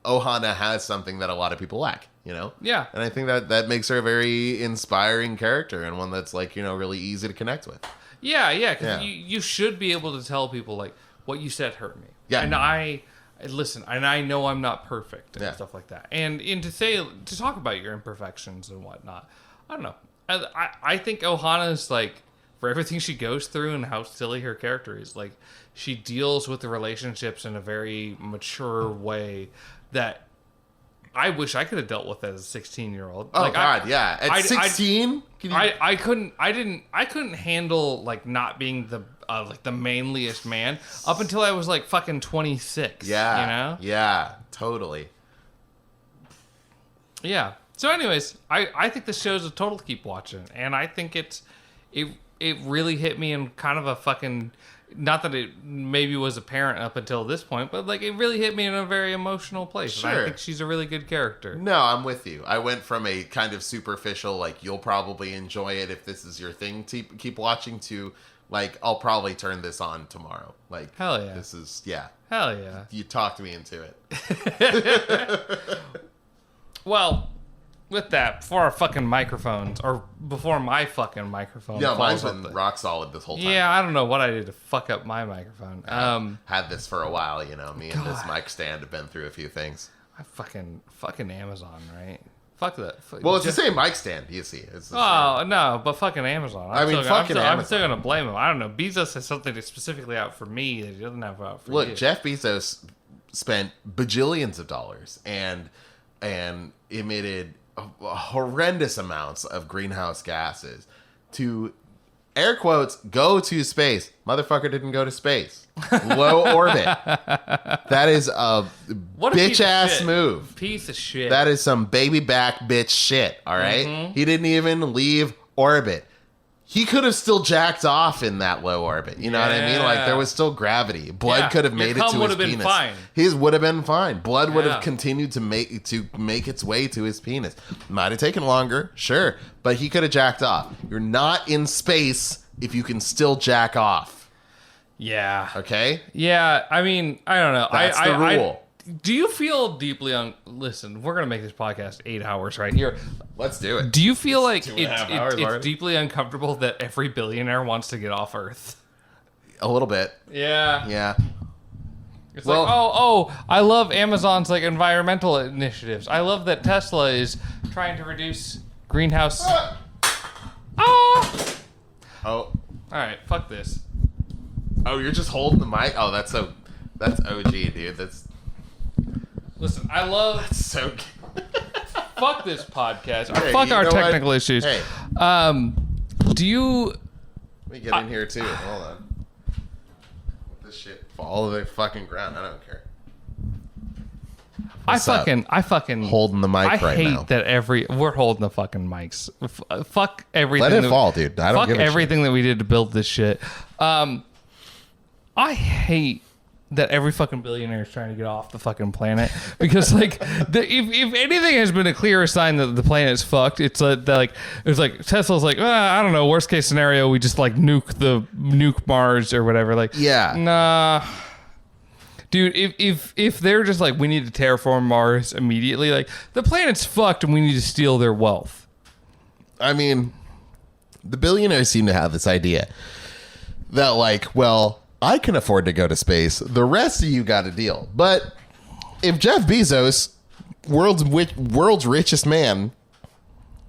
Ohana has something that a lot of people lack, you know? Yeah. And I think that makes her a very inspiring character, and one that's, like, you know, really easy to connect with. Yeah, because you should be able to tell people, like, what you said hurt me. Yeah. And listen, and I know I'm not perfect and stuff like that. And to talk about your imperfections and whatnot, I don't know. I think Ohana's, like, for everything she goes through and how silly her character is, like, she deals with the relationships in a very mature way that I wish I could have dealt with as a 16-year-old. Oh, like, God, yeah. At 16? I couldn't handle, like, not being the like the manliest man up until I was, like, fucking 26. Yeah. You know? Yeah, totally. Yeah. So anyways, I think this show's a total keep watching, and I think it really hit me in kind of a fucking, not that it maybe was apparent up until this point, but, like, it really hit me in a very emotional place. Sure. And I think she's a really good character. No, I'm with you. I went from a kind of superficial, like, you'll probably enjoy it if this is your thing to keep watching, to, like, I'll probably turn this on tomorrow. Like, hell yeah. This is, Hell yeah. You talked me into it. Well, with that, before our fucking microphones, or before my fucking microphone. Yeah, mine's been rock solid this whole time. Yeah, I don't know what I did to fuck up my microphone. Had this for a while, you know. Me and this mic stand have been through a few things. I fucking Amazon, right? Fuck that. Well, it's the same mic stand, you see. It's no, but fucking Amazon. Amazon. I'm still gonna blame him. I don't know. Bezos has something that's specifically out for me that he doesn't have out for you. Look, Jeff Bezos spent bajillions of dollars and emitted horrendous amounts of greenhouse gases to, air quotes, go to space. Motherfucker didn't go to space. Low orbit. That is a bitch ass move. Piece of shit. That is some baby back bitch shit. All right. He didn't even leave orbit. He could have still jacked off in that low orbit. You know what I mean? Like, there was still gravity. Blood could have made it to his penis. Been fine. His would have been fine. Blood would have continued to make its way to his penis. Might have taken longer, sure, but he could have jacked off. You're not in space if you can still jack off. Yeah. Okay? Yeah, I mean, I don't know. That's the rule. Do you feel deeply listen, we're going to make this podcast 8 hours right here. Let's do it. Do you feel like it's deeply uncomfortable that every billionaire wants to get off Earth? A little bit. Yeah. Yeah. It's like, I love Amazon's, like, environmental initiatives. I love that Tesla is trying to reduce greenhouse. Oh. All right, fuck this. Oh, you're just holding the mic? Oh, that's OG, dude. Listen, I love... That's so... Fuck this podcast. Or Hey, fuck you our know technical what? issues. Hey. Do you... Let me get in here, too. Hold on. Let this shit fall to the fucking ground. I don't care. I fucking holding the mic right now. I hate that we're holding the fucking mics. Fuck everything. Let it fall, dude. I don't fuck give a everything shit. that we did to build this shit. I hate that every fucking billionaire is trying to get off the fucking planet because like if anything has been a clearer sign that the planet's fucked, it's like Tesla's like, I don't know, worst case scenario we just like nuke Mars or whatever. Like, Yeah. Nah. Dude, if they're just like, we need to terraform Mars immediately, like, the planet's fucked and we need to steal their wealth. I mean, the billionaires seem to have this idea that, like, well, I can afford to go to space. The rest of you got to deal. But if Jeff Bezos, world's richest man,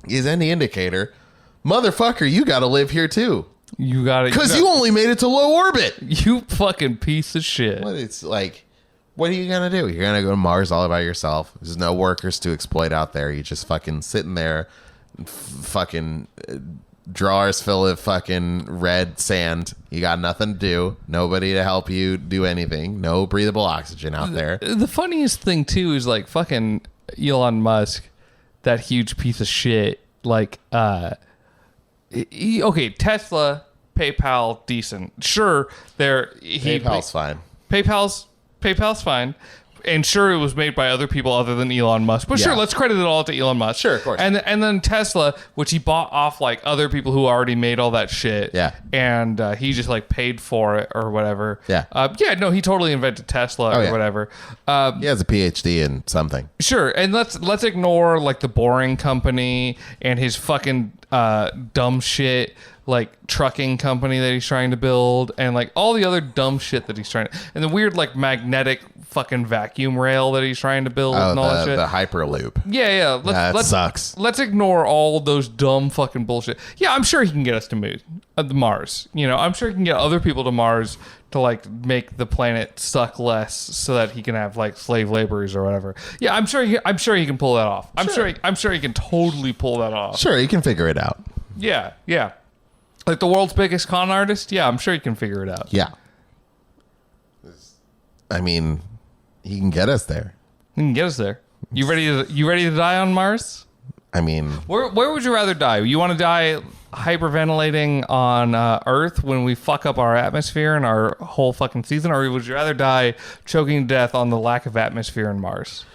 is any indicator, motherfucker, you got to live here too. You got it. Because you only made it to low orbit. You fucking piece of shit. But it's like, what are you going to do? You're going to go to Mars all by yourself. There's no workers to exploit out there. You just fucking sitting there, fucking drawers full of fucking red sand. You got nothing to do. Nobody to help you do anything. No breathable oxygen out there. The funniest thing, too, is like fucking Elon Musk, that huge piece of shit. Like, okay, Tesla, PayPal, decent. Sure, PayPal's fine. PayPal's fine. And sure, it was made by other people other than Elon Musk. But sure, let's credit it all to Elon Musk. Sure, of course. And then Tesla, which he bought off like other people who already made all that shit. Yeah. And he just like paid for it or whatever. Yeah. No, he totally invented Tesla or whatever. He has a PhD in something. Sure, and let's ignore like the Boring Company and his fucking dumb shit like trucking company that he's trying to build and like all the other dumb shit that he's trying to, and the weird like magnetic fucking vacuum rail that he's trying to build and all that shit. The Hyperloop. Yeah. That sucks. Let's ignore all those dumb fucking bullshit. Yeah, I'm sure he can get us to Mars. You know, I'm sure he can get other people to Mars to like make the planet suck less so that he can have like slave laborers or whatever. Yeah, I'm sure he can pull that off. I'm sure he can totally pull that off. Sure, he can figure it out. Yeah. Like the world's biggest con artist? Yeah, I'm sure he can figure it out. Yeah. I mean, he can get us there. He can get us there. You ready to die on Mars? I mean, Where would you rather die? You want to die hyperventilating on Earth when we fuck up our atmosphere and our whole fucking season, or would you rather die choking to death on the lack of atmosphere in Mars?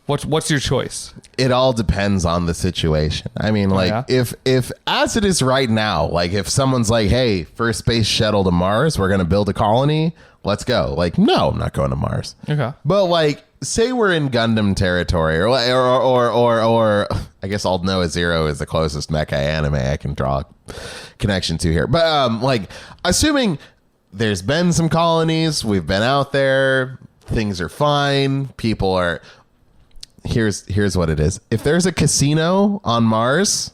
What's your choice? it all depends on the situation. I mean, like, if as it is right now, like if someone's like, hey, first space shuttle to Mars, we're going to build a colony, let's go. Like, no, I'm not going to Mars. Okay. But like, say we're in Gundam territory, or I guess I'll know Zero is the closest mecha anime I can draw a connection to here. But like, assuming there's been some colonies, we've been out there, things are fine, people are. Here's what it is. If there's a casino on Mars,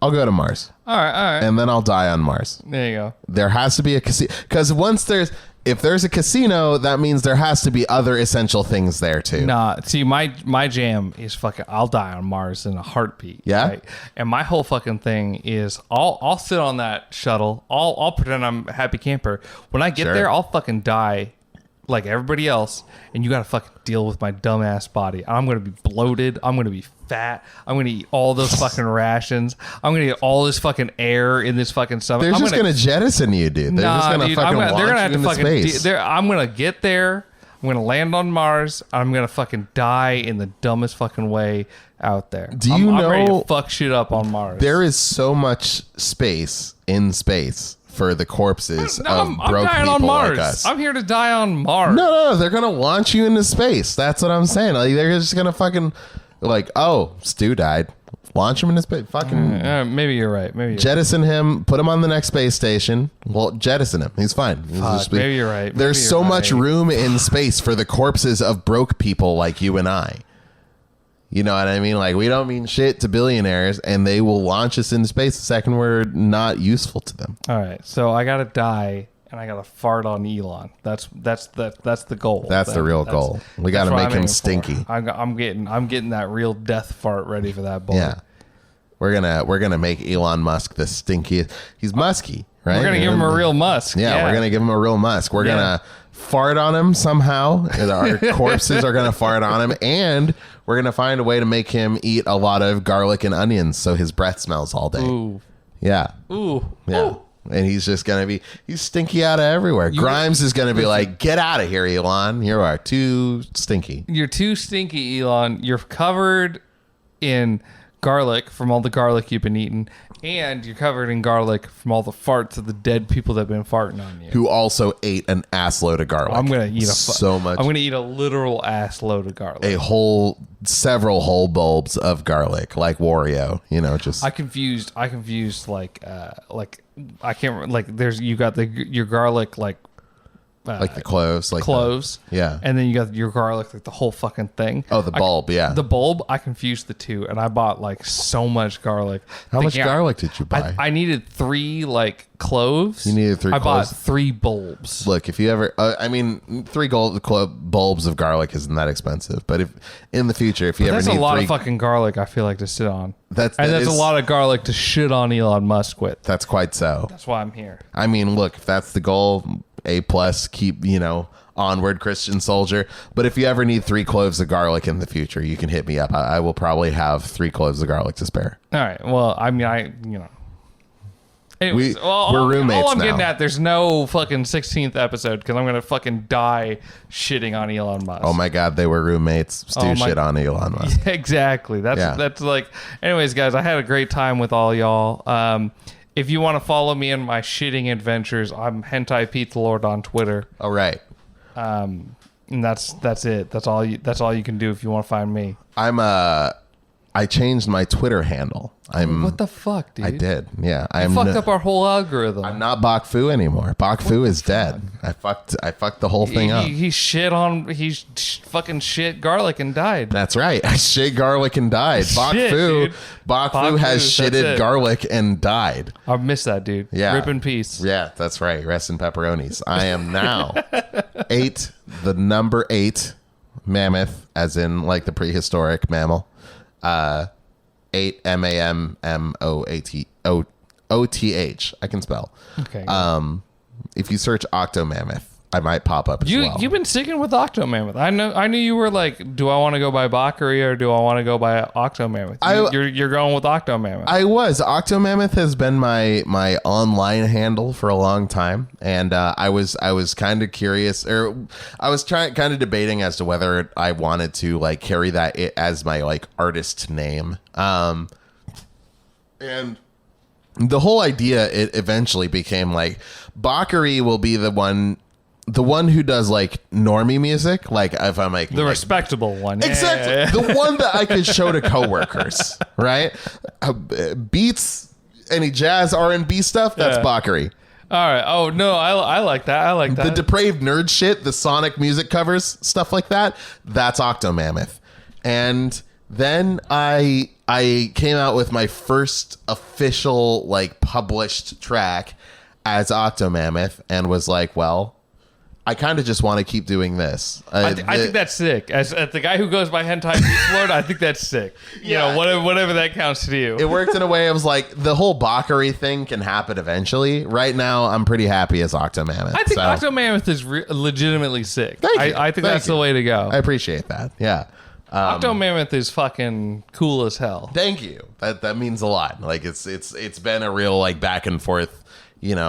I'll go to Mars. All right. And then I'll die on Mars. There you go. There has to be a casino, because if there's a casino, that means there has to be other essential things there too. Nah, see, my jam is fucking. I'll die on Mars in a heartbeat. Yeah. Right? And my whole fucking thing is, I'll sit on that shuttle. I'll pretend I'm a happy camper. When I get there, I'll fucking die like everybody else, and you gotta fucking deal with my dumbass body. I'm gonna be bloated. I'm gonna be fat. I'm gonna eat all those fucking rations. I'm gonna get all this fucking air in this fucking stomach. They're just gonna jettison you, dude. They're just gonna fucking launch you into space. I'm gonna get there. I'm gonna land on Mars. I'm gonna fucking die in the dumbest fucking way out there. I'm ready to fuck shit up on Mars. There is so much space in space for the corpses of broke people on Mars. like us. I'm here to die on Mars. No, they're gonna launch you into space. That's what I'm saying. Like, they're just gonna fucking like, oh, Stew died. Launch him into space. Fucking maybe you're right. Jettison him. Put him on the next space station. Well, jettison him. He's fine. Maybe you're right. There's so much room in space for the corpses of broke people like you and I. You know what I mean? Like, we don't mean shit to billionaires, and they will launch us into space the second we're not useful to them. All right, so I gotta die and I gotta fart on Elon. That's the goal. That's the real goal. We got to make him stinky. I'm getting that real death fart ready for that boy. Yeah, we're gonna make Elon Musk the stinkiest. He's musky, right? We're gonna give him a real musk. Yeah, we're gonna give him a real musk. We're gonna fart on him somehow. Our corpses are gonna fart on him, and we're gonna find a way to make him eat a lot of garlic and onions so his breath smells all day. Ooh. Yeah. Ooh. Yeah. Ooh. And he's just gonna be stinky out of everywhere. Grimes is gonna be like, get out of here, Elon. You are too stinky. You're too stinky, Elon. You're covered in garlic from all the garlic you've been eating, and you're covered in garlic from all the farts of the dead people that have been farting on you. Who also ate an ass load of garlic. I'm gonna eat so much. I'm gonna eat a literal ass load of garlic. Several whole bulbs of garlic, like Wario. You know, just I confused I can't like there's you got your garlic like the cloves, cloves, yeah, and then you got your garlic, like the whole fucking thing. Oh, the bulb, yeah, the bulb. I confused the two, and I bought like so much garlic. How much garlic did you buy? I needed 3 like cloves. You needed 3 I cloves. bought 3 bulbs. Look, if you ever, 3 bulbs of garlic isn't that expensive, but if in the future, if you ever that's need a lot of fucking garlic, I feel like, to sit on. That's a lot of garlic to shit on Elon Musk with. That's quite so. That's why I'm here. I mean, look, if that's the goal, A+, keep, onward, Christian soldier. But if you ever need 3 cloves of garlic in the future, you can hit me up. I will probably have 3 cloves of garlic to spare. All right. Well, I mean, Anyways, we're roommates all I'm now. getting at, there's no fucking 16th episode because I'm going to fucking die shitting on Elon Musk. Oh my God, they were roommates. Shit on Elon Musk. Yeah, exactly. That's like, anyways, guys, I had a great time with all y'all. If you want to follow me in my shitting adventures, I'm Hentai Pete the Lord on Twitter. All right. And that's it. That's all you can do if you want to find me. I changed my Twitter handle. What the fuck, dude? I did. Yeah. You fucked up our whole algorithm. I'm not Bakfu anymore. Bakfu is dead. I fucked the whole thing up. He fucking shit garlic and died. That's right. I shit garlic and died. Bakfu has shitted garlic and died. I miss that, dude. Yeah. Rip in peace. Yeah, that's right. Rest in pepperonis. I am now 8, the number 8 mammoth, as in like the prehistoric mammal. 8 MAMMOATOTH. I can spell. Okay. If you search Octomammoth, I might pop up as well. You've been sticking with Octomammoth. I knew you were like, do I want to go by Bakari or do I want to go by Octomammoth? You're going with Octomammoth. I was. Octomammoth has been my online handle for a long time, and I was kind of curious, or I was kind of debating as to whether I wanted to like carry that as my like artist name. And the whole idea, it eventually became like Bakari will be the one who does like normie music, like if I'm like the respectable one. Exactly. Yeah. The one that I could show to coworkers, right? Beats, any jazz R&B stuff, that's Bakari. All right. Oh no, I like that. I like that. The depraved nerd shit, the Sonic music covers, stuff like that, that's Octomammoth. And then I came out with my first official like published track as Octomammoth and was like, well, I kind of just want to keep doing this. I think that's sick. As the guy who goes by Hentai Beast Lord, I think that's sick. Whatever that counts to you. It worked in a way. I was like, the whole Bakari thing can happen eventually. Right now, I'm pretty happy as Octomammoth. I think Octomammoth is legitimately sick. Thank you. I think that's the way to go. I appreciate that. Yeah. Octomammoth is fucking cool as hell. Thank you. That means a lot. Like it's been a real like back and forth,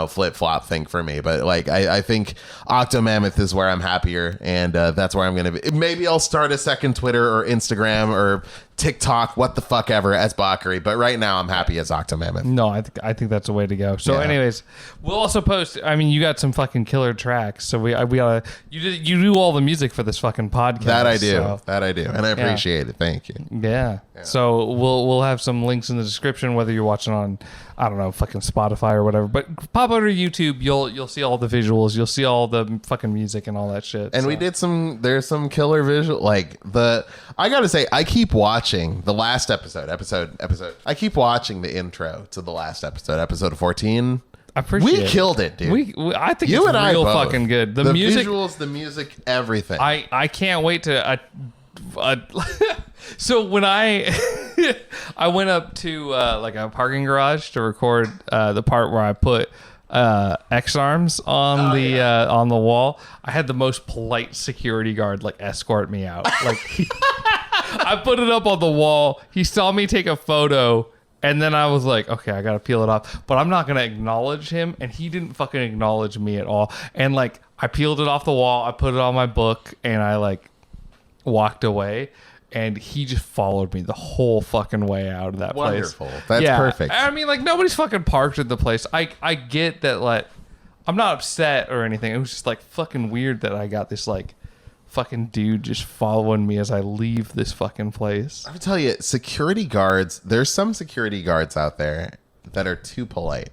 flip flop thing for me. But like I think Octomammoth is where I'm happier, and that's where I'm gonna be. Maybe I'll start a second Twitter or Instagram or TikTok, what the fuck ever, as Bakari. But right now I'm happy as Octomammoth. No, I think that's the way to go. So anyways, we'll also post, I mean, you got some fucking killer tracks. So we gotta, you do all the music for this fucking podcast. That I do. And I appreciate it. Thank you. Yeah. So we'll have some links in the description, whether you're watching on, I don't know, fucking Spotify or whatever. But pop over to YouTube, you'll see all the visuals, you'll see all the fucking music and all that shit. And we did there's some killer visual, like I gotta say, I keep watching the last episode. I keep watching the intro to the last episode 14. I appreciate We it. killed it, dude. I think You it's and I real both. fucking good. The music, visuals, the music, everything. I can't wait to. So when I went up to like a parking garage to record the part where I put X arms on on the wall, I had the most polite security guard like escort me out. Like I put it up on the wall. He saw me take a photo. And then I was like, okay, I got to peel it off. But I'm not going to acknowledge him. And he didn't fucking acknowledge me at all. And like, I peeled it off the wall. I put it on my book. And I like walked away. And he just followed me the whole fucking way out of that Wonderful. place. That's perfect. I mean, like, nobody's fucking parked at the place. I get that, like, I'm not upset or anything. It was just like fucking weird that I got this like fucking dude just following me as I leave this fucking place. I would tell you, security guards, there's some security guards out there that are too polite.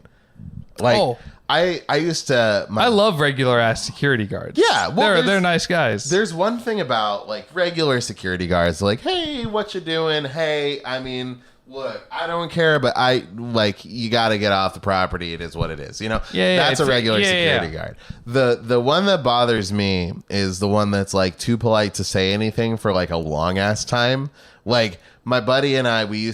Like, I used to... I love regular ass security guards. Yeah. Well, they're nice guys. There's one thing about, like, regular security guards, like, hey, what you doing? Hey, I mean... Look, I don't care, but you got to get off the property. It is what it is, you know. That's a regular security guard. The one that bothers me is the one that's like too polite to say anything for like a long ass time. Like my buddy and I, we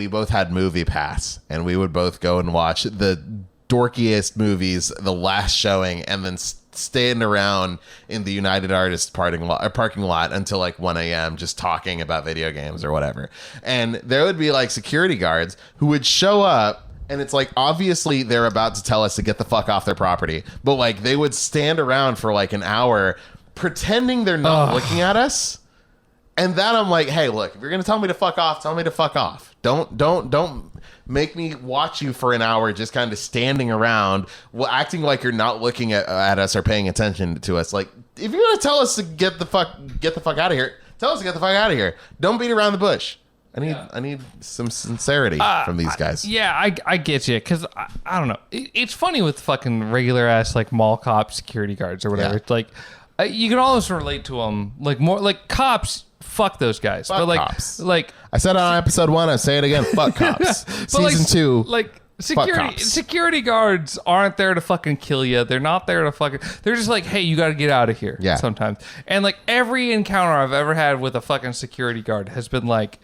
both had Movie Pass, and we would both go and watch the dorkiest movies, the last showing, and then stand around in the United Artists parking lot until like 1 a.m. just talking about video games or whatever. And there would be like security guards who would show up, and it's like obviously they're about to tell us to get the fuck off their property, but like they would stand around for like an hour pretending they're not looking at us. And then I'm like, hey, look, if you're gonna tell me to fuck off, tell me to fuck off. Don't make me watch you for an hour just kind of standing around, acting like you're not looking at us or paying attention to us. Like, if you're gonna tell us to get the fuck out of here, tell us to get the fuck out of here. Don't beat around the bush. I need some sincerity from these guys. I get you, because I don't know. It's funny with fucking regular ass like mall cop security guards or whatever. Yeah. It's like you can always relate to them like more like cops. Fuck those guys. Fuck but like, cops. Like I said on episode 1, I say it again. Fuck cops. Season 2. Like Fuck cops. security guards aren't there to fucking kill you. They're not there to fucking. They're just like, hey, you got to get out of here. Yeah. Sometimes, and like every encounter I've ever had with a fucking security guard has been like,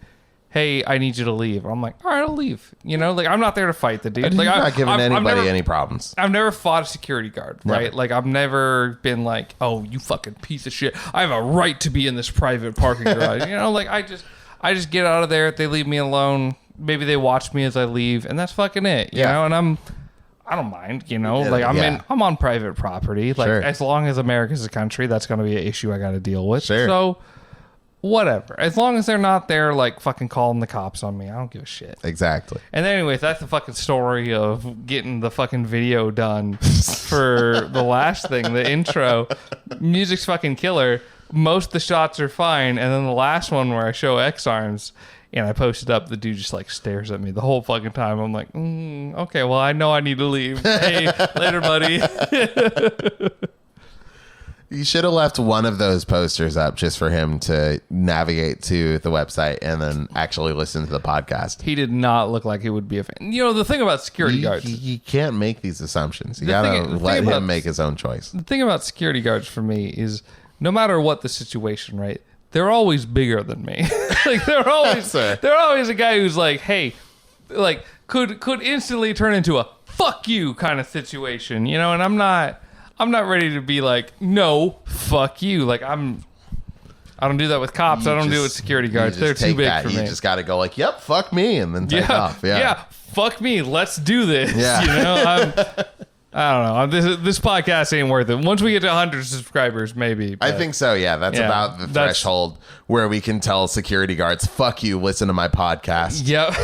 hey, I need you to leave. I'm like, all right, I'll leave. You know, like I'm not there to fight the dude. Like, I'm not giving anybody any problems. I've never fought a security guard, right? Never. Like I've never been like, oh, you fucking piece of shit. I have a right to be in this private parking garage. You know, like I just get out of there. They leave me alone. Maybe they watch me as I leave, and that's fucking it. You know, and I don't mind. You know, like I'm on private property. Like as long as America's a country, that's going to be an issue I got to deal with. Sure. So. Whatever. As long as they're not there, like, fucking calling the cops on me, I don't give a shit. Exactly. And anyways, that's the fucking story of getting the fucking video done for the last thing, the intro. Music's fucking killer. Most of the shots are fine. And then the last one where I show X arms and I post it up, the dude just, like, stares at me the whole fucking time. I'm like, okay, well, I know I need to leave. Hey, later, buddy. You should have left one of those posters up just for him to navigate to the website and then actually listen to the podcast. He did not look like he would be a fan. You know, the thing about security guards... You can't make these assumptions. You gotta let him make his own choice. The thing about security guards for me is no matter what the situation, right? They're always bigger than me. Like they're always a guy who's like, hey, like could instantly turn into a fuck you kind of situation, you know, and I'm not ready to be like, no, fuck you. Like I don't do that with cops. I don't do it with security guards. They're too big for me. You just got to go like, yep, fuck me, and then take off. Yeah, fuck me. Let's do this. Yeah. You know, I don't know. This podcast ain't worth it. Once we get to 100 subscribers, maybe. I think so. Yeah, that's about the threshold where we can tell security guards, fuck you, listen to my podcast. Yep.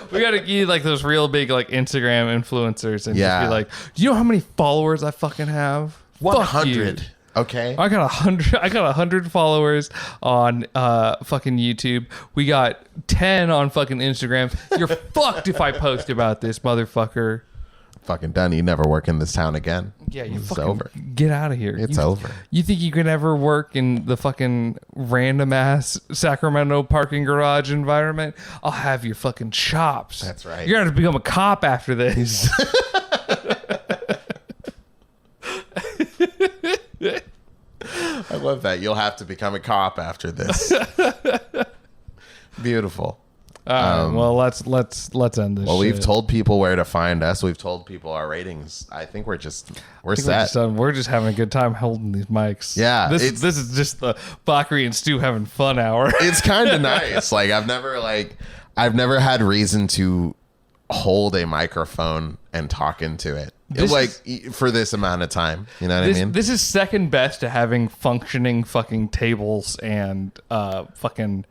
We gotta get like those real big like Instagram influencers and just be like, do you know how many followers I fucking have? 100. Okay. I got 100 followers on fucking YouTube. We got 10 on fucking Instagram. You're fucked if I post about this, motherfucker. fucking done. You never work in this town again. Yeah, you it's fucking over. Get out of here. It's over. You think you can ever work in the fucking random ass Sacramento parking garage environment? I'll have your fucking chops. That's right. You're gonna have to become a cop after this. I love that. You'll have to become a cop after this. Beautiful. Well, let's end this. Well, we've shit. told people where to find us. We've told people our ratings. I think we're set. We're just having a good time holding these mics. Yeah, this is just the Bakari and Stew having fun hour. It's kind of nice. Like I've never had reason to hold a microphone and talk into it. For this amount of time. You know what I mean? This is second best to having functioning fucking tables and fucking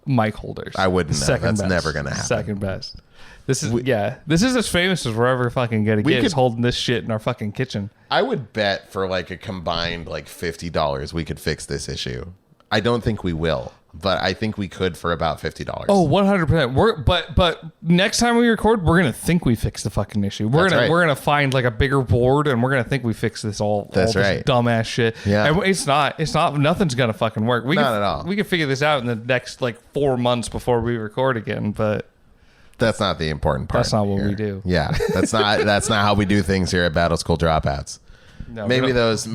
mic holders. I wouldn't know. That's never gonna happen. Second best. This is as famous as we're ever fucking gonna get. Is holding this shit in our fucking kitchen. I would bet for like a combined like $50 we could fix this issue. I don't think we will, but I think we could for about $50. Oh, 100%. But next time we record, we're gonna think we fixed the fucking issue. We're gonna find like a bigger board, and we're gonna think we fixed this all this dumbass shit. Yeah, and it's not. Nothing's gonna fucking work. Not at all. We can figure this out in the next like 4 months before we record again. But that's not the important part. That's not what we do. Yeah, that's not how we do things here at Battle School Dropouts. No, maybe those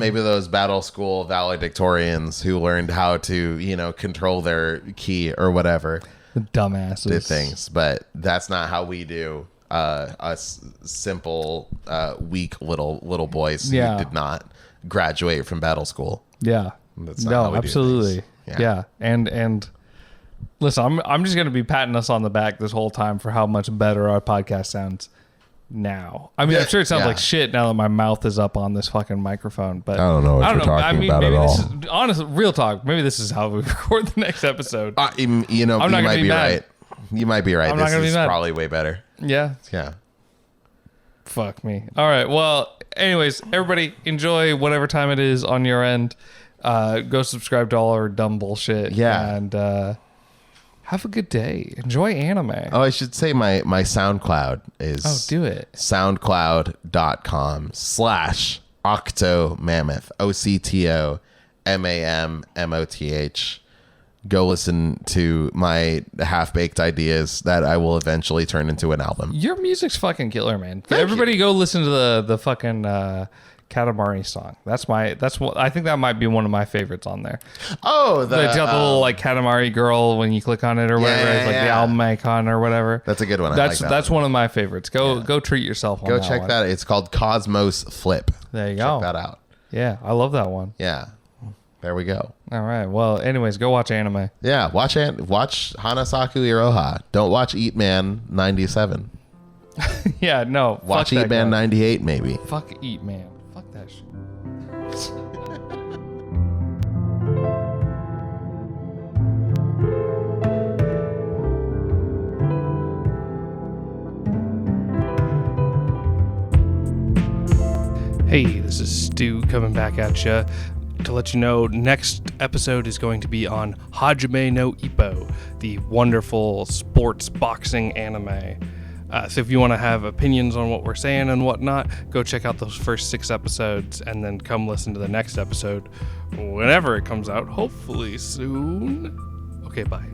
Battle School valedictorians who learned how to control their key or whatever, the dumbasses did things, but that's not how we do. Us simple, weak little boys who did not graduate from Battle School. Yeah, that's not how we absolutely. Do things. Yeah, and listen, I'm just gonna be patting us on the back this whole time for how much better our podcast sounds now. I mean, I'm sure it sounds like shit now that my mouth is up on this fucking microphone, but I don't know what you're talking about at all. Honestly, real talk. Maybe this is how we record the next episode. You might be right. You might be right. This is probably way better. Yeah. Yeah. Fuck me. All right. Well, anyways, everybody enjoy whatever time it is on your end. Go subscribe to all our dumb bullshit. Yeah. And have a good day. Enjoy anime. Oh, I should say my SoundCloud is do it. soundcloud.com/octomammoth. OCTOMAMMOTH. Go listen to my half-baked ideas that I will eventually turn into an album. Your music's fucking killer, man. Everybody go listen to the fucking Katamari song. That's what I think that might be one of my favorites on there. Oh, it's got the little like Katamari girl when you click on it or whatever. It's like the album icon or whatever. That's a good one. That's one of my favorites. Go treat yourself on that. Go check that. It's called Cosmos Flip. There you go. Check that out. Yeah, I love that one. Yeah. There we go. All right. Well, anyways, go watch anime. Yeah, watch Hanasaku Iroha. Don't watch Eat Man 97. Yeah, no. Watch Eat Man 98 maybe. Fuck Eat Man. Fuck that shit. Hey, this is Stu coming back at you to let you know next episode is going to be on Hajime no Ippo, the wonderful sports boxing anime. So if you want to have opinions on what we're saying and whatnot, go check out those first 6 episodes and then come listen to the next episode whenever it comes out, hopefully soon. Okay, bye.